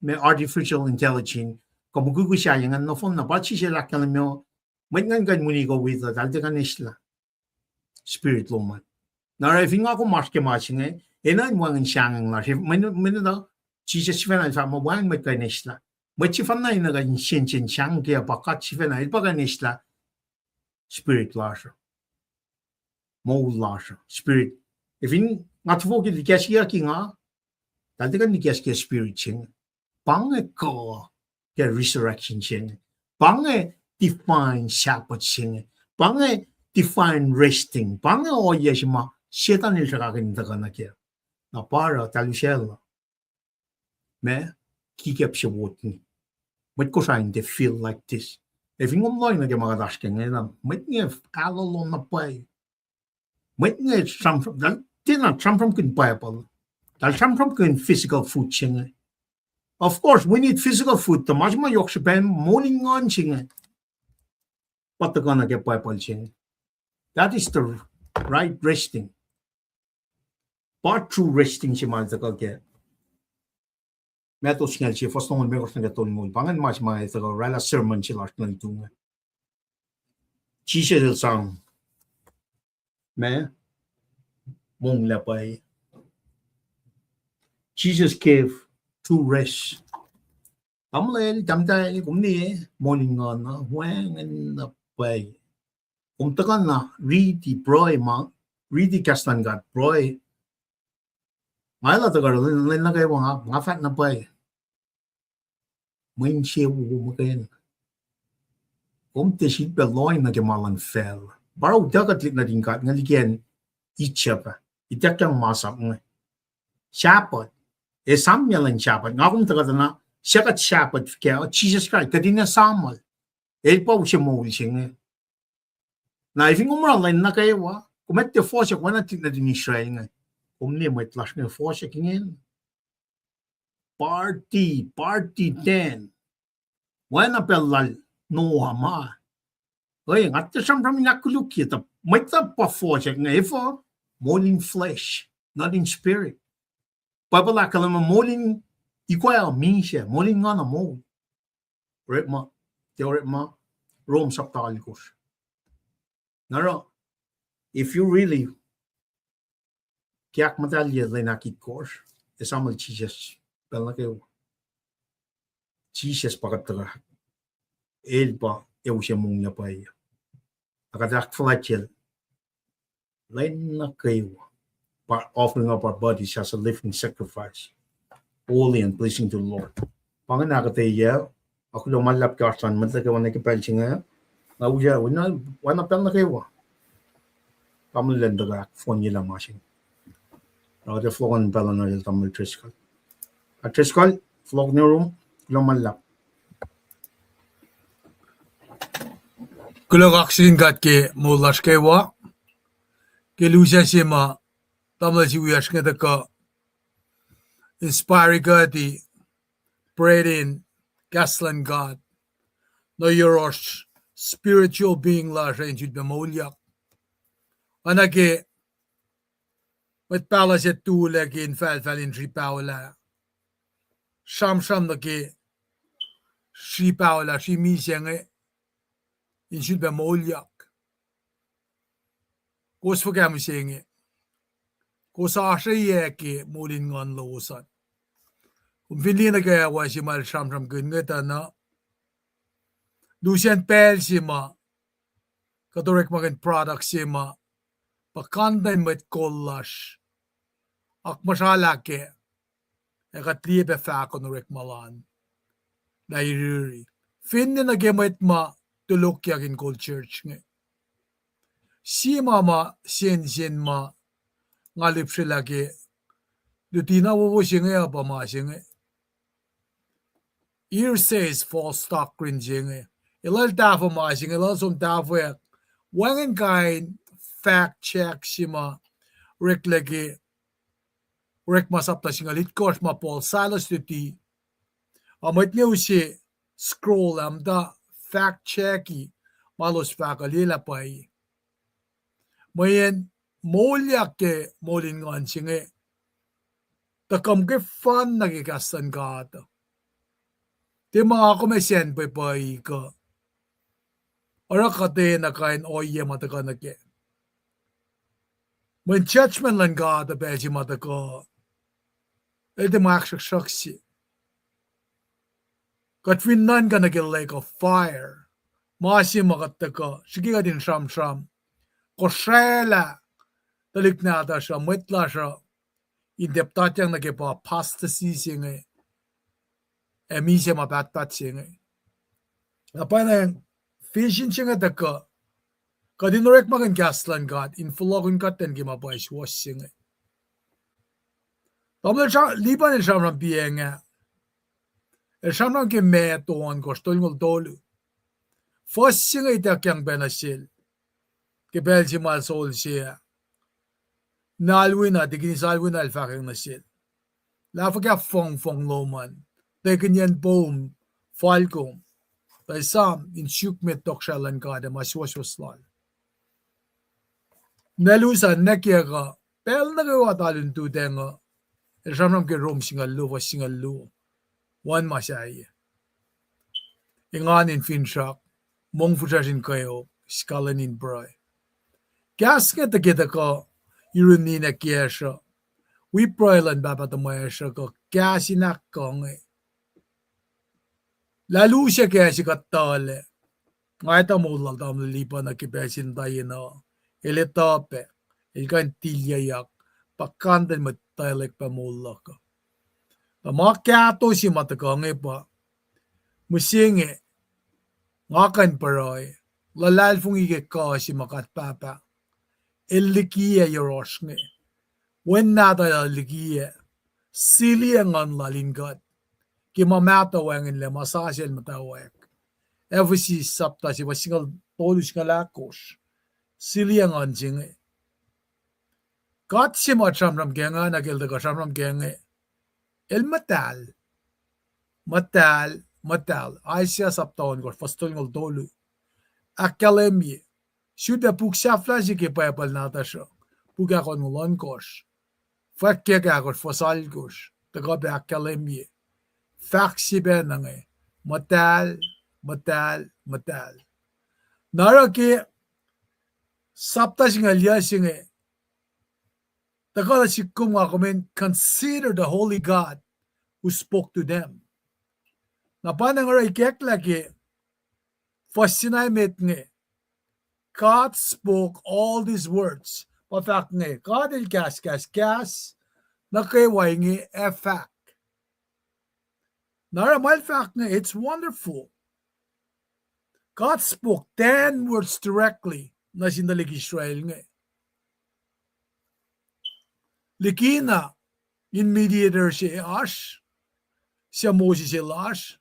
may artificial intelligence, kamugugu siya yung no phone na bachi siya lakyan mo, may ngan gan muni go with it, alde ka nisla. Spirit lo man. Narifing ako maske matching enan wang siyang la, may na, Jesus fena sa mo wang may ka nisla. May chifan na yung naging shin siyang kaya bakat chifan na, ipa ka nisla. Spirit lasha. Mo lasha. Spirit. If in nga tuvo ki likasya ki nga, dalde ka likasya spirit ching. Pange ko ke resurrection ching. Pange define Sabbath ching. Pange define resting. Pange o yeshima shetan siya kakinta ka na kaya. Na para talusel. Me kikip siya wotni. May ko siya hindi feel like this. If in ngomloy na kaya mga dash kaya ngayon, may nga kalalo na pay. May nga samsam, dahil samsam kun Bible. Dahil samsam kun physical food siya. Of course, we need physical food. Tamas mo yok siya pa, morning on siya. Pataga na kaya Bible siya. That is the right resting. Part true resting siya malita kaya. Metos nga siya, first nung may kasi nga tuloy mo. Pangan mas mga ito, rala sermon siya last na ito nga. Jesus sang, me, mong lapay. Jesus gave true rest. Amlel, damday, kumni, morning on, wang and lapay. Takan na, read the broy, read the kastan God, broy. Ngayon ito karoon, lalagay na kayo mga fat na pa eh. May siya umakayin. Kung tisit pa loy na kimalan fell. Baraw dagat na din ka, nga ligyan, itcha pa. Itak yung masap nga. Sabbath. Samya lang Sabbath. Nga kung tagat na, siya kat Sabbath kaya, Jesus Christ, kadi na samal. Pa siya mawil siya nga. Na ifing umralay na kayo, kumette fo siya, kung natin na din Israel nga. Umni may tlash nga fo siya kingin. Party 10. Wala pelal no hama. Oy, ngatte samram nakuluk kita. May ta pa fo siya nga ifo morning flesh, not in spirit. Pabala kalama morning igual min siya, morning nga na mo. Ritma, teoritma, Rome saptalikos. Naro, if you really kaya madalya lang nakit course, esamal Jesus, pala kayo. Jesus pakataga, pa, siya mong napay. Akadak flagel, lain na kayo, offering up our bodies as a living sacrifice, holy and pleasing to the Lord. Panganakataya, ako lumalap ka saan, matagawa na kipelsi nga, nauja, wana pala kayo. Kamulandaga, phone nila masing. The flow on Bellanor Tamil Triscal. A Triscal, flow new room, lumalap. Kulog aksin kat ke mulas kewa. Ke lusa sima tamla si wiyash nga ka inspire ka di pray in Gaslan God. No you're a spiritual being la renjud bemolyak. Anake met pala se tule ki in fälfälin ripaula. Sam da ki ripaula si misenge in sud bemoljak. Kos fogam senge. Kos ashe ye ki molin ngon losan. Vinlina kaya wa si mal sam kun ngeta na. Lucian pel si ma. Kadorek magen product si ma. Pakandan met kollash. Ak masala ke katliebe fakon rek malan na iriri finne na gemet ma tulok yakin gold church nge si mama sin ma ngalip sila ke lutina wo singe apa ma singe ear says false doctrine singe ilal ta fo ma singe ilal som ta fo ya wangen kain fact check sima rek lagi rek masap ta singalit course ma Paul Silas tuti amat niya usi scroll am da fact checki malos fakalila pai mayen molyak ke molin ngan singe takam ke fan nagikasan ka ata ti mga komesyen pai ka ora kate na kain oye mataka na ke when judgment lan ka ata beji mataka edi makshak shaksi katwin nan ka nagil lake of fire masi makataka sige ka din sham ko shela talik na ata siya metla siya indeptatyang nagipa apostasy singe emise mabatbat singe apanang vision singe daka kadinurek magan gaslan god in fulogun katen gimabay was singe tamle liban shamram bienga shamram ke meton gostolngol dolu fos singe itakyang benasil ke belgimal sol siya nalwina digin salwina alfakang nasil lafaka fong loman tekenyan boom falcom tai sam in shukmet tokshalan ka de maswaswaslal nalusa nakiaga pel nagawa talun tu denga ramram ke rom singal lu one masai ingan in finshak mong fushasin kayo skalan in bray gasket the gedaka Irunina kiesha. We proilan baba the maesha ko kasinak kong lalu siya kasi katale. Ngaita mo lang tam lipa na kipesin tayo na eletope ilkan tilyayak pakandan matalek pa mula ka. Tama kato si matakang pa musinge ngakan paroy lalal fung ike ka si makat papa. Elikia yorosne when nada elikia siliang on lalingat kimamata wangin le masasel matawek every sapta si wasingal tolus kalakos siliang on jinge kat si matramram genga nagel de kashamram genge el matal aisya saptaon ko fastolngol tolu akademi Shuda puksaflaji ke payapal natasha. Puga kon mulonkosh. Fakke gagor fosalgosh. Taga be akalemye. Faksi be nange. Matal. Nara ke sapta singa liya singe. Taga la sikum ngakomen consider the holy God who spoke to them. Napanang ara ikekla ke fasinay met nge. God spoke all these words. Patak nge, God il gas, na kay nge efak. Nara malfak nge, it's wonderful. God spoke 10 words directly na sindalig Israel nge. Likina, in mediator si Ash, siya Moses Elash.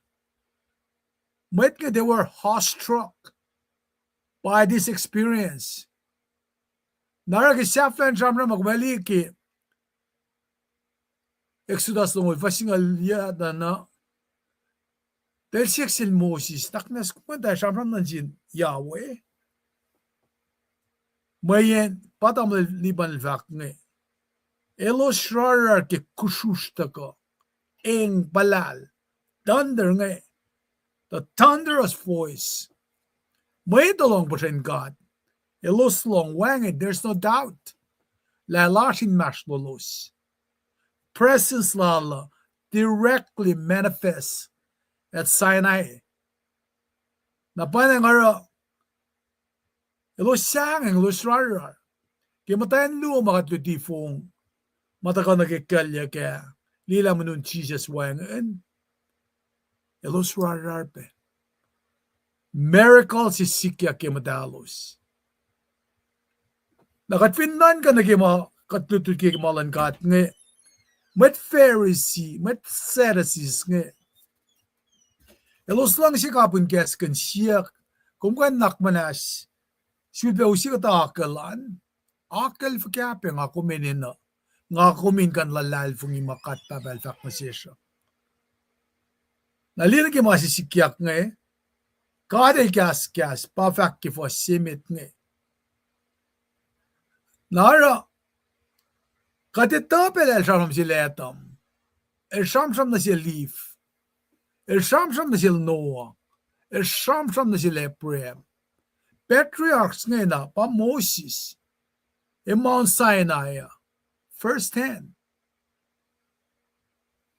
Might nga they were awestruck by this experience. Naragisaflan jamra magmali ki Exodus no fasingal ya na del sexil Moses taknas kwenta jamra nanjin Yahweh mayen patam liban vakne elos rarar ke kushushtaka eng balal thunder nge the thunderous voice may along between God. Elos long wang there's no doubt. La lashin mashlolos. Presence lala directly manifests at Sinai. Napanang ara elos sang ang elos rarar. Kimatayan luo makatlutifong mataka nakikalya kaya lila manun Jesus wang and elos rarar pe. Miracles is sikya kimadalos. Nakatfindan ka na katutut ki malan kat nge met Pharisee met Sadducees nge elos lang si kapun kes kan siak kum kan nakmanas sul be usi ka akalan akal fkape nga kumenina nga kumin kan lalal fungi makat tabel fak masesha nalira ki masisikiak nge kadel kas pa fak ki fo simit nge nara kadet tapel el shamam si letam el shamsham na si leaf el shamsham na si Noah el shamsham na si Abraham patriarchs nga na pa Moses in Mount Sinai first hand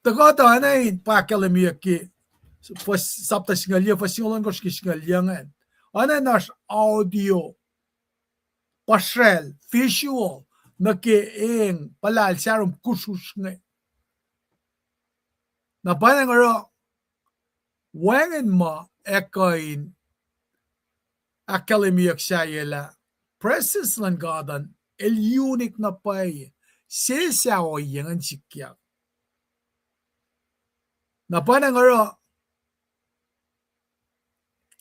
tagata anayin pa kalamiyak ki sapta singalya fasingolan ko singalyangan ana nash audio pasrel visual na ke eng palal sarum kusus nga na panang ara wangen ma ekain akademiyak sayela presence ng gadan el unique na pay sesao yang sikyak na panang ara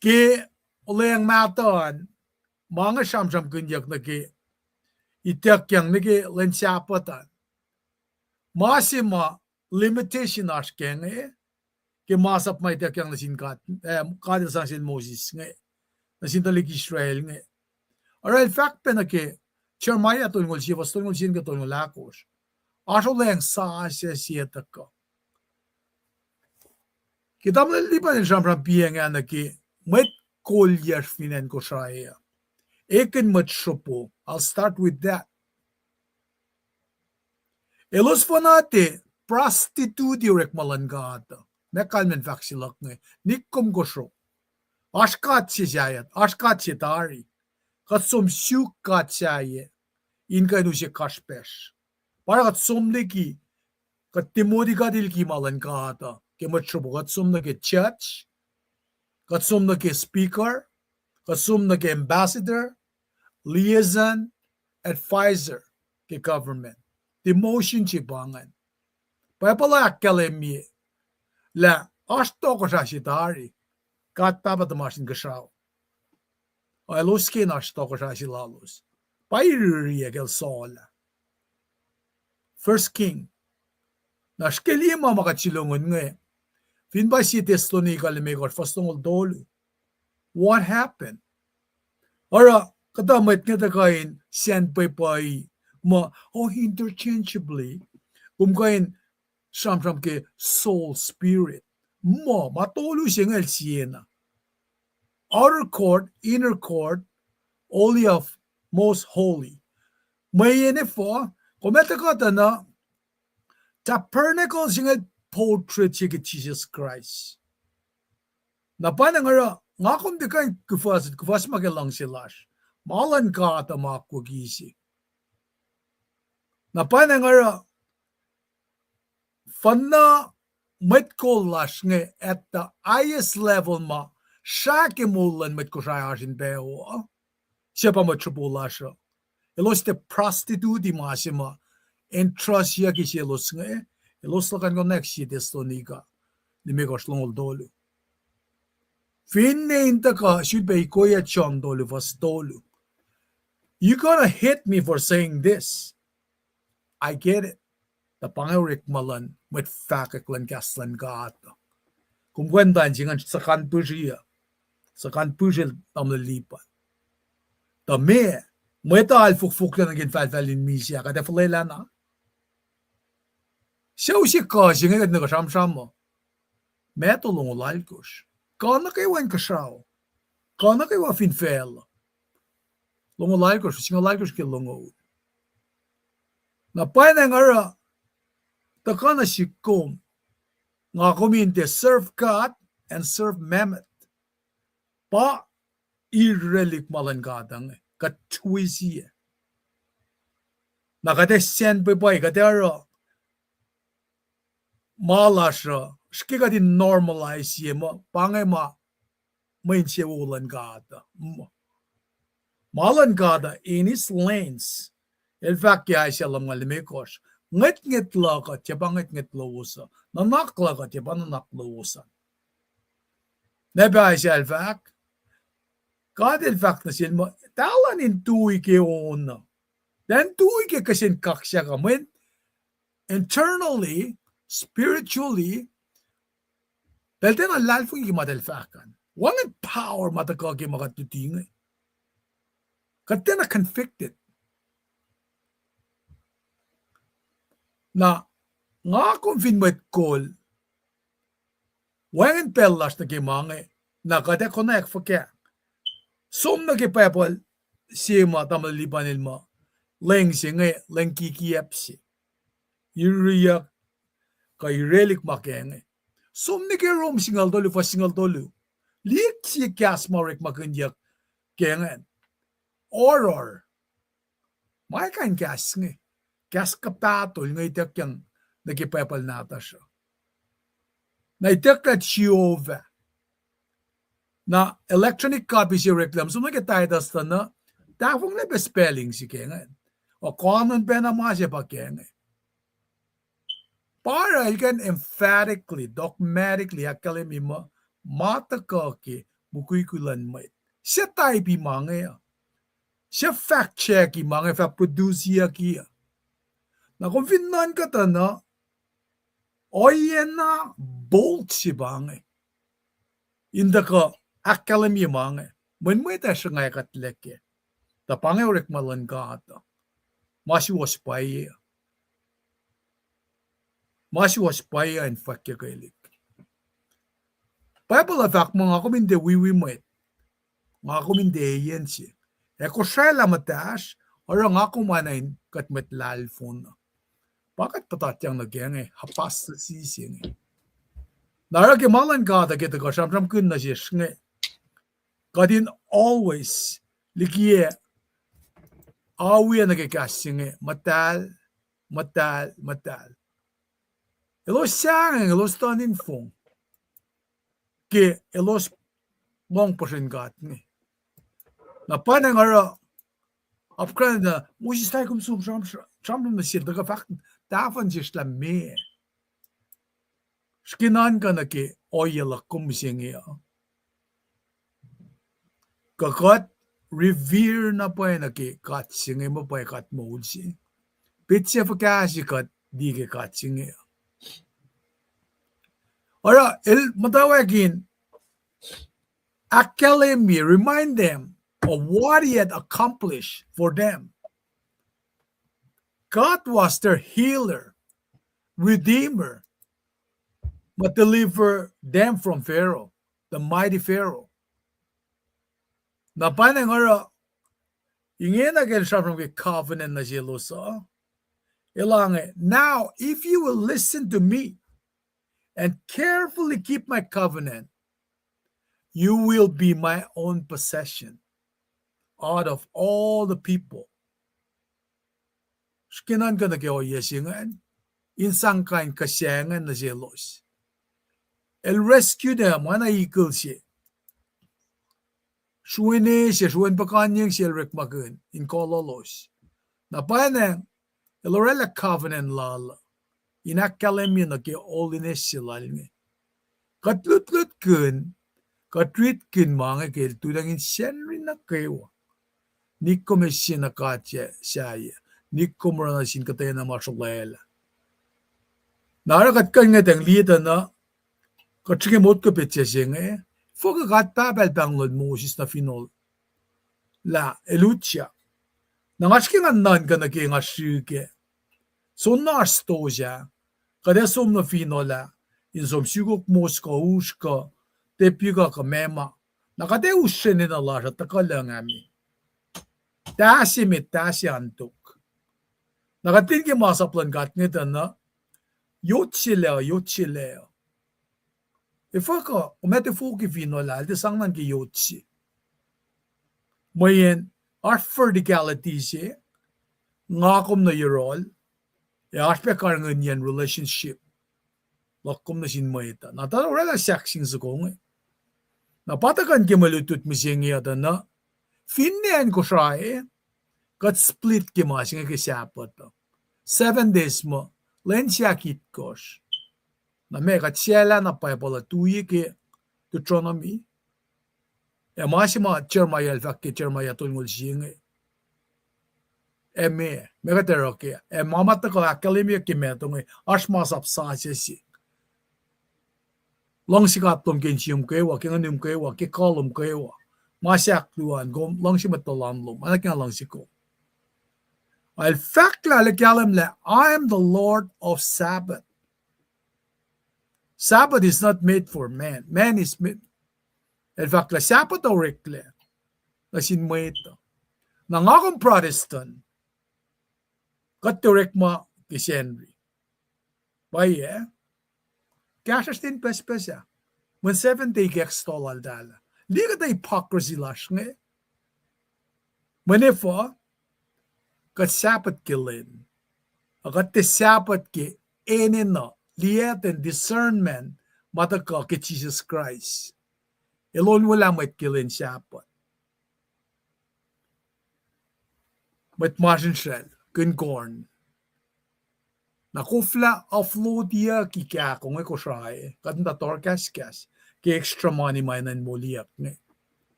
ke oleng matan mga samsam kunyak na ke itiyak yang nage lensapatan masima limitation ashkeng ke masap may itiyak yang nasinkat kadil sang sin Moses nasin talik Israel aral fact pe na ke Jeremiah tungol si was tungol sin ka tungol lakos aso leng sa siya taka kita malipan ng samsam piyang na ke met kolyer finen ko siya eken mat shopo I'll start with that elos fanate prostitute direct malangata mekalmen vaksilak nikom gosho ashkat siyayat ashkat sitari katsum syukat siya inka nu si kashpesh para katsum leki katimodi kadil ki malangata ke mat shopo katsum na ke church katsum na ke speaker katsum na ke ambassador liaison advisor ke government demotion si bangan pala akademi la asto ko sa sitari kat tabat masin kasao ay loskin asto ko sa silalos pairi gel sola first king na skeli mama katsilongon nge fin ba si Thessalonica lemegor fastong dolu what happened ora kadamat nga kain send pay ma interchangeably kain samsam ke soul spirit mo matolo siyang siena outer court inner court holy of most holy may ene fo kometa ka na tabernacle siyang portrait siya Jesus Christ na panangara nga kung di kain kufas magalang silash malan ka at makwagisi na panangara fanna met ko lash nge at the highest level ma shake mulan met ko shayashin beo siya pa matrupulasha elos te prostitute di masima entrust siya ki siya los nge elos lakan ko next si Thessalonica ni megos longol dolu finne inta ka should be koya chong dolu vas dolu you gonna hit me for saying this I get it the pangarik malan met fakaklan kaslan gata kung kwentan singan sakan pusiya sakan pusil tamlalipan the me meta al fukfuk na naging falfalin misya kada fulela na siya si ka singan at nagasamsam mo meto lungulalkos kana kaywan kasaw kana kaywa finfel lungulalkos singalalkos ki lungo na painang ara takana sikom nga kominte serve God and serve Mammon pa irrelik malan gadang katwisi nakatesen pepay katero malasha skika di normalize mo pangay ma mainche ulan gada malan gada in his lanes In fact, kaya siya lang malimikos. Ngit-ngit lakat, siya ba ngit-ngit lawusa. Nanak lakat, siya ba nanak lawusa. Neba siya, in fact. God, in fact, na siya mo, talan in tuwi ke una. Then tuwi ke kasin kaksya ka. When internally, spiritually, dahil tayo na lalfong ikimadalfakan. Walang power matakagi makatutingay. Kaya na convicted. Na nga kung finwet call, walang pelas na kimangay, na kada connect for kaya. Som na kipapal, siya mo tamalipanin mo, leng siya ngay, leng kikiyap siya. Yuriyak, kay relik makengay. Som na kaya rom singal tolu, fa singal tolu. Liik siya kias marik makanyak, kengan. Oror. May kain kias ngay. Kias kapatol ngay itak yung nagipapal nata siya. Na itak at siyova. Na electronic copy siya reklam. So nagkataydas na tafong na spelling si kengan. O common pa na mga siya pa kengan. Para ikan emphatically, dogmatically, akalim mo, matakaki, bukuykulan mo. Siya tayo mga siya fact check mga fact produce kia. Na kung finan ka ta na, oyen na bolt si bangay. Inda ka akalim mga. When mo ita siya ngay katleke. Tapangay urik malan ka ata. Masiwas pa iya. Masiwas pa iya in fact ya kailik. Bible fact mga kuminde wiwi mo it. Mga kuminde yan siya. Eko siya lamataas, orang ako manayin katmet lalfon. Bakit patatyang nagyang hapas sa sising. Naragi malan ka kita ka siyam kun na siya nga. Kadin always likiye awi na nagkakasing matal. Elos sang, elos tanin fong. Ke elos mong pasingat ni. Na panang ara apkan na musi stay kum sum sham na siya daga fakt tafan siya sla me. Skinan ka na ke oyela kum singi. Kakat revere na pa na ke kat singi mo pa kat mo si. Pitsia pa kasi kat di ke kat singi. Ara matawagin academy remind them of what he had accomplished for them. God was their healer, redeemer, but deliver them from Pharaoh, the mighty Pharaoh. Na panang ara, ingin again siya from the covenant na siya lusa. Ilangan, now if you will listen to me and carefully keep my covenant, you will be my own possession out of all the people. Skinan ka na kayo yesingan, insang kain kasyangan na siya los. El rescue them, wana ikil siya. Suwene siya, suwen pa kanyang siya rekmakun, in kololos. Na panang, elorela covenant lala, inakalim yun na kayo holiness siya lalingin. Katlut-lut kun, katrit kun mga kayo, tulangin siya rin na kayo. Nikko me sin nakatje säye. Nikko morana sin katena marshallella. Nara kat kanya tang lida na katsinge mot ko petse singe. Foga kat babel banglod Moses na finol. La elutia. Nangaski nga nan ka nagi nga syke. So narsto siya. Kada som na finola. In som sygok moska uska. Tepyga ka mema. Nakade usene na lasha takalang amin. Tasi antuk. Nakatin ki masaplan kat nito na yotsileo. Ifa ka, umete fuki vinola, alti sangnan ki yotsi. Mayen, art verticality siya, ngakom na yorol, aspe karangan yan relationship. Lakom na sinmayita. Natala wala saksing sa kong. Napatakan ki malutut mi siya ngiyata na, Finnen ko siya kat split ki ma singa ki Sabbath 7 days mo len siya kit kosh na me kat siya na Bible tuyi ki Deuteronomy e ma si ma Jeremiah fak ki Jeremiah tungul singa me ka tero ki mama ta ko academy ki me tungi asma sap sa si long si ka tum kin sium ke wa kin anum ke wa ki kolum ke wa ma sak luan gom long si matolam lum ana kin long si ko al fact la le kalam la I am the Lord of Sabbath. Sabbath is not made for man. Man is made. El fact la Sabbath o rekle la sin mo ito. Nang akong Protestant katurek mo ki Henry. Baye kasas din pespesa. When 7 day gekstol al dala. Liga da hypocrisy lash nge. Manifo kat Sabbath kilin. Akat te Sabbath ki enino liet and discernment mataka ki Jesus Christ. Elon wala mat kilin Sabbath. Mat margin shell kun corn. Nakufla offload dia ki kya kung ko siya kat na torkas ki extra money mainan mo liak nge.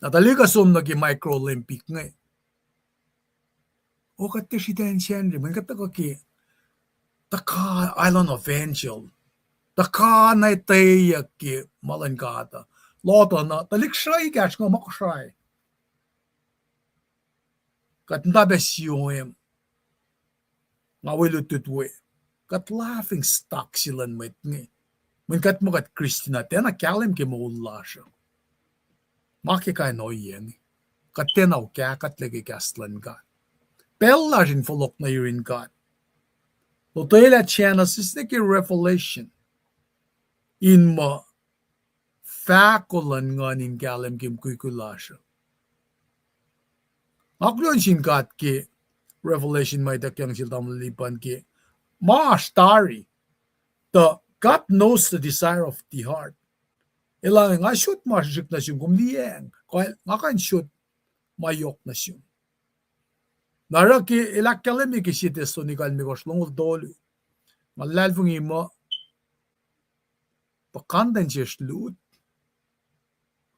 Nataliga sum na ki micro olympic nge. O kat te si den Henry man kat ko ki taka island of angel. Taka na itay ki malangkata. Loto na talik siya ikas nga makusay. Kat nabesiyom nga wilututwe. Kat laughing stock silan met nge. Man kat mo kat Christina tena kalim ki mo ulla siya. Makikay no yen. Kat tenaw kya kat lagi kaslan ka. Pella rin folok na yurin ka. Lotela Genesis na ki Revelation. In mo fakulan nga nin kalim kim kuykula siya. Aklon sin kat ki Revelation may takyang siltam lipan ki maastari. The God knows the desire of the heart. Ilang nga shoot masik na siyong kumliyeng. Kaya nga kan shoot mayok na siyong. Nara ki ilakalim ki si testo ni kalmikos lungol dolu. Malalfung imo pakandan siya slut.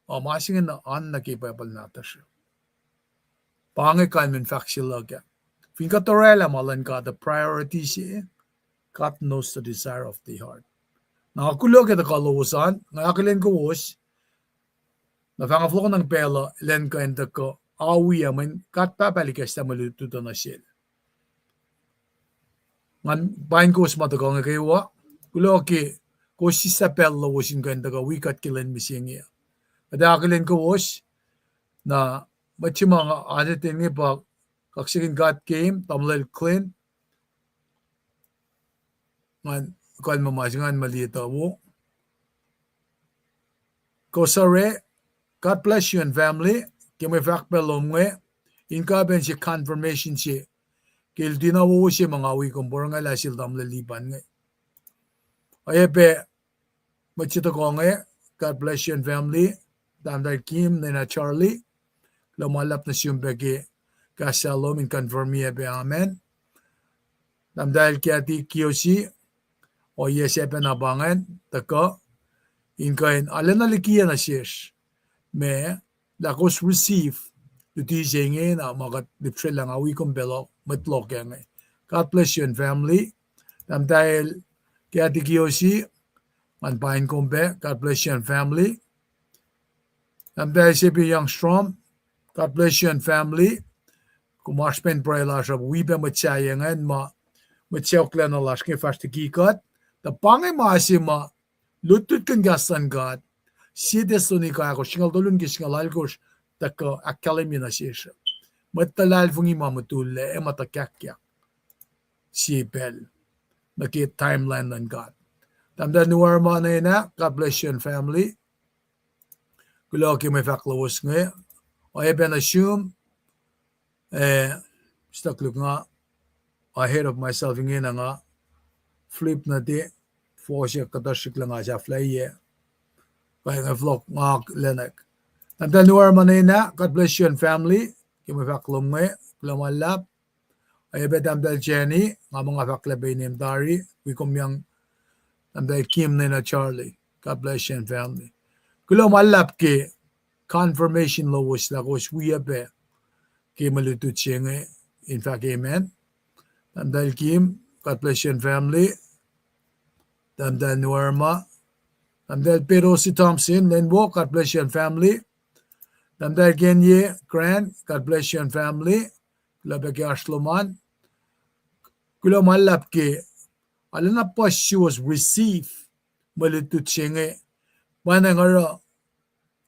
O masingin na an nakipapal nata siya. Pangay kalmin faksilaga. Finka torela malan ka the priority siya. God knows the desire of the heart. Nakakulo kita kaluwasan. Ngakilin ko was. Nafangaflo ko ng pela. Ilan ka enta ko. Awi yaman. Kat papalikas na malututo na siya. Ngan bain ko was matagong kayo. Kulo ki. Ko si sa pela wasin ka enta ko. Wikat kilan misingya. At akilin ko was. Na machi mga anatin nga pa. Kaksikin God came. Tamlel clean. Ngan kal mamasingan malita mo. Kosare, God bless you and family. Kaya fakpelom nga. Inka ben si confirmation si. Kaya dinawo si mga awi kong porang nga lasil tam lalipan nga. Ayape, machito ko nga. God bless you and family. Damdar Kim, Nina Charlie. Lumalap na siyong bagi. Kasalom in confirm niya be amen. Damdar Kiati Kiyoshi. O yesepen abangan, tako, inkain alanalikiya na siyes, me, lakos receive, duti siya na magat lipsel lang awi kong belok, matlok yan nga. God bless you and family. Tam dahil kaya di kiyosi, manpahin kong be, God bless you and family. Tam dahil siya young strong, God bless you and family. Kumaspen prayla siya, wibe matsayangan, matsayok lang na laski fast kikat. The pangay maasima, lutut kang gasan God, sides to ni kaya ko, singal tulun kisingal alkos, taka akkalemi na siya. Matalal fungi mamatule, matakakyak. Sipel. Nakit timeline ng God. Tamda nuwar mo na yun God bless you and family. Kulo ki may faklawas nga. O eben assume, stuck look nga, ahead of myself nga nga, flip na di, force katashik lang nga siya fly ye. Kaya nga vlog nga lenek. Tamda nuwar mo na yun God bless you and family. kimafaklum nge plamalap ay betam dal Jenny nga mga faklabay ni Dari we kumyang dal Kim na Charlie. God bless you and family. Kulomalap ki confirmation lowos la kos we abe ki malutut nge. In fact, amen. Dal Kim, God bless you and family. Dal Norma. Dal Perosi Thompson, Lenwo, God bless you and family. Dal Genye Grant, God bless you and family. Labaki Ashloman. Kulomalap ki alana pa she was received malutut nge. Manangaro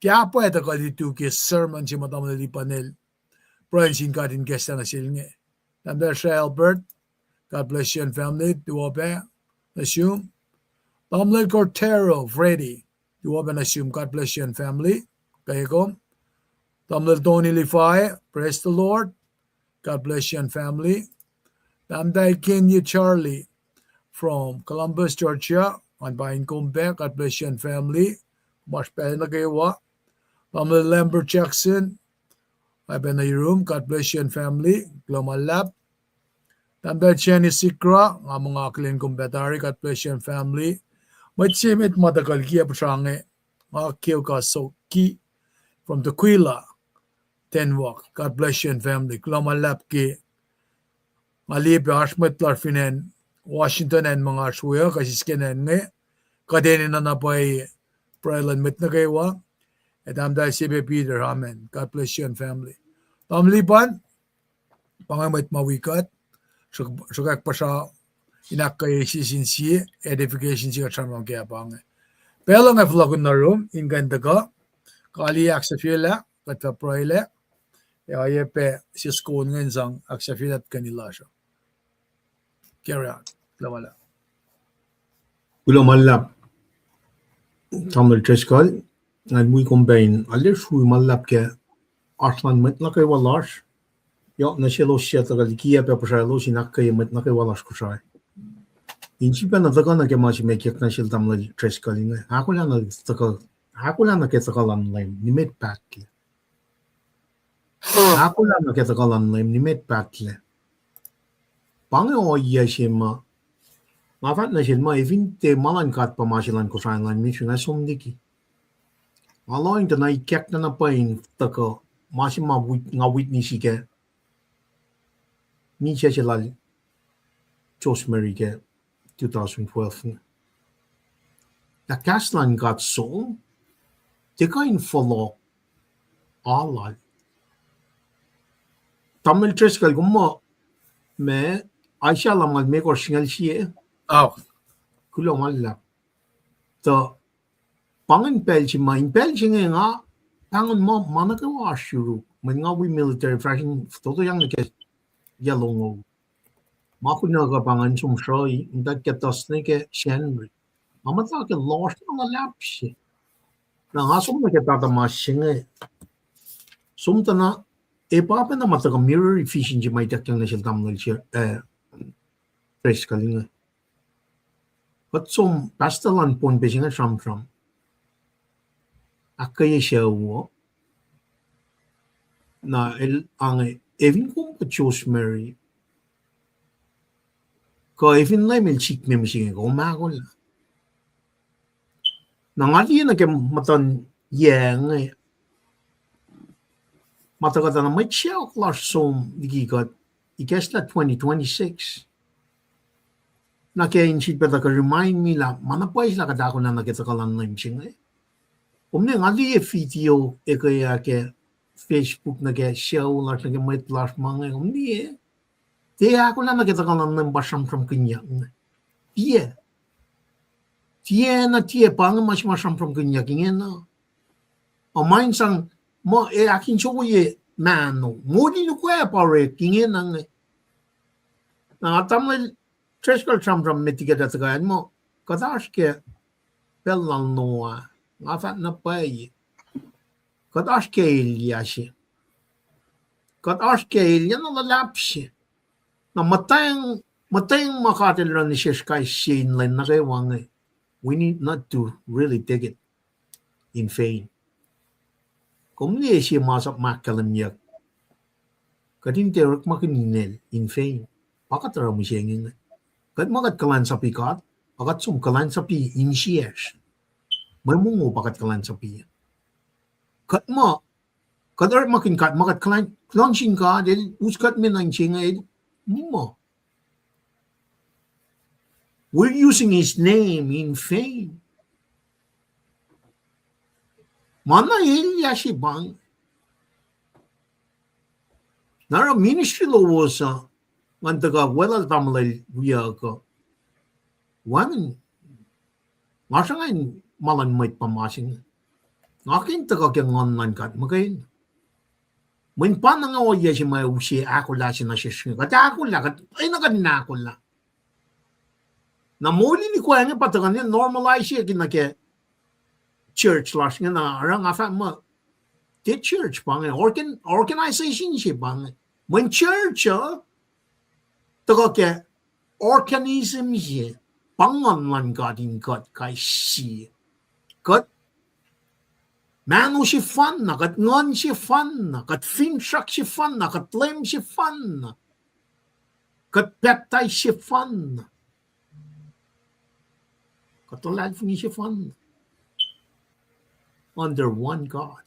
kya po ito ka dito ki sermon si matamali panel. Prancing ka din kesta na silnge. Dal Albert, God bless you and family. Duope, assume. Tamlin Cortero, Freddy. Duope, assume. God bless you and family. Kayakom. Tamlin Tony Lifai, praise the Lord. God bless you and family. Tamday Kenya Charlie from Columbus, Georgia. Anbayin Kumbe, God bless you and family. Mashpel na kayo. Tamlin Lambert Jackson. I've been in your room. God bless you and family. Global Lab. Tamday Jenny Sikra. Nga mga aklin kumbetari. God bless you and family. Matsimit matagal kia pasange. Nga kiyo ka so ki from the Quila. Tenwak. God bless you and family. Global Lab ki. Malipi Ashmet Larfinen. Washington and mga aswaya. Kasi skinen nge. Kadenin na napay Prailan mit na kayo. At tamday Sibe Peter. Amen. God bless you and family. Tamlipan, pangamit mawikat, sugak pa sa inakay sisinsi, edification siya chamang kaya pangay. Pero nga vlogun na room, inganda ka, kaliyak sa fila, katwa proile, ay pe si school ngayon sang aksafilat kanila siya. Carry on, lamala. Kulomalap. Tamil Treskal, and we combine a little malap ke Arslan met na kay walash. Ja, na shelo siya tagal kia pe pasalo sinak kay met na kay walash ko siya. Inchi pa na taga na ke mas me kek na shil tamla Treskal nga. Ako lang na ke takalan lem ni met patle. Ako lang na ke takalan lem ni met patle. Pange o iya shema. Mafat na shil ma evin te malan kat pa masilan ko siya lan mi shuna sumdiki. Aloin ta na ikek na pain taka masih nga witness ke ni siya lal Josh Mary ke 2012 la kaslan got so de kain follow all Tamil Treskal gumma me Aisha lamal me ko singal siya kulo malla to pangin pelchi ma in pelchi nga Tangan mo mana ka washuru mga we military fashion toto yang ke yalongo makuna ka pangan sum shoy inda ke tosne ke shenri amata ke lost na lapsi na asum na ke tata masinge sumtana e papa na mata ka mirror efficiency mai tak yang nashil tamnal share fresh kalinga but sum pastalan pon besinga from akay siya wo na evin kung pa-choose Mary ko evin na may chik me machine ko makol na nga di na ke matan yang matakata na may siya class som digikat ikesla 2026 na kaya inchit pa ka remind me la manapay la kadako na nakitakalan na imching Omne nga di video kaya ke Facebook na ke show la ke met last mga omne te ako na nakita ka ng basam from kanya tie na tie pang mas masam from kanya kingen na o main sang mo akin chowo ye mano mo di no kwa pare kingen na tamle treskal from mitigate at ka mo kadash ke pelan noa Ngafat na pay. Kadash kail yashi. Kadash kail yan ang lalapsi. Na matayang makatil ran ni Sheshkai Shane line na kayo wangay. We need not to really take it in vain. Kung niya siya masap makalam yak. Kadin teruk makin inel in fame. Pakat ra mo siya ngin. Kad makat kalan sa pikat, pakat sum kalan sa pi initiation. May mungo pakat kalan sa pi. Kad mo, kad art makin kat makat kalan launching ka del uskat min ang chingay mo. We're using his name in vain. Mana ilya si bang. Nara ministry lo was ngantaga wala tamlay wiya ko. Wamin ngasa ngayon malan may pamasing. Ngakin taga kaya ngonlan kat magayin. When pa nga o iya si may usi ako la si nasisya. Kata ako la, ay nakanina ako la. Na muli ni kuya nga patagan niya, normalize siya kinake church las nga na arang afa mo. Di church pa nga, organization siya pa nga. When church, taga kaya organism siya, panganlan ka din kat kay siya. Kat Manu si fan na, kat ngon si fan na, kat finshak si fan na, kat lem si fan na, kat peptay si fan na, kat life ni si fan na. Under one God.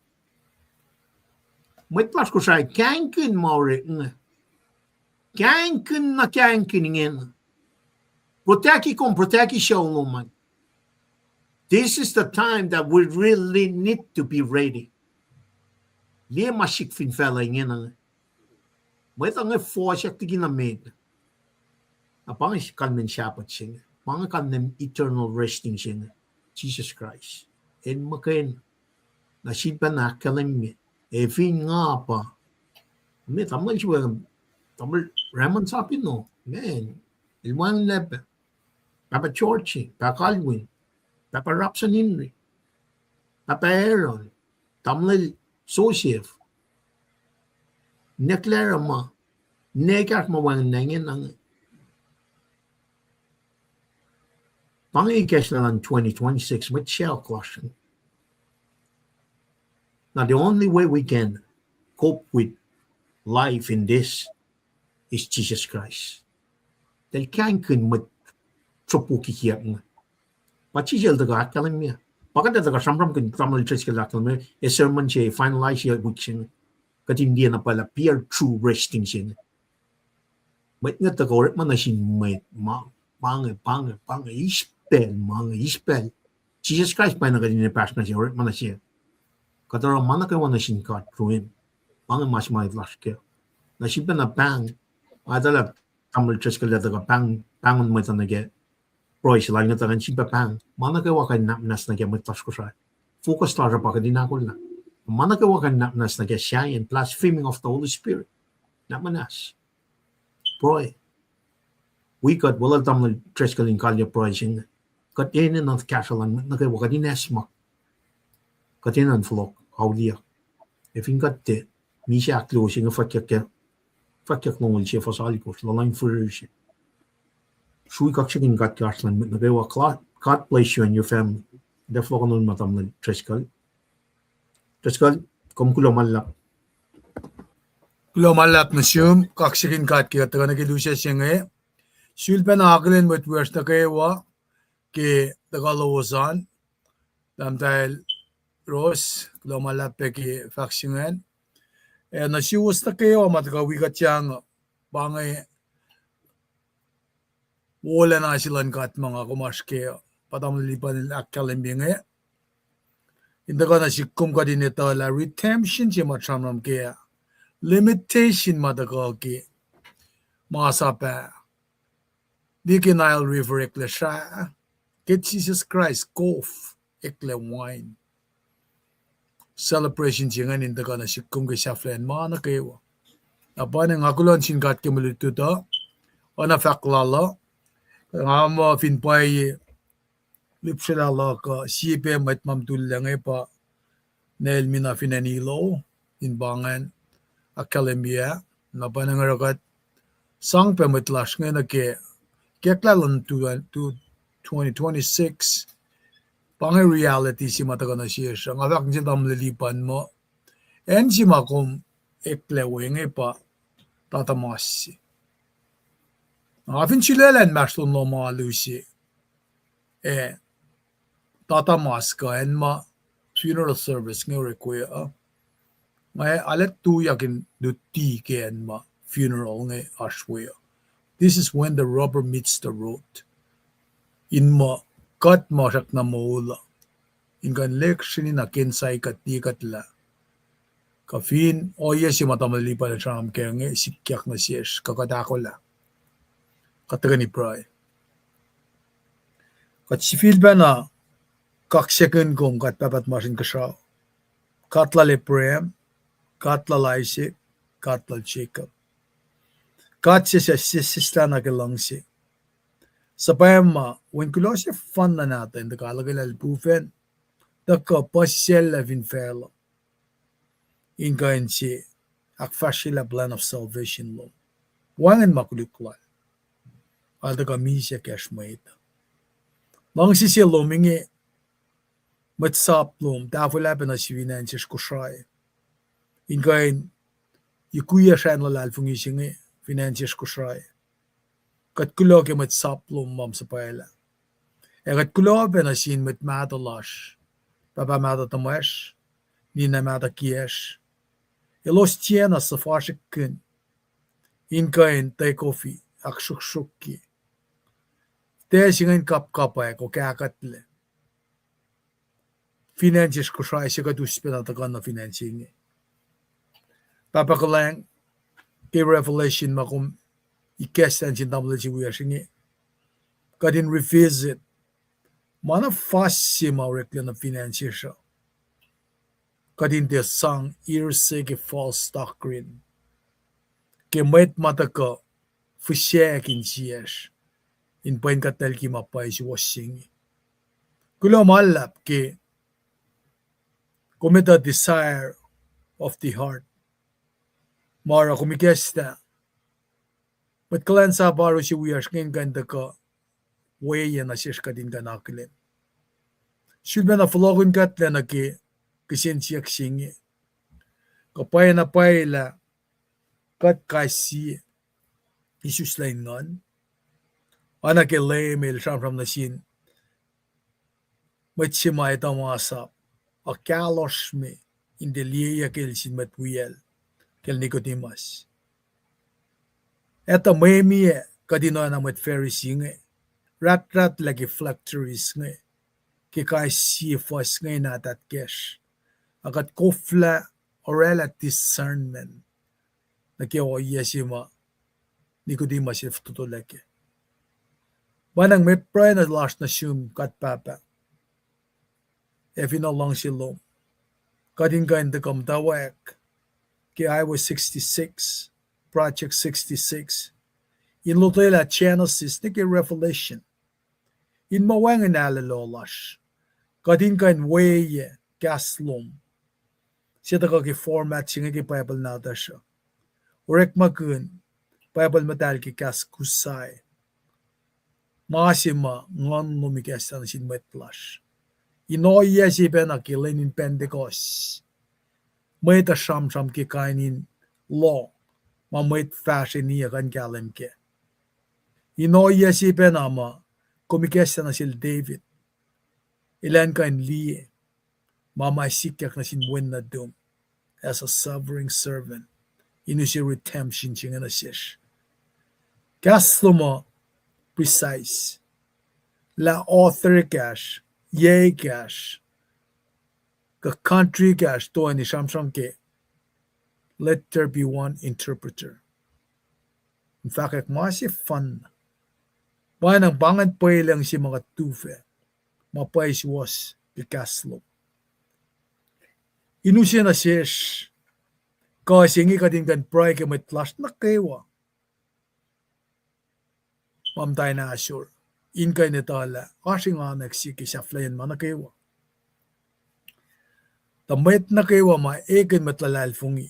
May plus ko siya, kankin maure nga. Kankin na kankin nga. Proteki kong proteki siya umuman. This is the time that we really need to be ready. Liya masik fin fella nga na. May tangi for siya tiginamid. Apang kalmen siyapat siya. Mga kalmen eternal resting siya. Jesus Christ. And makain. Nasid pa na kalim. Fin nga pa. May tamal siya. Tamal Raman sapin no. Man. Ilwan lepe. Papa Chorchi. Papa Calvin. Papa Rapson Henry, Papa Aaron, Tamlil Sosiev, Neklara ma, Nekak ma wang nangin ang Pangikas na lang 2026 with shell caution. Now the only way we can cope with life in this is Jesus Christ. Dahil kain kun mat tropuki kiyap nga. Pachijel daga akalim niya. Bakit daga samram kun tamal church kala akalim niya. Sermon siya finalize siya wiksin. Katindi na pala peer true resting siya. May nga daga orat man na siya may pang ispel mga ispel. Jesus Christ pa na ganyan pas na siya orat man na siya. Katara man na kayo na siya kat ruin. Pang mas may flash kayo. Na siya pa na pang. Adala tamal church kala daga pangon mo ito na get. Roy sila nga tangan si Bapang. Mana kayo wakan napnas na kaya magtas ko siya. Focus talaga pa ka din ako na. Mana kayo wakan napnas na kaya shine plus filming of the Holy Spirit. Napmanas. Roy. We got wala tam na tres kaling kalya projing. Kat yun na kasalan na kayo wakan din esmak. Kat yun ang flok. Aulia. If in kat te. Misha closing of fakyak nungul siya fasalikos. Lalain furir siya. Shui kakshigin kat karslan na kayo God bless you and your family. Therefore, kanon matam na Treskal. Treskal, kumkulo malak. Kulo malak na siyum, kakshigin kat kaya taga nagilusya siya nga. Sulpa na akalin with words na kayo wa, ki taga lawasan. Damtahil Rose, kulo malak pe ki fakshingan. Na siwas na kayo, mataga wikat siyang bangay wala na silang kat mga kumaske patamlipan nila akalimbinge. Hindi ka na sikum ka din ito la redemption siya matramram kaya limitation matagal ki mga sapa. Di kinayal river ekle siya. Kit Jesus Christ kof ekle wine. Celebration siya nga hindi ka na sikum ka siya flen mga na kayo. Apa na nga kulon singat kimulit ito o na faklala. Nga mo finpay lipsila la ka sipe mat mamtulang pa nail mina finanilo in bangan akademia na panangarakat sang pa matlash nga na ke keklalan to 2026 pangay reality si mataga na siya siya nga vakin siya tamlilipan mo en si makom ekleweng pa tatamassi. Afin chilelen mashlun lo maalusi. Tatamaska en ma funeral service ngore kuya. May alet tu yakin dutti ke en ma funeral nge ashwaya. This is when the rubber meets the road. In ma kat masak na maula. In kan leksini na kinsay kat di katla. Kafin oye si matamali pa na siyam kaya nge sikyak na siyes kakatako la. Kataga ni pray. Kat si feel ba na kaksekun kong kat papat masin kasaw. Katla le prem, katla laisi, katla Jacob. Kat siya sista na kilangsi. Sa payama, when kulo siya fan na natin, nakalagay lalpufen, taka pasyel la vinfelo. Ingayon si, akfashila plan of salvation lo. Wangan makuliklal. Alda kami siya kashmaita. Langsi siya lomingi, matsaplum, tafulapan na si finances ko siya. Ingayon, ikuya siya na lalfungi siya finances ko siya. Kat kulo ke matsaplum mam sa payala. Kat kulo pa na sin matmatalash. Papa mata tamash, nina mata kiyash. Elos tiena sa fashikin. Ingayon tay kofi, akshukshukki. Te singin kap-kapay ko kakatle. Finances ko siya siya kaduspinatakan na financing. Papa ko lang, kay revelation makum ikestan sin tamla si Kuya Singi. Kadin revisit. Mana fasi maurekli na finances siya. Kadin de sang irsege false doctrine. Kemait mata ka fusyakin siyas. In pain katal ki mapay si Wasingi. Kulo malap ke kumita desire of the heart. Mara kumikesta. Mat kalan sa baro si Wiyas ngayon ganda ka waya na siya kadin ka nakilin. Siyudman na flogun katla na ki siyak singi. Kapay na payla kat kasi Isus lain ngon. Anak ke lay mail from na sin. Matsimay tamasap. Akalos me in the liya kel sin matwiyel. Kel Nicodemus. Eta may miye kadino na mat Pharisee nge. Rat lagi fluctuaries nge. Kikay sifos nge natat kesh. Akat kofla orela discernment. Nakiyo yesima Nicodemus if tutuleke. Banang may pray na last na siyum kat papa. If long silom. Kadin ka hindi kamtawak. Kaya I was 66. Project 66. In lutela Genesis, niki Revelation. In mawangan alalolash. Kadin ka in way gaslom. Siya taka ki format siya ki Bible nata siya. Urek makun. Bible matal ki kas kusay. Masima ngon lumikas na sin metlash. Inoya si penakilin in Pentecost. May ta sham ki kainin law. Mamait fashion niya kan kalim ke. Inoya si penama kumikesa na sil David. Ilan kain liye. Mama sikyak na sin wen na dum. As a sovereign servant. Inu si redemption siya na siya. Kaslo mo precise. La author cash. Ye cash. Ka country cash to ni shamsham ke. Let there be one interpreter. In fact, masih fun. Bayan ang bangan pa lang si mga tufe. Mapay si was ikaslo. Inusya na siyesh. Kasi nga kadin kan pray ke may flash na kewa. Mamtay na asure. In kay netala. Kasi nga nagsiki siya flayan man na kewa. Tamayt na kewa ma eken matlalal fungi.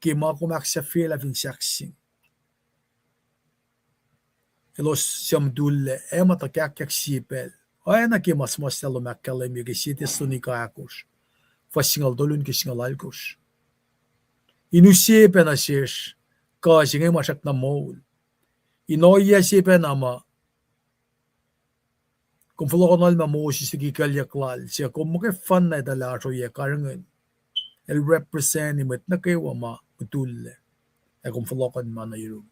Kima kumak siya feel of insaksing. Elos siyam dulle, matakakyak sipel. Ay na kimas mas na lumakalim yung kisitis to ni kakos. Fasingal dolun kisingal alkos. Inusipe na siyesh, ka singe masak na mol. Inoya si penama kung fulokonal mo si sige kalyaklal siya kung mo fan na dalaso ya karangan el represent imet na kayo ma utul kung fulokon man na yun.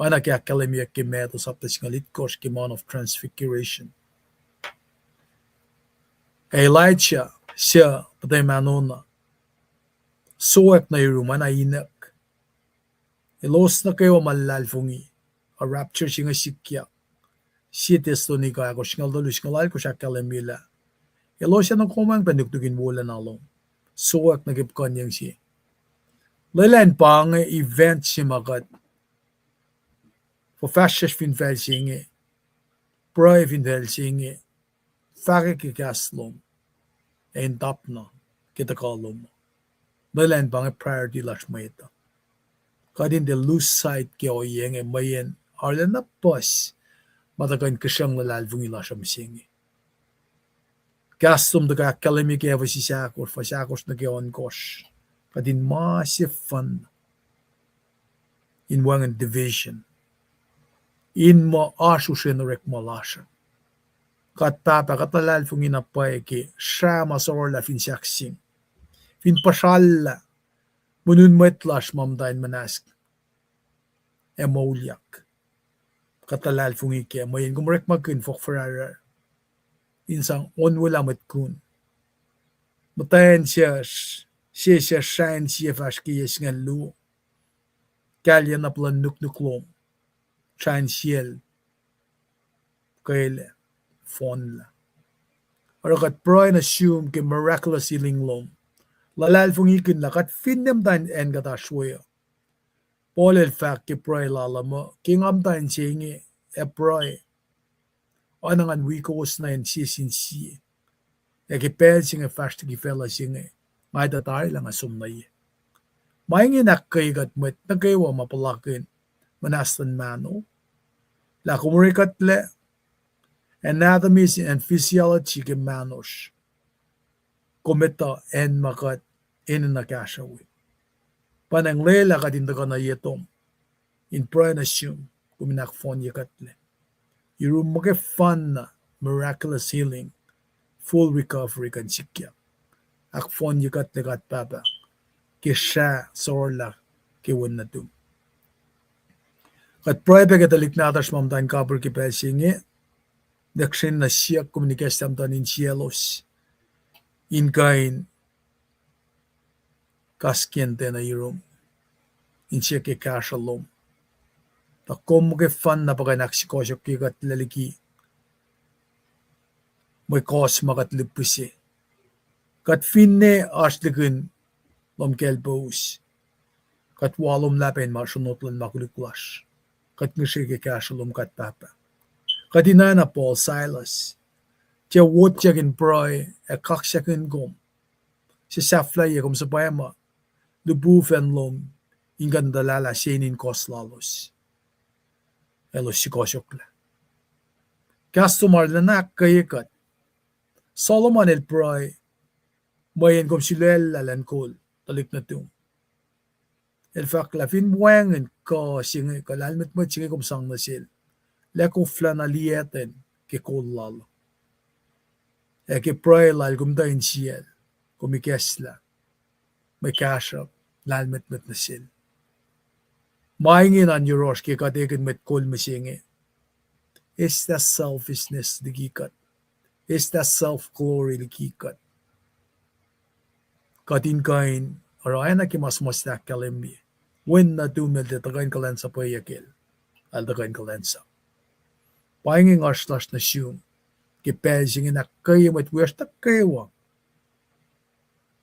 Ana kaya kalimya kimeto sa ptas ngalit kos kimon of transfiguration. Elijah siya patay manona suwak na yun man inak. Ilos na kayo malalfungi a rapture siya nga sikya. Si Testonika ako singal dolo singal ko siya kalimila. Ilos siya ng kumang panugtugin wala na long. Suwak na kipkan yang siya. Lelan pa nga event siya makat. For fascist fin fel siya Prøv fin fel siya Fake kikaslom. En tap na kita kalom. Lelan pa nga priority lash mo ito. Kadin de lose sight kaya yang mayen arla na pas matakan kasyang lalalvung ila siya masingi. Kastom da ka kalimi kaya fasisakos na kaya onkos. Kadin massive fun in wangan division. In mo asu sinurek malasya. Kat papa katalalvung inapay ki siya masorla fin siyaksing. Fin pasalla. Munun metlash mamdain manask. Emolyak. Katalal fungi kaya mayin kumrek magkin fok fararar. Insang onwala matkun. Matayan siya shain siya fashki yes ngan lu. Kalya na plan nuklom. Shain siyel. Kayle. Fon la. Arakat proy na assume ke miraculous healing lom. Lalal fungi kin lakat finnem dan en gata shwaya. Paul el fact ke proy lalama. Kingam dan singi e proy. Anangan wikos na en siya sinsiye. E ke pel singa fast ki fela singa. May tatay lang asum na ye. May nginakay gat met nagaywa mapalakin. Manastan mano. La kumurikat le. Anatomies and physiology ke manos. Kometa en makat inanakashawi. Panang lela kadindaga na yetom. In pranashum kuminakfon yakatle. Yung mga fun na miraculous healing, full recovery kan sikya. Akfon yakat lekat papa. Kisha sorla kiwan na tum. Kat praype katalik natas mamdan kapur kipesingi. Dakshin na siya komunikasyon tamtan in cielos. In kain kaskiente na irom. In siya ke kashalom. Takom mga fan na paganaksikosyok kikat laliki. May kos makat lipuse. Kat finne aslikin lom kelpos. Kat walom lapen masunotlan makuliklas. Kat ngisi ke kashalom kat papa. Kat inana Paul Silas. Tia wot yakin proy e kaksyakin gom. Si saflay yakom sa payama. Lubufen lom ingan dalala sinin koslalos. Elos sikosyokla. Kastumar lanak kayikat. Solomon el proy. Mayan kom silel lalankol. Talik na tung. El fakla fin buwangan ka singi kalalmit mo singi kom sang nasil. Leko flana lieten ke kollalo. E ke proy lal kom dain siel. Kumikesla. May kashap. Lalmet-met nasil. Maingin an yurosh ke katekin met kol masingi. Is that selfishness digikat. Is that self-glory digikat. Katin kain. Arayan na kimasmas na kalimbi. When na tumil de tagain kalensa pa yakil. Al tagain kalensa. Paingin arslas na siyum. Kipelsingin na kayo met wers na kayo.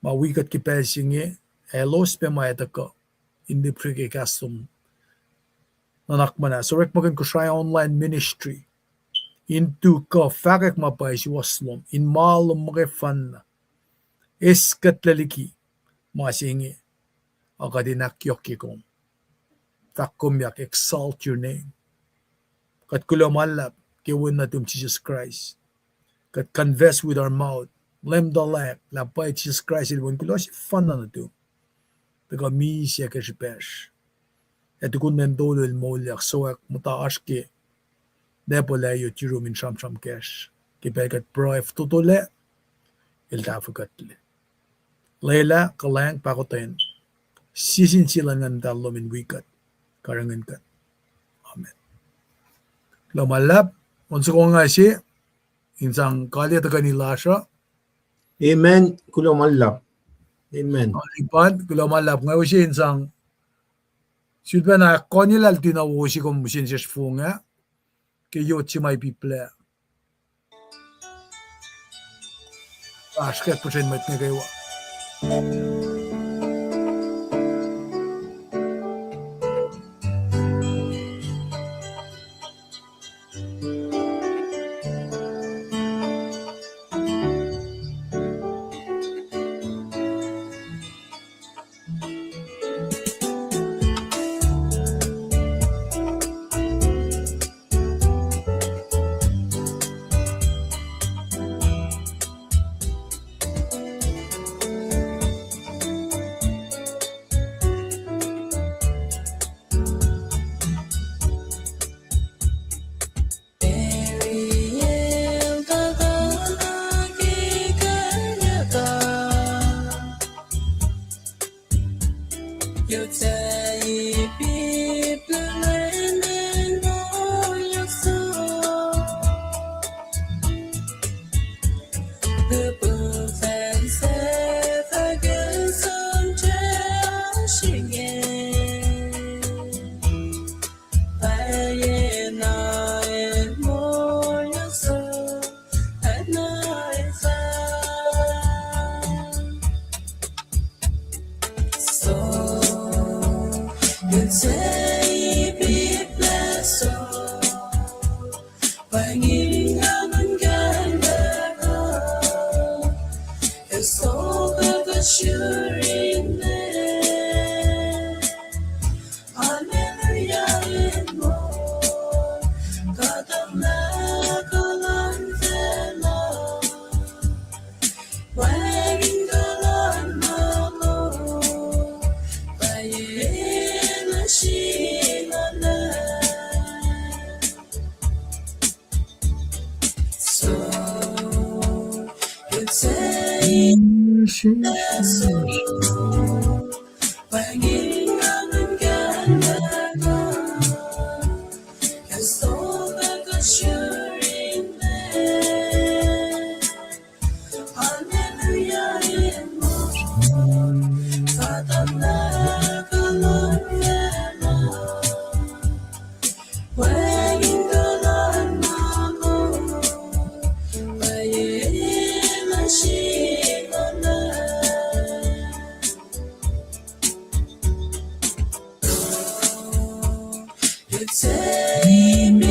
Mawikat kipelsingin. Elos pe maeta ka. Hindi prike kastum. Nanakmana. So rek magan ko siya online ministry. Into ka fakak mapay si waslom. In malum mga fan na. Iskat laliki. Masingi. Akadinakyok kikom. Takumyak. Exalt your name. Kat kulamalap. Kiwan na tum Jesus Christ. Kat confess with our mouth. Lem dalak. Lapay Jesus Christ. Ilwan kulo si fan na tum. Taga mi siya kasipesh. et kun nen dolul molyak soak muta aski depole yu tirumin sham cash ki pekat proif tutule il tafukatle Leila kalang pakoten sisin silangan talomin wikat karangan kat amen lomalap onso ko nga si insang kali takani lasha Amen. Kulo malap. Amen. Lipan lomalap nga si insang Sudbena konilal tinawosi kom musin ses funga ke yotsi mai people. Asket pusen met ne kewa. Take me